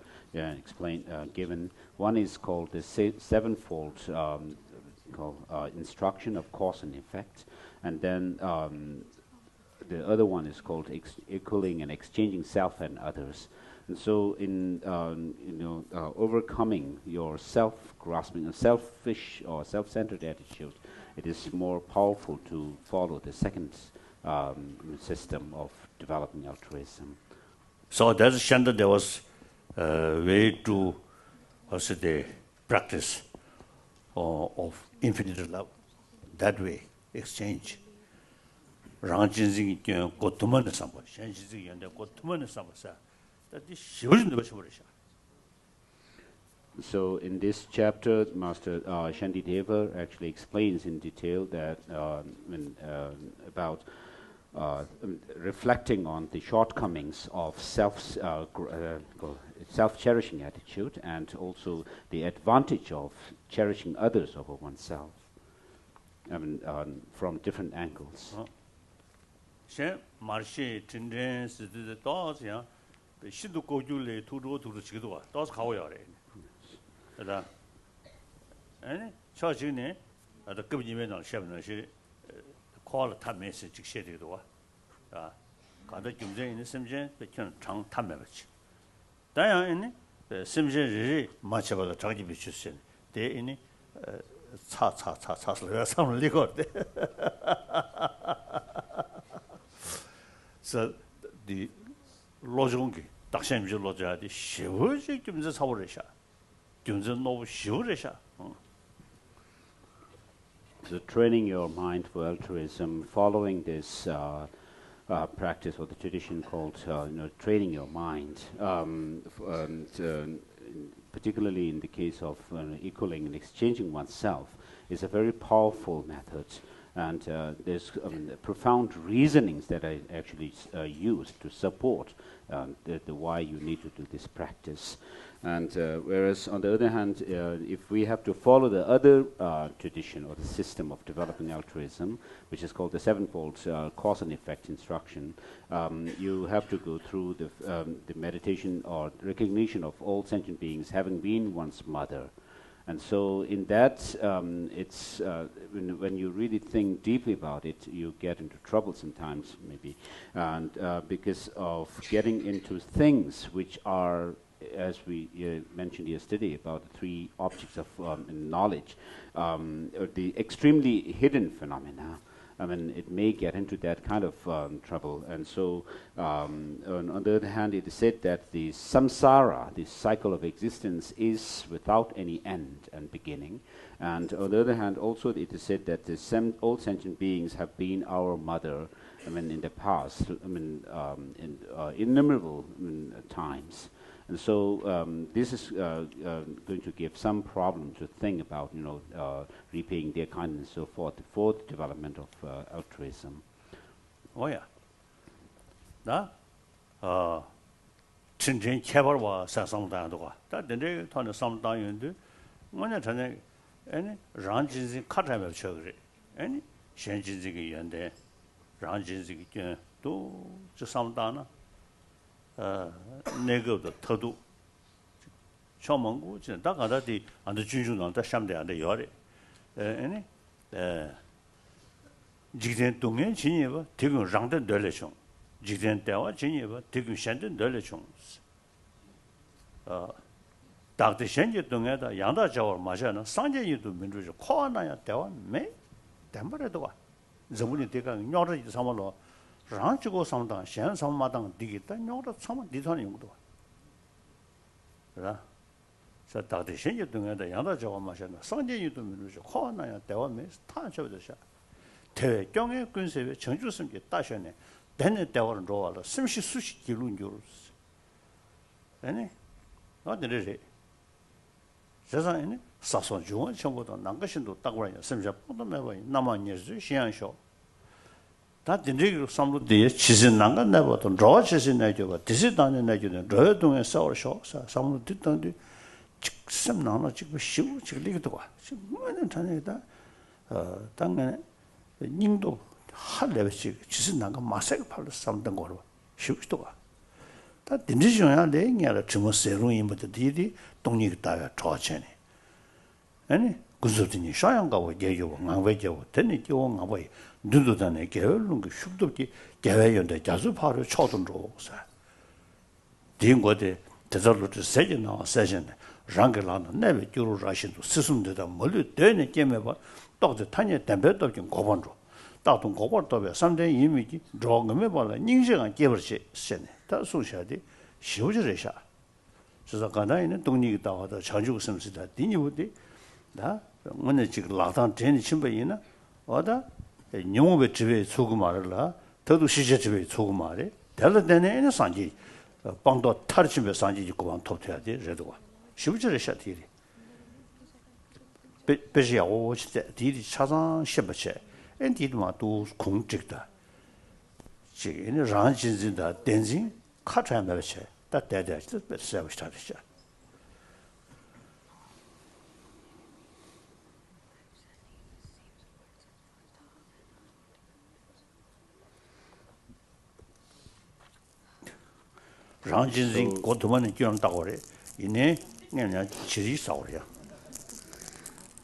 given. One is called the Sevenfold instruction of cause and effect, and then the other one is called equaling and exchanging self and others. And so in overcoming your self-grasping, a selfish or self-centered attitude, it is more powerful to follow the second system of developing altruism. So that's Shanda, there was a way to also the practice of infinite love. That way, exchange. So in this chapter, Master Shantideva actually explains in detail that about reflecting on the shortcomings of self-cherishing attitude, and also the advantage of cherishing others over oneself, from different angles. So the logic, so training your mind for altruism, following this practice or the tradition called training your mind, particularly in the case of equaling and exchanging oneself, is a very powerful method. And there's profound reasonings that are actually used to support the why you need to do this practice. And whereas on the other hand, if we have to follow the other tradition or the system of developing altruism, which is called the Sevenfold cause and effect instruction, you have to go through the meditation or recognition of all sentient beings having been one's mother. And so in that, it's when you really think deeply about it, you get into trouble sometimes, maybe, and because of getting into things which are, as we mentioned yesterday, about the three objects of knowledge, the extremely hidden phenomena. I mean, it may get into that kind of trouble. And so, on the other hand, it is said that the samsara, the cycle of existence, is without any end and beginning. And on the other hand, also it is said that all sentient beings have been our mother, in the past, in innumerable times. And so this is going to give some problem to think about, repaying their kindness and so forth for the development of altruism. Oh yeah. 나 진진 개발와 사상당도가 다 근데 터는 상당인데 뭐냐 전에 아니 란진진 카타면 쳐 그래. 아니 현진지기 연대 란진지기 또저 상당나 내가도 더도 처먹고 진짜 나가다디 안도 준준한테 샴대 안돼 요래 아니 지금 동행 진입 대금 랑된 늘려죠 지금 대화 진입 대금 셴된 늘려죠 다들 현재 동에다 양다 저월 마셔는 상제유도 민주주 코아나야 대화 매 담버려도 와 저분이 대가 녀를 삼아로 랑치고 삼다 셴 삼마당 디기다 녀를 삼아 디선이 용도 그래 저 다들 현재 동에다 양다 저월 마셔는 상제유도 민주주 코아나야 대화 매 타셔도셔 대외 경의 군세의 정주성계 따셔네 되는 대화를 로와로 심시 수시 기룬 교르스 아니 어디래 세상에 사선 중원 정보도 남가신도 딱와야 심자 뻗어내봐 남아니지 시안쇼 다 dinri기로 삼루데 지진 난가 내버던 로 지진 내줘가 디시단에 내주는 로동에 싸워쇼 삼루 듣던데 직접 나나 지금 쉬우 지금 이것도 와 지금 뭐는 자네다 당연히 닝도 할 레벨씩 지진 난가 마세가 팔로 삼던 거로 쉬우도 와 다 dinri지야 내ኛ라 주모 세루인부터 디디 동력이 따라 좋아지네 아니 구조진이 샤양가고 예요 나외죠 되니 교원하고 눈도단에 게을른 그 슈도기 개외연대 자주 바로 초던로서 딩고데 대절로도 세진나 세진 랑글라는 내외 교로 라신도 스승들다 멀리 되네 게매봐 또도 타니 담배도 좀 고번로 따동 고번도에 3대 이미지 조금에 봐라 닝시간 깨버시 세네 다 소샤디 쉬우지래샤 그래서 가나이는 동력이 따와도 자주 섬시다 디니부디 다 오늘 지금 라단 전에 친구이나 어다 용업의 집에 소금 말을라 더도 시제 집에 소금 말에 달라되네 산지 방도 타르침에 산지 있고 방 톱해야 돼 그래도 쉬우지래 샤티리 베지야 오시대 디디 차상 셔버체 엔디도마 또 공직다 지금 란진진다 댄진 카트하면서 다 대대지 서비스 타르샤 란진진 고도만은 끼는다고 그래. 이내 그냥 지리 싸우려.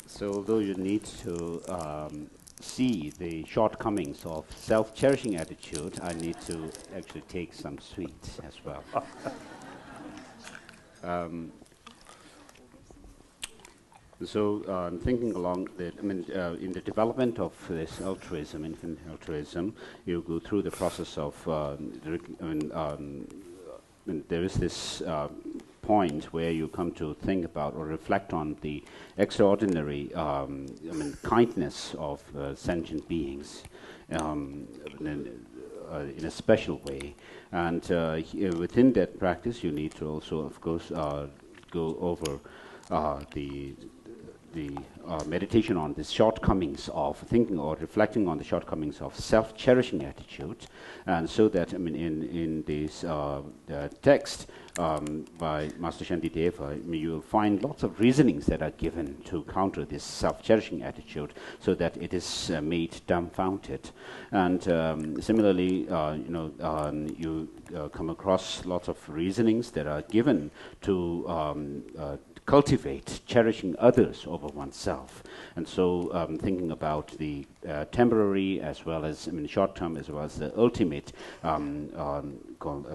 So although you need to see the shortcomings of self-cherishing attitude, I need to actually take some sweets as well. So thinking along that, in the development of this altruism, infinite altruism, you go through the process of there is this point where you come to think about or reflect on the extraordinary kindness of sentient beings in a special way. And within that practice, you need to also, of course, go over the meditation on the shortcomings of thinking or reflecting on the shortcomings of self-cherishing attitude, and so that in this text by Master Shantideva, you will find lots of reasonings that are given to counter this self-cherishing attitude, so that it is made dumbfounded. And similarly, you come across lots of reasonings that are given to cultivate cherishing others over oneself. And so thinking about the temporary as well as short-term as well as the ultimate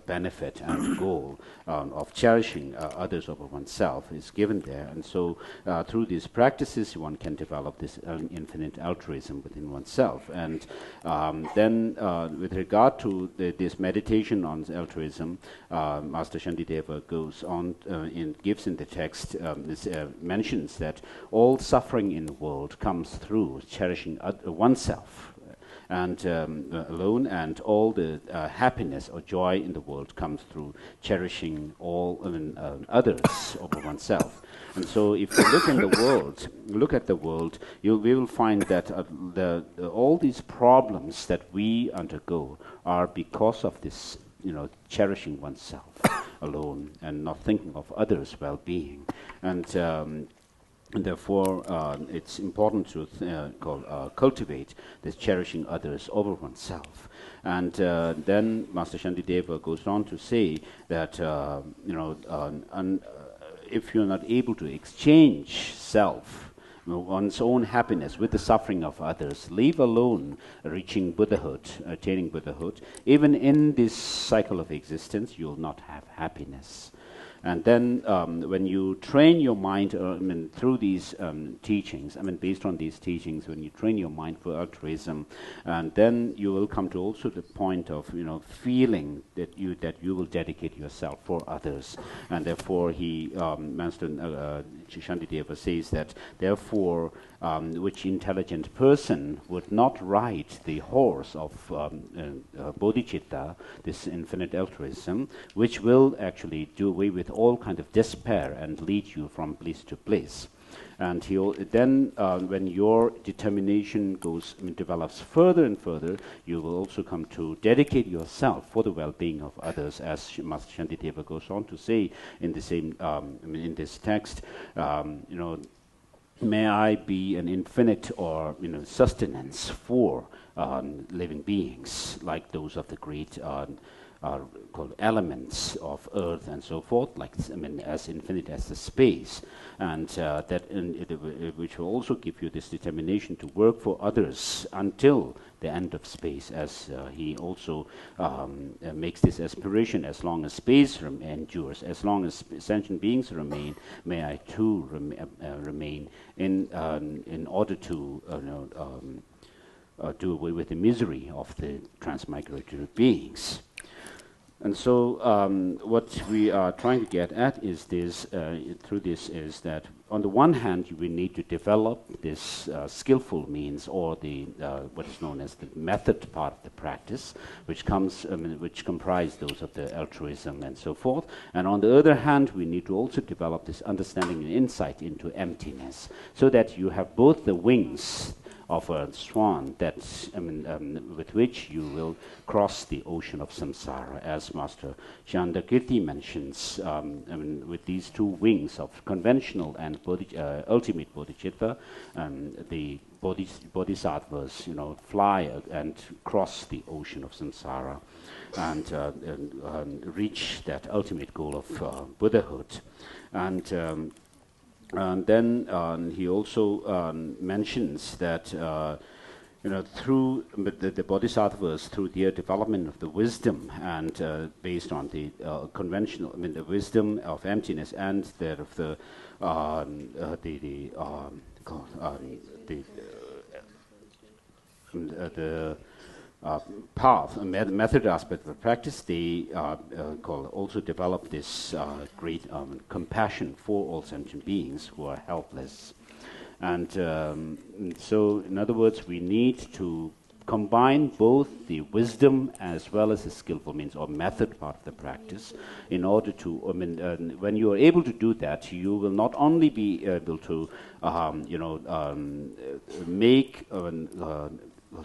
benefit and goal of cherishing others over oneself is given there. And so through these practices one can develop this infinite altruism within oneself. And then with regard to this meditation on altruism, Master Shantideva goes on gives in the text mentions that all suffering in the world comes through cherishing oneself. and alone, and all the happiness or joy in the world comes through cherishing all others over oneself. And so, if you look at the world, we will find that all these problems that we undergo are because of this, cherishing oneself alone and not thinking of others' well-being. And therefore, it's important to cultivate this cherishing others over oneself. And then Master Shantideva goes on to say that if you're not able to exchange self, one's own happiness with the suffering of others, leave alone reaching Buddhahood, attaining Buddhahood, even in this cycle of existence, you'll not have happiness. And then when you train your mind through these teachings, based on these teachings, when you train your mind for altruism, and then you will come to also the point of feeling that you will dedicate yourself for others. And therefore Master Shantideva says that therefore which intelligent person would not ride the horse of bodhicitta, this infinite altruism, which will actually do away with all kind of despair and lead you from place to place. And then when your determination develops further and further, you will also come to dedicate yourself for the well-being of others, as Master Shantideva goes on to say in the same in this text. May I be an infinite or sustenance for living beings, like those of the great are called elements of earth and so forth, like as infinite as the space, and which will also give you this determination to work for others until the end of space, as he also makes this aspiration: as long as space endures, as long as sentient beings remain, may I too remain in order to do away with the misery of the transmigratory beings. And so what we are trying to get at is this, through this, is that on the one hand we need to develop this skillful means, or the what is known as the method part of the practice, which comprise those of the altruism and so forth. And on the other hand, we need to also develop this understanding and insight into emptiness, so that you have both the wings of a swan that with which you will cross the ocean of samsara, as Master Chandakirti mentions. With these two wings of conventional and ultimate bodhicitta, the bodhisattvas, fly and cross the ocean of samsara and reach that ultimate goal of Buddhahood. And then he also mentions that through the bodhisattvas, through their development of the wisdom, and based on the conventional, the wisdom of emptiness and that of the path, method aspect of the practice, they also develop this great compassion for all sentient beings who are helpless. And so, in other words, we need to combine both the wisdom as well as the skillful means or method part of the practice in order to, when you are able to do that, you will not only be able to, make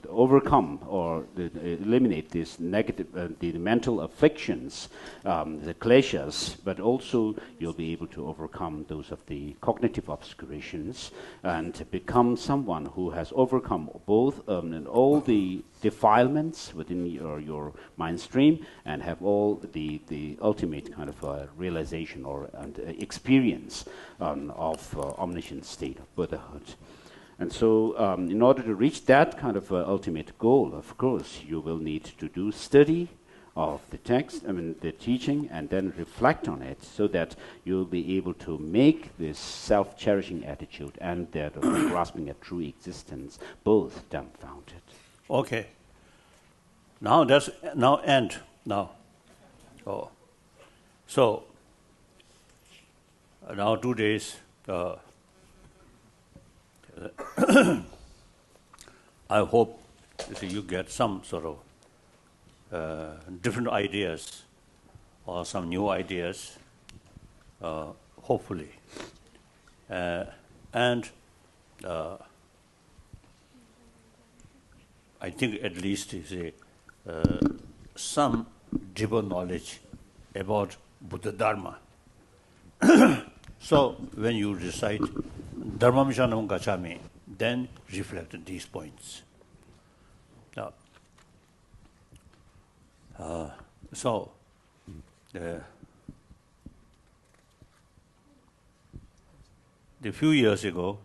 overcome or eliminate these negative, the mental afflictions, the kleshas, but also you'll be able to overcome those of the cognitive obscurations and become someone who has overcome both all the defilements within your mind stream and have all the ultimate kind of realization or experience of omniscient state of Buddhahood. And so in order to reach that kind of ultimate goal, of course, you will need to do study of the text, the teaching, and then reflect on it so that you'll be able to make this self-cherishing attitude and that of grasping at true existence both dumbfounded. Okay. Now that's end now. Oh. So now 2 days. I hope you get some sort of different ideas or some new ideas, hopefully. And I think at least some deeper knowledge about Buddha Dharma. So when you recite Dharmam Shanam Gacchami, then reflect these points. Now, so the few years ago,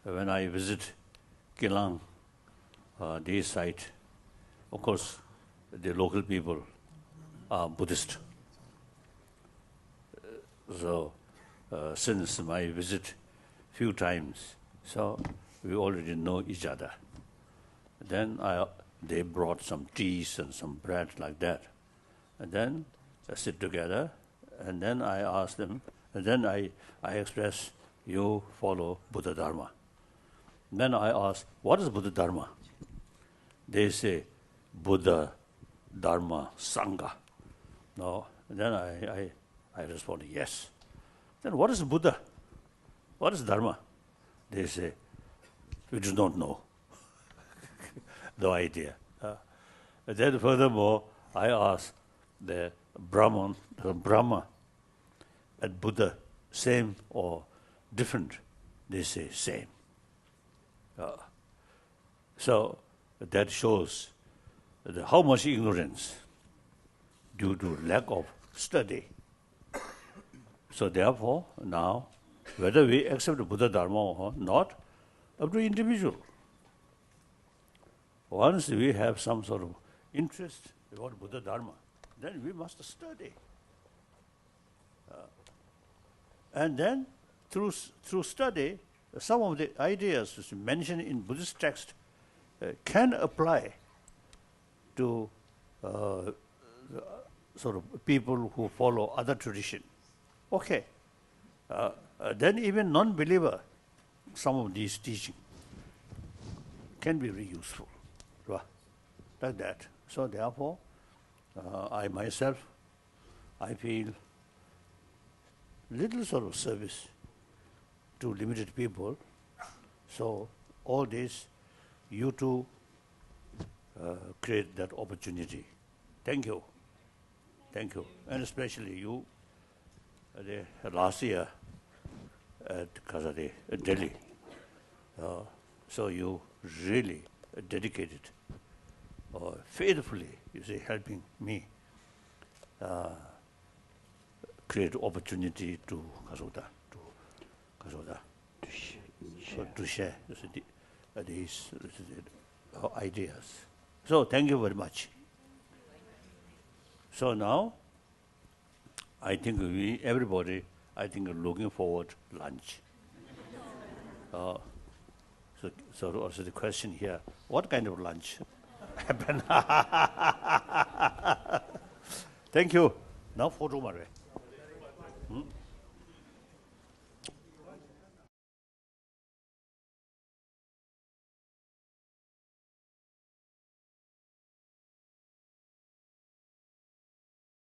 when I visit Kilang, this site, of course, the local people are Buddhist. So since my visit few times, so we already know each other. Then they brought some teas and some bread like that. And then I sit together, and then I ask them, and then I express, you follow Buddha Dharma. Then I ask, what is Buddha Dharma? They say, Buddha, Dharma, Sangha. No, and then I respond, yes. Then what is Buddha? What is Dharma? They say, we do not know. No idea. And then furthermore, I ask the Brahma and Buddha, same or different? They say same. So that shows how much ignorance due to lack of study. So therefore, now, whether we accept Buddha Dharma or not, up to individual. Once we have some sort of interest about Buddha Dharma, then we must study. And then, through study, some of the ideas mentioned in Buddhist text can apply to sort of people who follow other tradition. Okay. Then even non-believer, some of these teaching can be very useful. Like that. So therefore, I myself, I feel little sort of service to limited people. So all this, you too create that opportunity. Thank you. Thank you. And especially you, last year at Kazade, Delhi. So you really dedicated, faithfully, you say, helping me create opportunity to Kazoda, to share these ideas. So thank you very much. So now, I think everybody, I think, are looking forward to lunch. So also the question here, what kind of lunch happen? Thank you. Now photo Mare.